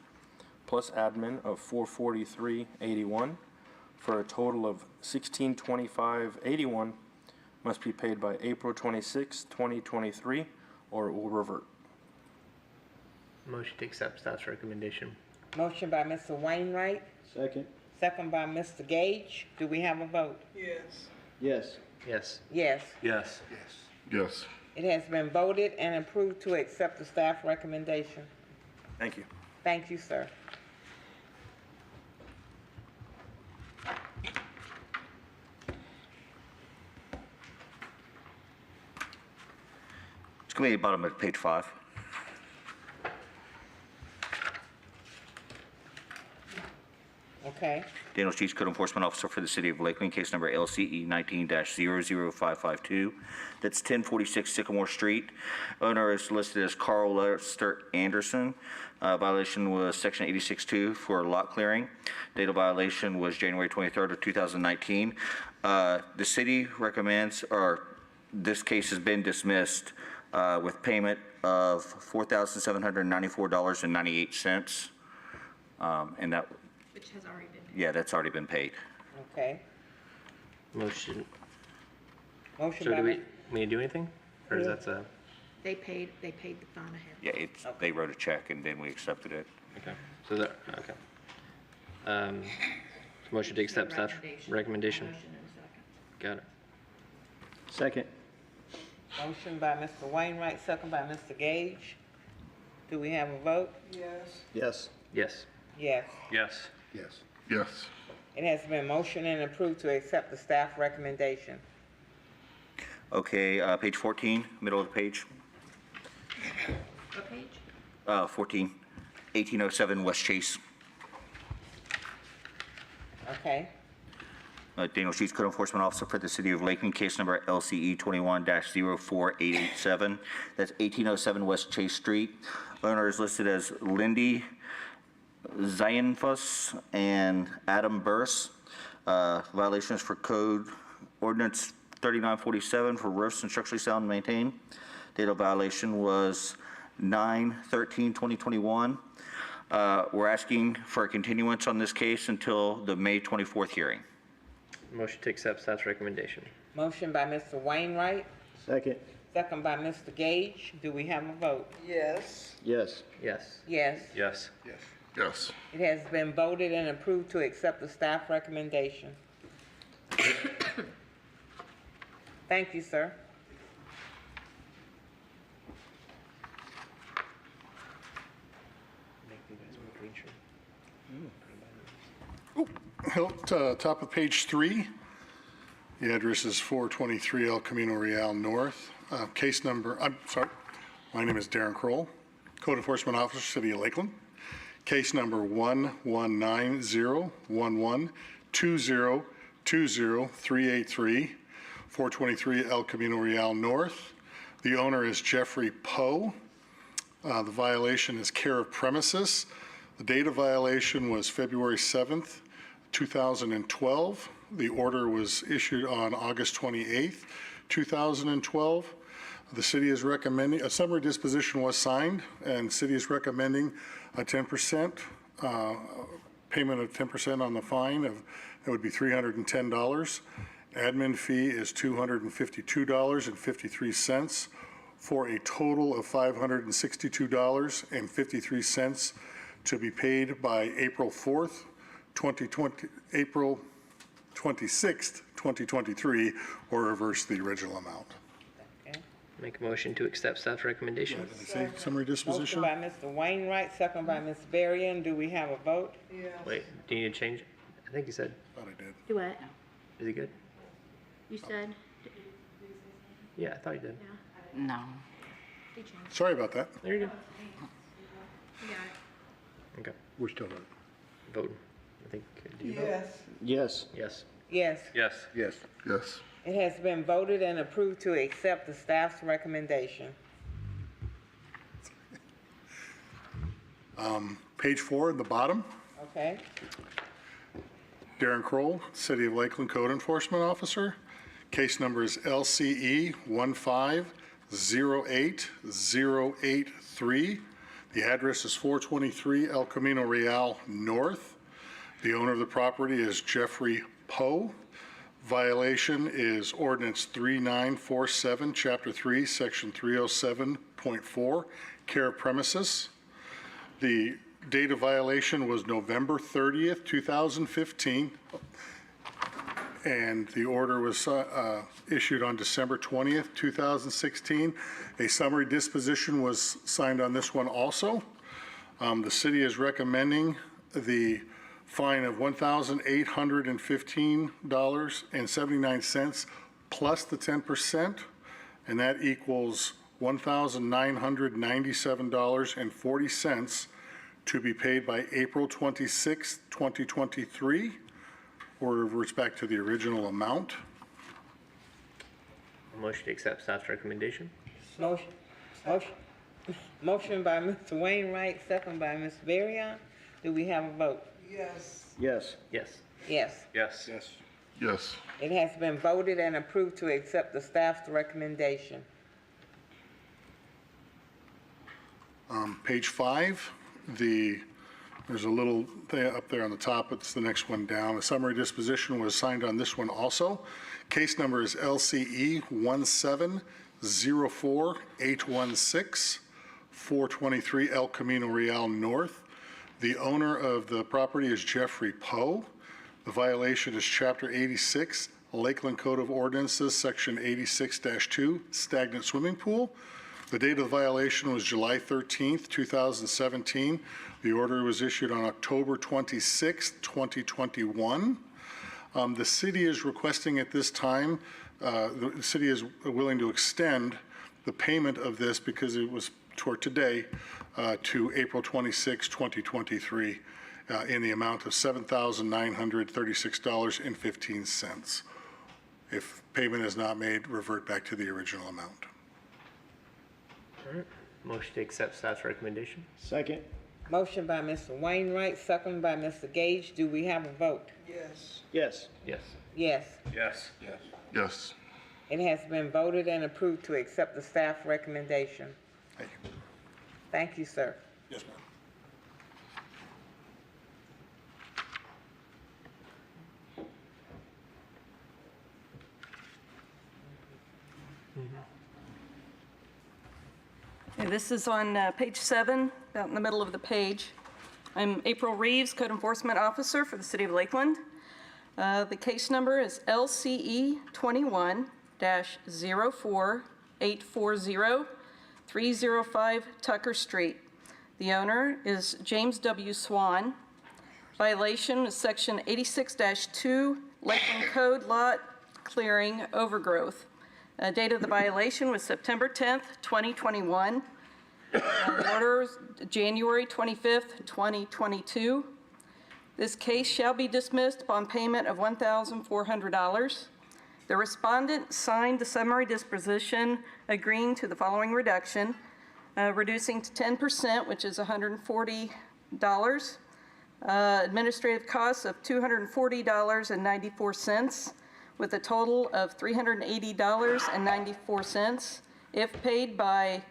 plus admin of $443.81, for a total of $1,625.81, must be paid by April 26, 2023, or it will revert. Motion to accept staff's recommendation. Motion by Mr. Wainwright, Second. second by Mr. Gage. Do we have a vote? Yes. Yes. Yes. Yes. Yes. Yes. It has been voted and approved to accept the staff recommendation. Thank you. Thank you, sir. It's going to be bottom of page 5. Okay. Daniel Sheets, Code Enforcement Officer for the City of Lakeland, case number LCE 19-00552. That's 1046 Sycamore Street. Owner is listed as Carl Lester Anderson. Violation was section 86.2 for lot clearing. Date of violation was January 23rd of 2019. The city recommends, or this case has been dismissed with payment of $4,794.98. And that, Which has already been paid. yeah, that's already been paid. Okay. Motion. Motion So by do we Mr. need to do anything? Or is that a, They paid the bond ahead. Yeah, it's, they wrote a check and then we accepted it. okay. So that, okay. Motion to accept staff's recommendation. Motion and a second. Got it. Second. Motion by Mr. Wainwright, second by Mr. Gage. Do we have a vote? Yes. Yes. Yes. Yes. Yes. Yes. Yes. It has been motioned and approved to accept the staff recommendation. Okay, page 14, middle of the page. What page? 14, 1807 West Chase. Okay. Daniel Sheets, Code Enforcement Officer for the City of Lakeland, case number LCE 21-04887. That's 1807 West Chase Street. Owner is listed as Lindy Zayenfuss and Adam Burse. Violations for Code Ordinance 3947 for roofs and structurally sound and maintained. Date of violation was 9/13/2021. We're asking for a continuance on this case until the May 24th hearing. Motion to accept staff's recommendation. Motion by Mr. Wainwright, Second. second by Mr. Gage. Do we have a vote? Yes. Yes. Yes. Yes. Yes. Yes. It has been voted and approved to accept the staff recommendation. Thank you, sir. Top of page 3, the address is 423 El Camino Real North. Case number, my name is Darren Kroll, Code Enforcement Officer, City of Lakeland. Case number 1190112020383, 423 El Camino Real North. The owner is Jeffrey Poe. The violation is care of premises. The date of violation was February 7th, 2012. The order was issued on August 28th, 2012. The city is recommending, a summary disposition was signed, and the city is recommending a 10%, payment of 10% on the fine. That would be $310. Admin fee is $252.53 for a total of $562.53 to be paid by April 4th, 2020, April 26th, 2023, or reverse the original amount. Make a motion to accept staff's recommendation. Did I say summary disposition? Motion by Mr. Wainwright, second by Ms. Berrien. Do we have a vote? Yes. Wait, do you need to change it? I think you said. Thought I did. Do what? Is he good? You said? Yeah, I thought you did. No. He changed. Sorry about that. There you go. You got it. Okay. We're still voting. Voting. I think. Do you vote? Yes. Yes. Yes. Yes. Yes. Yes. Yes. It has been voted and approved to accept the staff's recommendation. Page 4 at the bottom. Okay? Darren Kroll, City of Lakeland Code Enforcement Officer. Case number is LCE 1508083. The address is 423 El Camino Real North. The owner of the property is Jeffrey Poe. Violation is ordinance 3947, chapter 3, section 307.4, care of premises. The date of violation was November 30th, 2015, and the order was issued on December 20th, 2016. A summary disposition was signed on this one also. The city is recommending the fine of $1,815.79 plus the 10%, and that equals $1,997.40 to be paid by April 26, 2023, or reverts back to the original amount. Motion to accept staff's recommendation. Motion by Mr. Wainwright, second by Ms. Berrien. Do we have a vote? Yes. Yes. Yes. Yes. Yes. Yes. Yes. It has been voted and approved to accept the staff's recommendation. Page 5, there's a little thing up there on the top, it's the next one down. A summary disposition was signed on this one also. Case number is LCE 1704816, 423 El Camino Real North. The owner of the property is Jeffrey Poe. The violation is Chapter 86, Lakeland Code of Ordinances, Section 86-2, stagnant swimming pool. The date of the violation was July 13th, 2017. The order was issued on October 26th, 2021. The city is requesting at this time, the city is willing to extend the payment of this because it was toward today to April 26, 2023. in the amount of $7,936.15. If payment is not made, revert back to the original amount. All right. Motion to accept staff's recommendation. Second. Motion by Mr. Wainwright, second by Mr. Gage. Do we have a vote? Yes. Yes. Yes. Yes. Yes. Yes. Yes. It has been voted and approved to accept the staff recommendation. Thank you. Thank you, sir. Yes, ma'am. Okay, this is on page 7, about in the middle of the page. I'm April Reeves, Code Enforcement Officer for the City of Lakeland. The case number is LCE 21-04840, 305 Tucker Street. The owner is James W. Swan. Violation is Section 86-2, Lakeland Code Lot Clearing Overgrowth. Date of the violation was September 10th, 2021. Order January 25th, 2022. This case shall be dismissed upon payment of $1,400. The respondent signed the summary disposition agreeing to the following reduction, reducing to 10%, which is $140. Administrative costs of $240.94, with a total of $380.94 if paid by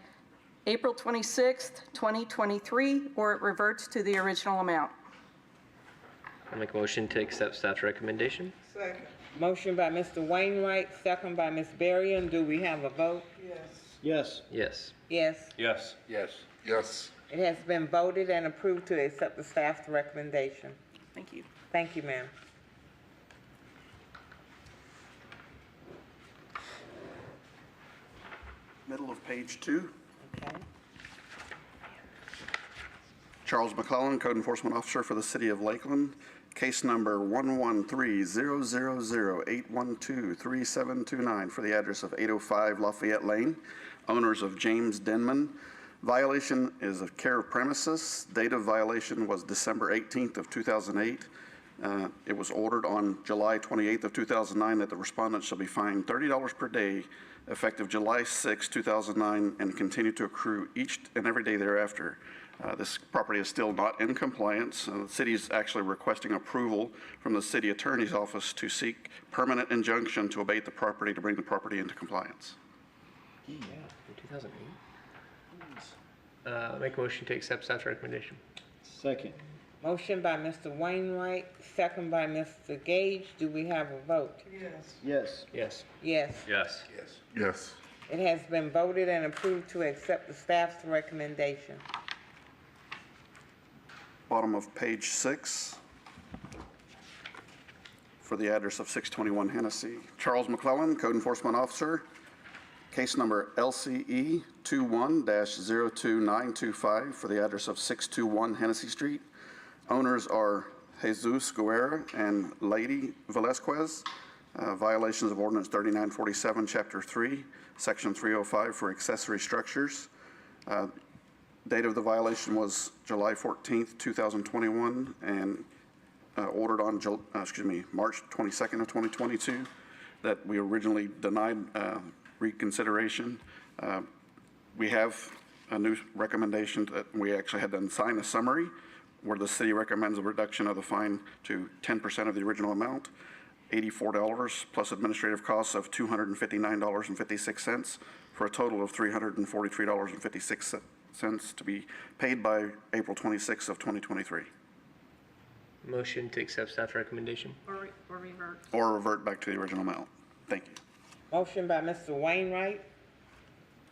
April 26th, 2023, or it reverts to the original amount. I'll make a motion to accept staff's recommendation. Second. Motion by Mr. Wainwright, second by Ms. Berrien. Do we have a vote? Yes. Yes. Yes. Yes. Yes. Yes. Yes. It has been voted and approved to accept the staff's recommendation. Thank you. Thank you, ma'am. Middle of page 2. Okay. Charles McClellan, Code Enforcement Officer for the City of Lakeland. Case number 113-000-812-3729 for the address of 805 Lafayette Lane. Owners of James Denman. Violation is of care of premises. Date of violation was December 18th of 2008. It was ordered on July 28th of 2009 that the respondent shall be fined $30 per day effective July 6, 2009, and continue to accrue each and every day thereafter. This property is still not in compliance. The city is actually requesting approval from the city attorney's office to seek permanent injunction to abate the property to bring the property into compliance. Yeah, in 2008. Make a motion to accept staff's recommendation. Second. Motion by Mr. Wainwright, second by Mr. Gage. Do we have a vote? Yes. Yes. Yes. Yes. Yes. Yes. Yes. It has been voted and approved to accept the staff's recommendation. Bottom of page 6 for the address of 621 Hennessy. Charles McClellan, Code Enforcement Officer. Case number LCE 21-02925 for the address of 621 Hennessy Street. Owners are Jesus Guerra and Lady Velasquez. Violations of Ordinance 3947, Chapter 3, Section 305 for accessory structures. Date of the violation was July 14th, 2021, and ordered on March 22nd of 2022. That we originally denied reconsideration. We have a new recommendation that we actually had to sign a summary where the city recommends a reduction of the fine to 10% of the original amount, $84 plus administrative costs of $259.56 for a total of $343.56 to be paid by April 26th of 2023. Motion to accept staff's recommendation. Or revert. Or revert back to the original amount. Thank you. Motion by Mr. Wainwright,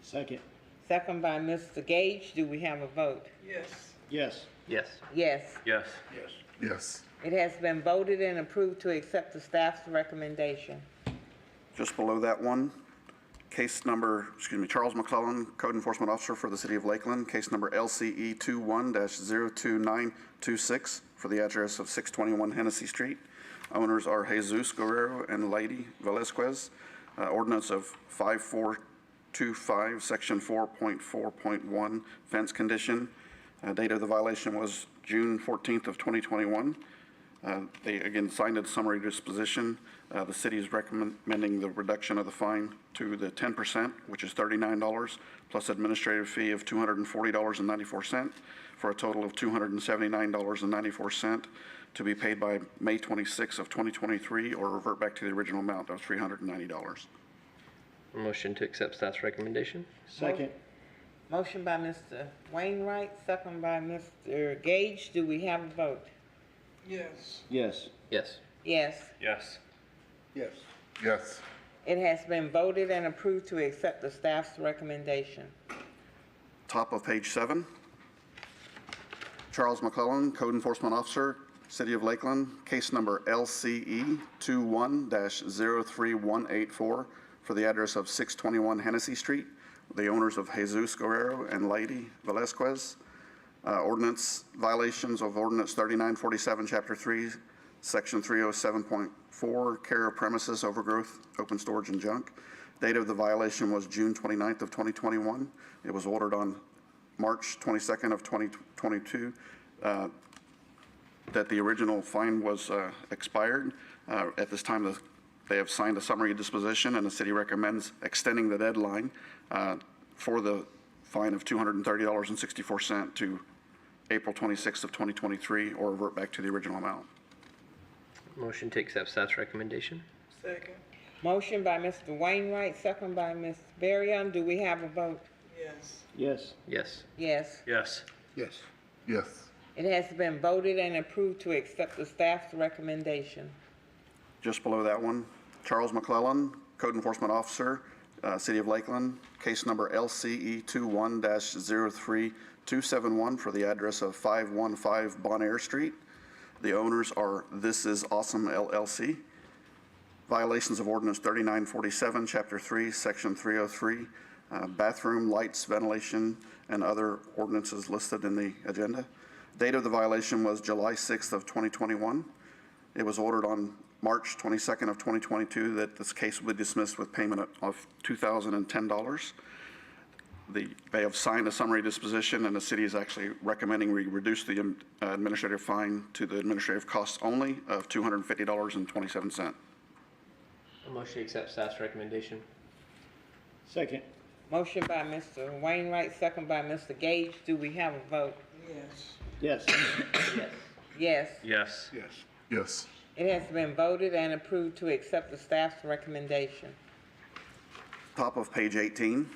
Second. second by Mr. Gage. Do we have a vote? Yes. Yes. Yes. Yes. Yes. Yes. Yes. It has been voted and approved to accept the staff's recommendation. Just below that one, Charles McClellan, Code Enforcement Officer for the City of Lakeland, case number LCE 21-02926 for the address of 621 Hennessy Street. Owners are Jesus Guerrero and Lady Velasquez. Ordinance of 5425, Section 4.4.1, fence condition. Date of the violation was June 14th of 2021. They again signed a summary disposition. The city is recommending the reduction of the fine to the 10%, which is $39, plus administrative fee of $240.94 for a total of $279.94 to be paid by May 26th of 2023 or revert back to the original amount of $390. Motion to accept staff's recommendation. Second. Motion by Mr. Wainwright, second by Mr. Gage. Do we have a vote? Yes. Yes. Yes. Yes. Yes. Yes. Yes. It has been voted and approved to accept the staff's recommendation. Top of page 7. Charles McClellan, Code Enforcement Officer, City of Lakeland, case number LCE 21-03184 for the address of 621 Hennessy Street, the owners of Jesus Guerrero and Lady Velasquez. Ordinance violations of Ordinance 3947, Chapter 3, Section 307.4, care of premises, overgrowth, open storage, and junk. Date of the violation was June 29th of 2021. It was ordered on March 22nd of 2022. That the original fine was expired. At this time, they have signed a summary disposition, and the city recommends extending the deadline for the fine of $230.64 to April 26th of 2023, or revert back to the original amount. Motion to accept staff's recommendation. Second. Motion by Mr. Wainwright, second by Ms. Berrien. Do we have a vote? Yes. Yes. Yes. Yes. Yes. Yes. Yes. It has been voted and approved to accept the staff's recommendation. Just below that one, Charles McClellan, Code Enforcement Officer, City of Lakeland, case number LCE 21-03271 for the address of 515 Bon Air Street. The owners are This Is Awesome LLC. Violations of Ordinance 3947, Chapter 3, Section 303, bathroom, lights, ventilation, and other ordinances listed in the agenda. Date of the violation was July 6th of 2021. It was ordered on March 22nd of 2022 that this case will be dismissed with payment of $2,010. They have signed a summary disposition, and the city is actually recommending we reduce the administrative fine to the administrative costs only of $250.27. A motion to accept staff's recommendation. Second. Motion by Mr. Wainwright, second by Mr. Gage. Do we have a vote? Yes. Yes. Yes. Yes. Yes. Yes. It has been voted and approved to accept the staff's recommendation. Top of page 18.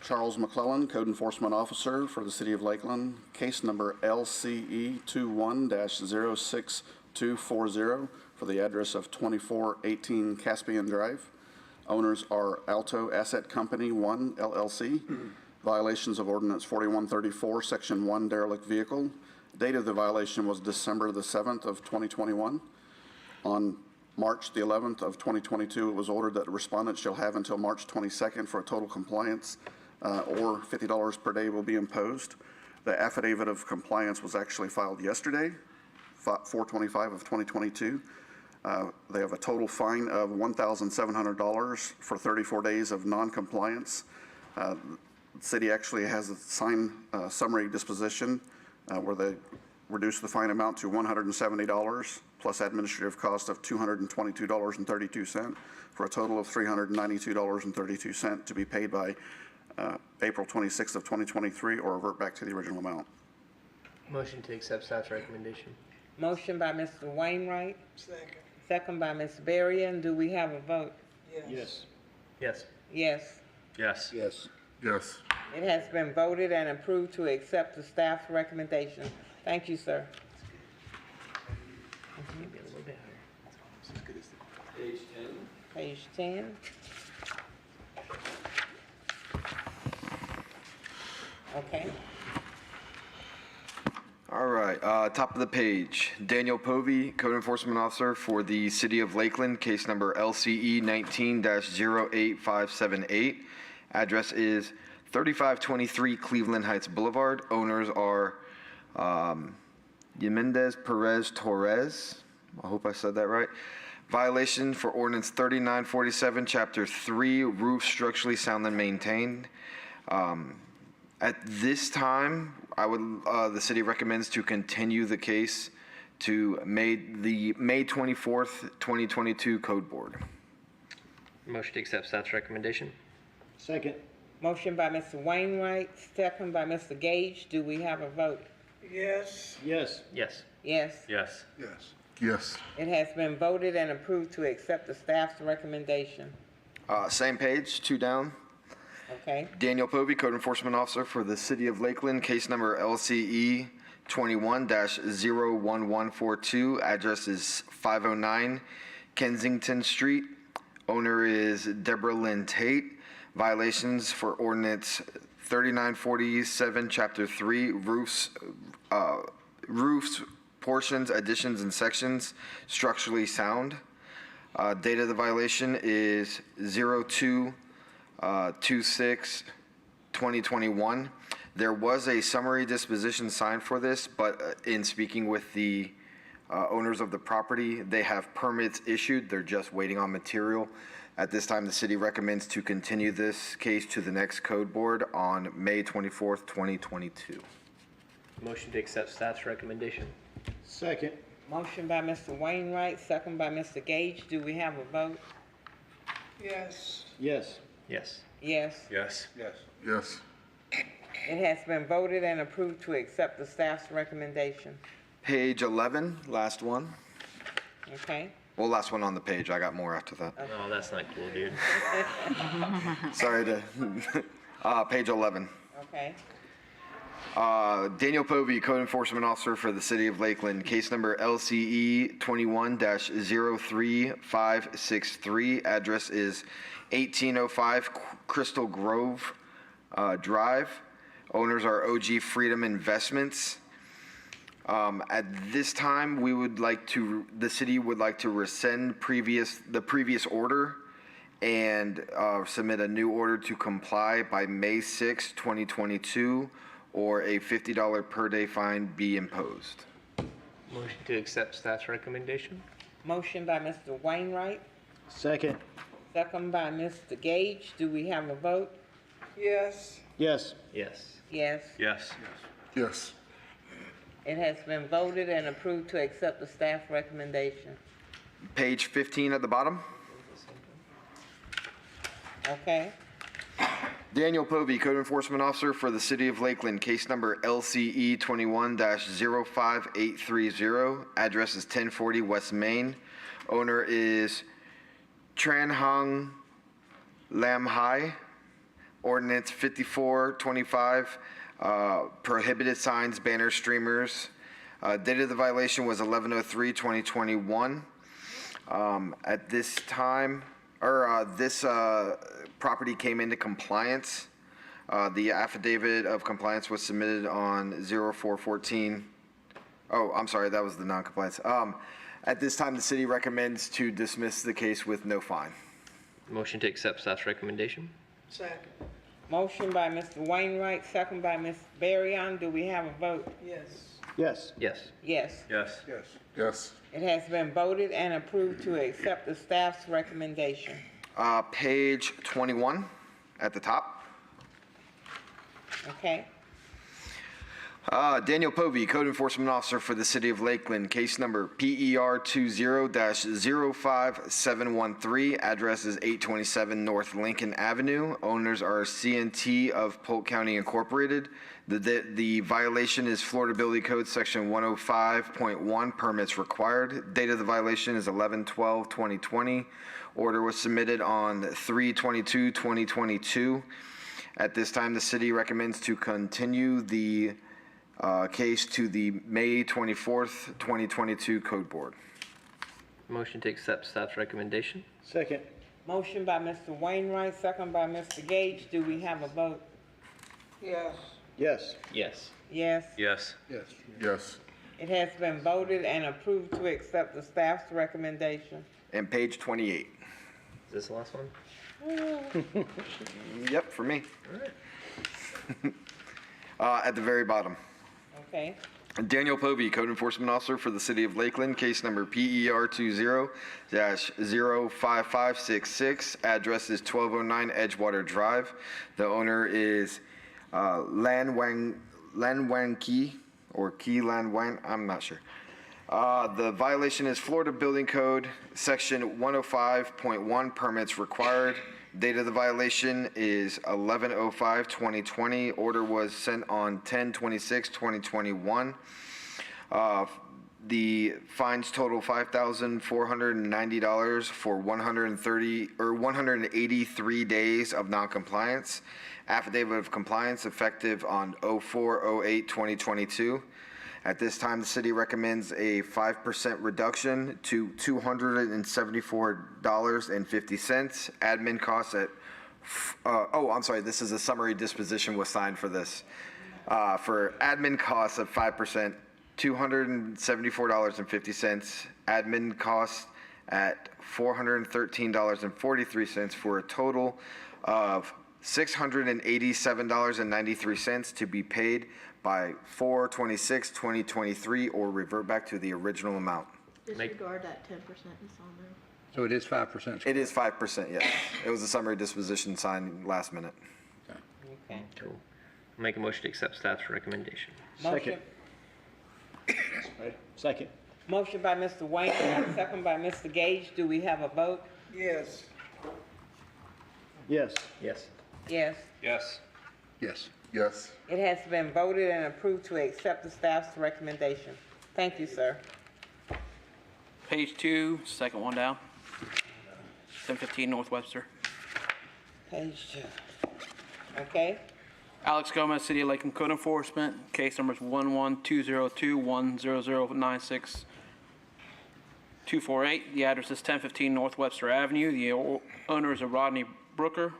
Charles McClellan, Code Enforcement Officer for the City of Lakeland, case number LCE 21-06240 for the address of 2418 Caspian Drive. Owners are Alto Asset Company 1 LLC. Violations of Ordinance 4134, Section 1, derelict vehicle. Date of the violation was December the 7th of 2021. On March the 11th of 2022, it was ordered that the respondent shall have until March 22nd for a total compliance, or $50 per day will be imposed. The affidavit of compliance was actually filed yesterday, 4/25 of 2022. They have a total fine of $1,700 for 34 days of non-compliance. The city actually has a signed summary disposition where they reduce the fine amount to $170 plus administrative cost of $222.32 for a total of $392.32 to be paid by April 26th of 2023 or revert back to the original amount. Motion to accept staff's recommendation. Motion by Mr. Wainwright, Second. second by Ms. Berrien. Do we have a vote? Yes. Yes. Yes. Yes. Yes. Yes. It has been voted and approved to accept the staff's recommendation. Thank you, sir. Maybe a little bit higher. Page 10. Page 10. Okay. All right, top of the page. Daniel Povey, Code Enforcement Officer for the City of Lakeland, case number LCE 19-08578. Address is 3523 Cleveland Heights Boulevard. Owners are Yemendez Perez Torres. I hope I said that right. Violation for Ordinance 3947, Chapter 3, roof structurally sound and maintained. At this time, the city recommends to continue the case to the May 24th, 2022 Code Board. Motion to accept staff's recommendation? Second. Motion by Mr. Wainwright, second by Mr. Gage. Do we have a vote? Yes. Yes. Yes. Yes. Yes. Yes. Yes. It has been voted and approved to accept the staff's recommendation. Same page, 2 down. Okay? Daniel Povey, Code Enforcement Officer for the City of Lakeland, case number LCE 21-01142. Address is 509 Kensington Street. Owner is Deborah Lynn Tate. Violations for ordinance 3947, Chapter 3, roofs, portions, additions, and sections, structurally sound. Date of the violation is 02/26/2021. There was a summary disposition signed for this, but in speaking with the owners of the property, they have permits issued. They're just waiting on material. At this time, the city recommends to continue this case to the next code board on May 24th, 2022. Motion to accept staff's recommendation? Second. Motion by Mr. Wainwright, second by Mr. Gage. Do we have a vote? Yes. Yes. Yes. Yes. Yes. Yes. Yes. It has been voted and approved to accept the staff's recommendation. Page 11, last one. Okay? Well, last one on the page. I got more after that. Oh, that's not cool, dude. Sorry to, page 11. Okay? Daniel Povey, Code Enforcement Officer for the City of Lakeland, case number LCE 21-03563. Address is 1805 Crystal Grove Drive. Owners are OG Freedom Investments. At this time, the city would like to rescind the previous order and submit a new order to comply by May 6, 2022, or a $50 per day fine be imposed. Motion to accept staff's recommendation? Motion by Mr. Wainwright, Second. second by Mr. Gage. Do we have a vote? Yes. Yes. Yes. Yes. Yes. Yes. It has been voted and approved to accept the staff recommendation. Page 15 at the bottom. Okay? Daniel Povey, Code Enforcement Officer for the City of Lakeland, case number LCE 21-05830. Address is 1040 West Main. Owner is Tran Hung Lam Hai. Ordinance 5425, prohibited signs, banners, streamers. Date of the violation was 11/03/2021. At this time, this property came into compliance. The affidavit of compliance was submitted on 04/14. Oh, I'm sorry, that was the non-compliance. At this time, the city recommends to dismiss the case with no fine. Motion to accept staff's recommendation? Second. Motion by Mr. Wainwright, second by Ms. Berryon. Do we have a vote? Yes. Yes. Yes. Yes. Yes. Yes. Yes. It has been voted and approved to accept the staff's recommendation. Page 21 at the top. Okay? Daniel Povey, Code Enforcement Officer for the City of Lakeland, case number PER 20-05713. Address is 827 North Lincoln Avenue. Owners are CNT of Polk County Incorporated. The violation is Florida Building Code Section 105.1, permits required. Date of the violation is 11/12/2020. Order was submitted on 3/22/2022. At this time, the city recommends to continue the case to the May 24th, 2022 Code Board. Motion to accept staff's recommendation? Second. Motion by Mr. Wainwright, second by Mr. Gage. Do we have a vote? Yes. Yes. Yes. Yes. Yes. Yes. Yes. It has been voted and approved to accept the staff's recommendation. And page 28. Is this the last one? Yep, for me. All right. At the very bottom. Okay? Daniel Povey, Code Enforcement Officer for the City of Lakeland, case number PER 20-05566. Address is 1209 Edgewater Drive. The owner is Lan Wang Ki, or Ki Lan Wang, I'm not sure. The violation is Florida Building Code, Section 105.1, permits required. Date of the violation is 11/05/2020. Order was sent on 10/26/2021. The fines total $5,490 for 183 days of noncompliance. Affidavit of compliance effective on 04/08/2022. At this time, the city recommends a 5% reduction to $274.50. Admin costs at, I'm sorry, this is a summary disposition was signed for this. For admin costs of 5%, $274.50. Admin costs at $413.43 for a total of $687.93 to be paid by 4/26/2023 or revert back to the original amount. Disregard that 10% that's on there. So it is 5%? It is 5%, yes. It was a summary disposition signed last minute. Okay. Cool. Make a motion to accept staff's recommendation. Motion, Second. motion by Mr. Wainwright, second by Mr. Gage. Do we have a vote? Yes. Yes. Yes. Yes. Yes. Yes. It has been voted and approved to accept the staff's recommendation. Thank you, sir. Page 2, second one down. 1015 North Webster. Page 2. Okay, Alex Gomez, City of Lakeland Code Enforcement, case numbers 11202-10096-248. The address is 1015 North Webster Avenue. The owner is a Rodney Brooker.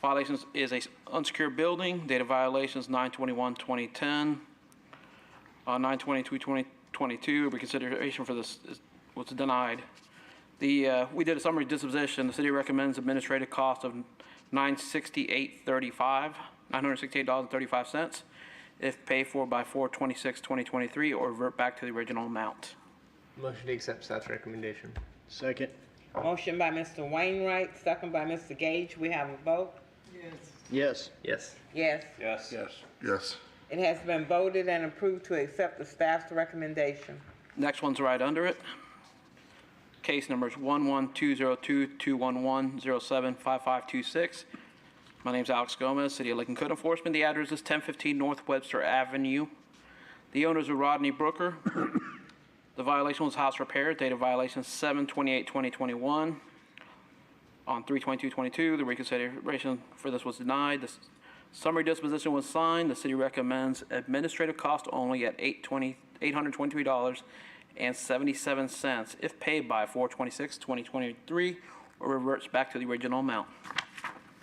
Violations is a unsecured building. Date of violation is 9/21/2010. 9/22/2022. Reconsideration for this was denied. We did a summary disposition. The city recommends administrative cost of $968.35 if paid for by 4/26/2023 or revert back to the original amount. Motion to accept staff's recommendation. Second. motion by Mr. Wainwright, second by Mr. Gage. We have a vote? Yes. Yes. Yes. Yes. Yes. It has been voted and approved to accept the staff's recommendation. Next one's right under it. Case numbers 11202-211-075526. My name's Alex Gomez, City of Lakeland Code Enforcement. The address is 1015 North Webster Avenue. The owners are Rodney Brooker. The violation was house repair. Date of violation is 7/28/2021. On 3/22/22, the reconsideration for this was denied. The summary disposition was signed. The city recommends administrative cost only at $823.77 if paid by 4/26/2023 or reverts back to the original amount.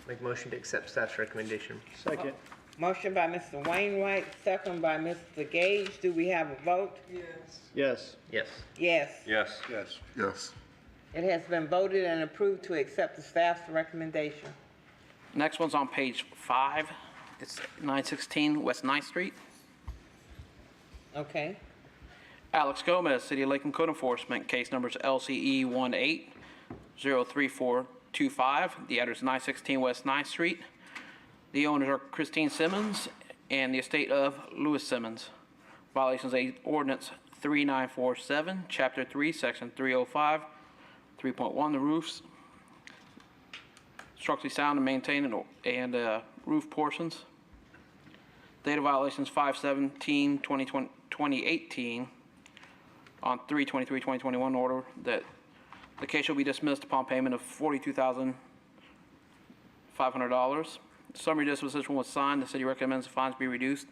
Make a motion to accept staff's recommendation. Second. Motion by Mr. Wainwright, second by Mr. Gage. Do we have a vote? Yes. Yes. Yes. Yes. Yes. It has been voted and approved to accept the staff's recommendation. Next one's on page 5. It's 916 West 9th Street. Okay. Alex Gomez, City of Lakeland Code Enforcement, case numbers LCE 18-03425. The address is 916 West 9th Street. The owners are Christine Simmons and the estate of Louis Simmons. Violations A ordinance 3947, Chapter 3, Section 305, 3.1, the roofs. Structurally sound and maintained and roof portions. Date of violations 5/17/2018. On 3/23/2021 order that the case shall be dismissed upon payment of $42,500. Summary disposition was signed. The city recommends the fines be reduced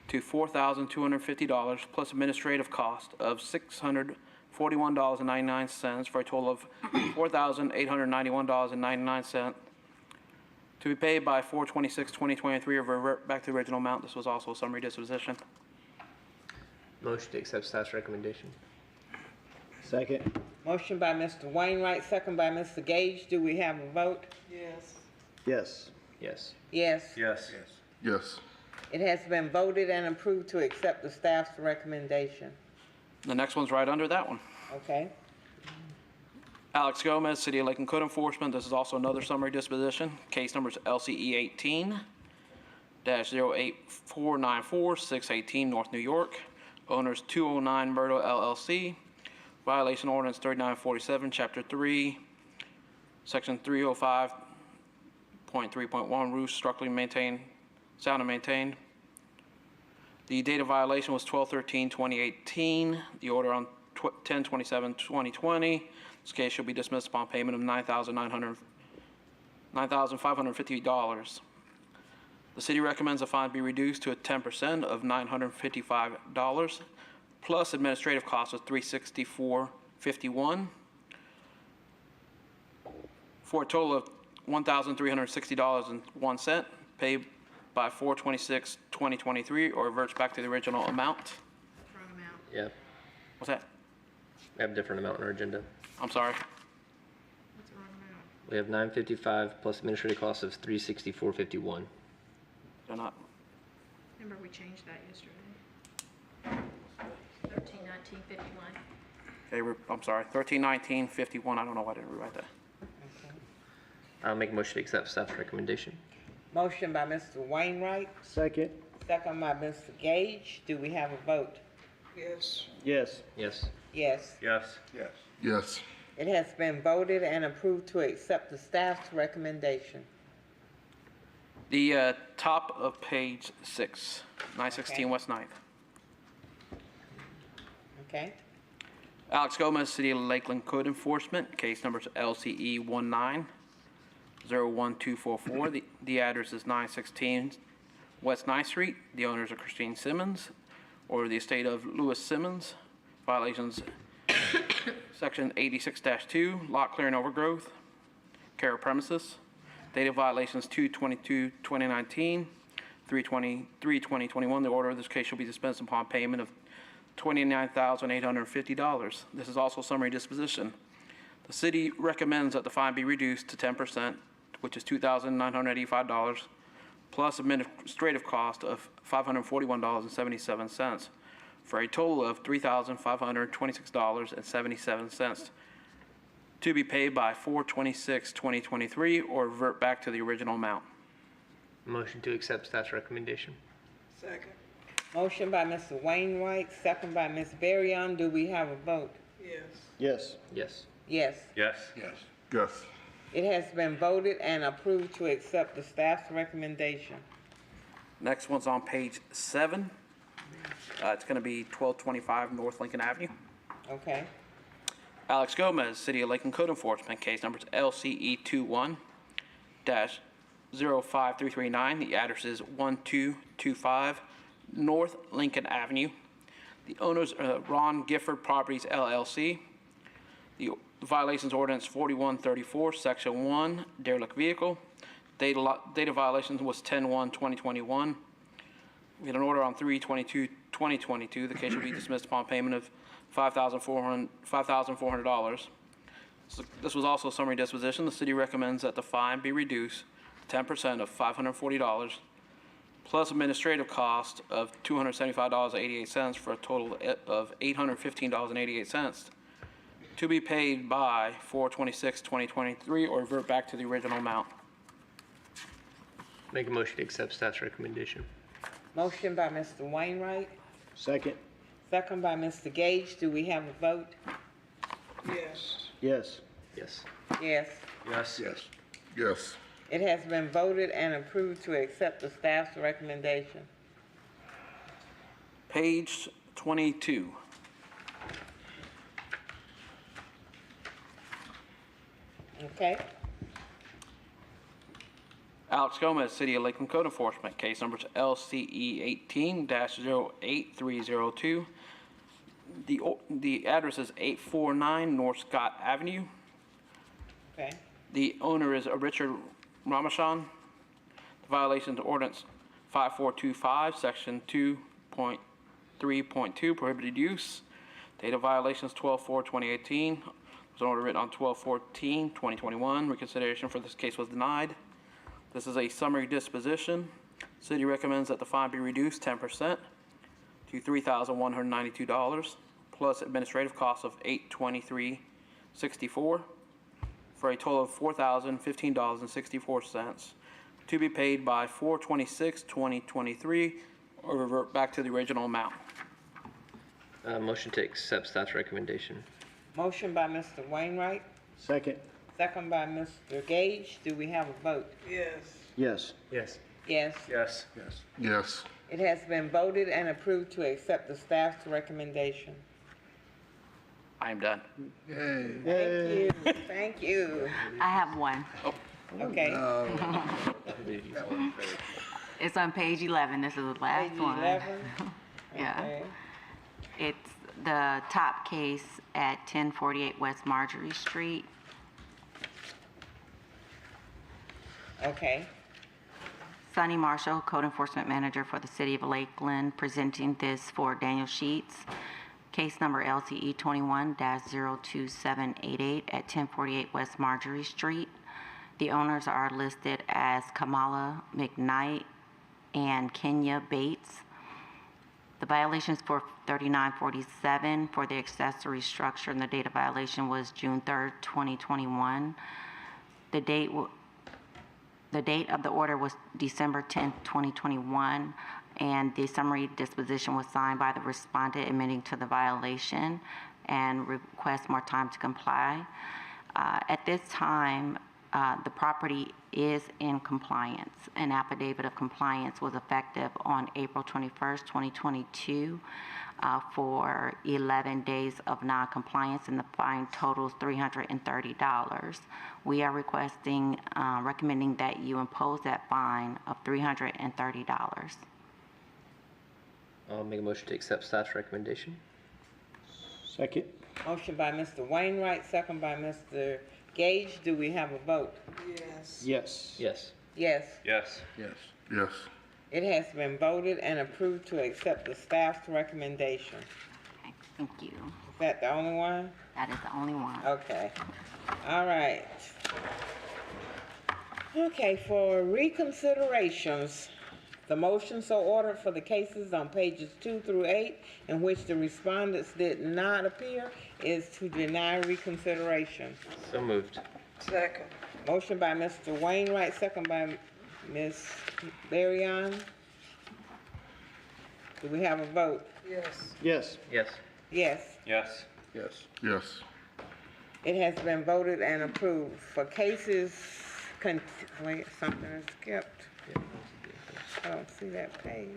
to $4,250 plus administrative cost of $641.99 for a total of $4,891.99 to be paid by 4/26/2023 or revert back to the original amount. This was also a summary disposition. Motion to accept staff's recommendation. Second. Motion by Mr. Wainwright, second by Mr. Gage. Do we have a vote? Yes. Yes. Yes. Yes. Yes. Yes. It has been voted and approved to accept the staff's recommendation. The next one's right under that one. Okay? Alex Gomez, City of Lakeland Code Enforcement. This is also another summary disposition. Case number is LCE 18-08494, 618 North New York. Owners 209 Myrtle LLC. Violation ordinance 3947, Chapter 3, Section 305.3.1, roofs structurally maintained, sound and maintained. The date of violation was 12/13/2018. The order on 10/27/2020. This case shall be dismissed upon payment of $9,550. The city recommends the fine be reduced to 10% of $955 plus administrative costs of $364.51 for a total of $1,360.01 paid by 4/26/2023 or reverts back to the original amount. Wrong amount. Yep. What's that? We have a different amount on our agenda. I'm sorry. What's the wrong amount? We have 955 plus administrative costs of 364.51. They're not. Remember we changed that yesterday? 131951. Okay, I'm sorry. 1319.51. I don't know why I didn't rewrite that. I'll make a motion to accept staff's recommendation. Motion by Mr. Wainwright, Second. second by Mr. Gage. Do we have a vote? Yes. Yes. Yes. Yes. Yes. Yes. Yes. It has been voted and approved to accept the staff's recommendation. The top of page 6, 916 Okay. West 9th. Okay? Alex Gomez, City of Lakeland Code Enforcement, case number is LCE 19-01244. The address is 916 West 9th Street. The owners are Christine Simmons, or the estate of Louis Simmons. Violations, section 86-2, lot clearing overgrowth, care of premises. Date of violations 2/22/2019, 3/23/2021. The order of this case shall be dispensed upon payment of $29,850. This is also summary disposition. The city recommends that the fine be reduced to 10%, which is $2,985, plus administrative cost of $541.77, for a total of $3,526.77, to be paid by 4/26/2023 or revert back to the original amount. Motion to accept staff's recommendation. Second. Motion by Mr. Wainwright, second by Ms. Berryon. Do we have a vote? Yes. Yes. Yes. Yes. Yes. Yes. Yes. It has been voted and approved to accept the staff's recommendation. Next one's on page 7. It's going to be 1225 North Lincoln Avenue. Okay? Alex Gomez, City of Lakeland Code Enforcement, case number is LCE 21-05339. The address is 1225 North Lincoln Avenue. The owners are Ron Gifford Properties LLC. The violations ordinance 4134, section 1, derelict vehicle. Date of violations was 10/1/2021. We had an order on 3/22/2022. The case will be dismissed upon payment of $5,400. So this was also a summary disposition. The city recommends that the fine be reduced to 10% of $540, plus administrative cost of $275.88 for a total of $815.88, to be paid by 4/26/2023 or revert back to the original amount. Make a motion to accept staff's recommendation. Motion by Mr. Wainwright, Second. second by Mr. Gage. Do we have a vote? Yes. Yes. Yes. Yes. Yes. Yes. Yes. It has been voted and approved to accept the staff's recommendation. Page 22. Okay? Alex Gomez, City of Lakeland Code Enforcement, case numbers LCE 18-08302. The address is 849 North Scott Avenue. Okay? The owner is Richard Ramachan. The violation of ordinance 5425, section 2.3.2, prohibited use. Date of violations 12/4/2018. Was an order written on 12/14/2021. Reconsideration for this case was denied. This is a summary disposition. City recommends that the fine be reduced 10% to $3,192 plus administrative costs of $823.64 for a total of $4,015.64 to be paid by 4/26/2023 or revert back to the original amount. Motion to accept staff's recommendation. Motion by Mr. Wainwright, Second. second by Mr. Gage. Do we have a vote? Yes. Yes. Yes. Yes. Yes. Yes. Yes. It has been voted and approved to accept the staff's recommendation. I am done. Thank you, thank you. I have one. Okay, It's on page 11. This is the last page one. 11. Yeah. Okay. It's the top case at 1048 West Marjorie Street. Okay, Sonny Marshall, Code Enforcement Manager for the City of Lakeland, presenting this for Daniel Sheets. Case number LCE 21-02788 at 1048 West Marjorie Street. The owners are listed as Kamala McKnight and Kenya Bates. The violations for 3947 for the accessory structure, and the date of violation was June 3rd, 2021. The date of the order was December 10th, 2021, and the summary disposition was signed by the respondent admitting to the violation and request more time to comply. At this time, the property is in compliance. An affidavit of compliance was effective on April 21st, 2022 for 11 days of non-compliance, and the fine totals $330. We are recommending that you impose that fine of $330. I'll make a motion to accept staff's recommendation. Second. motion by Mr. Wainwright, second by Mr. Gage. Do we have a vote? Yes. Yes. Yes. Yes. Yes. Yes. Yes. It has been voted and approved to accept the staff's recommendation. Okay, thank you. Is that the only one? That is the only one. Okay. All right. Okay, for reconsiderations, the motion so ordered for the cases on pages 2 through 8 in which the respondents did not appear is to deny reconsideration. So moved. Second. Motion by Mr. Wainwright, second by Ms. Berrien. Do we have a vote? Yes. Yes. Yes. Yes. Yes. Yes. Yes. It has been voted and approved. For cases, wait, something is skipped. I don't see that page.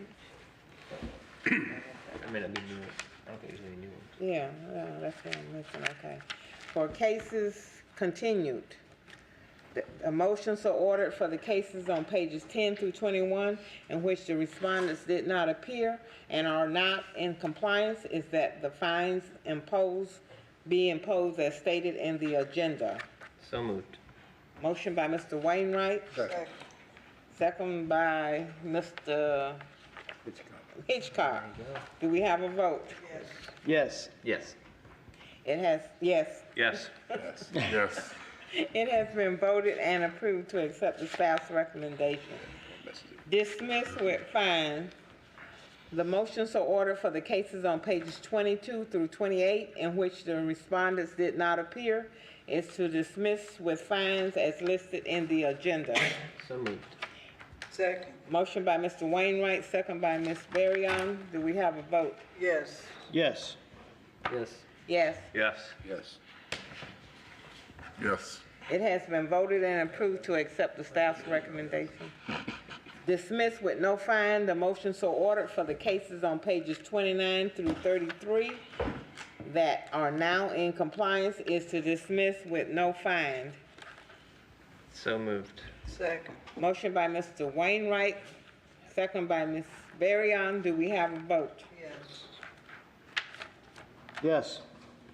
I may not be new. I don't think there's any new ones. Yeah, that's what I'm missing, okay. For cases continued, a motion so ordered for the cases on pages 10 through 21 in which the respondents did not appear and are not in compliance is that the fines be imposed as stated in the agenda. So moved. Motion by Mr. Wainwright. Second. Second by Mr. Hitchcock. Do we have a vote? Yes. Yes. It has, yes. Yes. Yes. Yes. It has been voted and approved to accept the staff's recommendation. Dismiss with fine. The motion so ordered for the cases on pages 22 through 28 in which the respondents did not appear is to dismiss with fines as listed in the agenda. So moved. Second. Motion by Mr. Wainwright, second by Ms. Berrien. Do we have a vote? Yes. Yes. Yes. Yes. Yes. Yes. Yes. It has been voted and approved to accept the staff's recommendation. Dismiss with no fine. The motion so ordered for the cases on pages 29 through 33 that are now in compliance is to dismiss with no fine. So moved. Second. Motion by Mr. Wainwright, second by Ms. Berrien. Do we have a vote? Yes. Yes.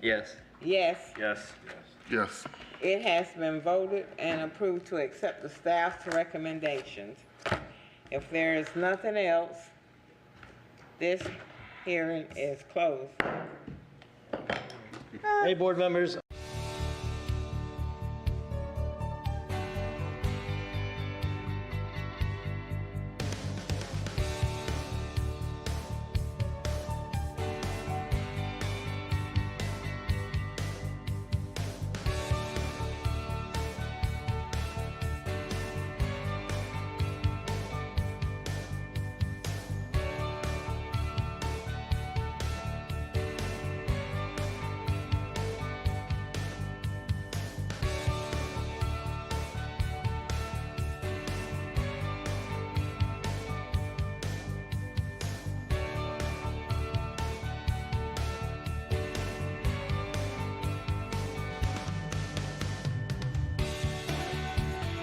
Yes. Yes. Yes. Yes. It has been voted and approved to accept the staff's recommendations. If there is nothing else, this hearing is closed. Hey, board members.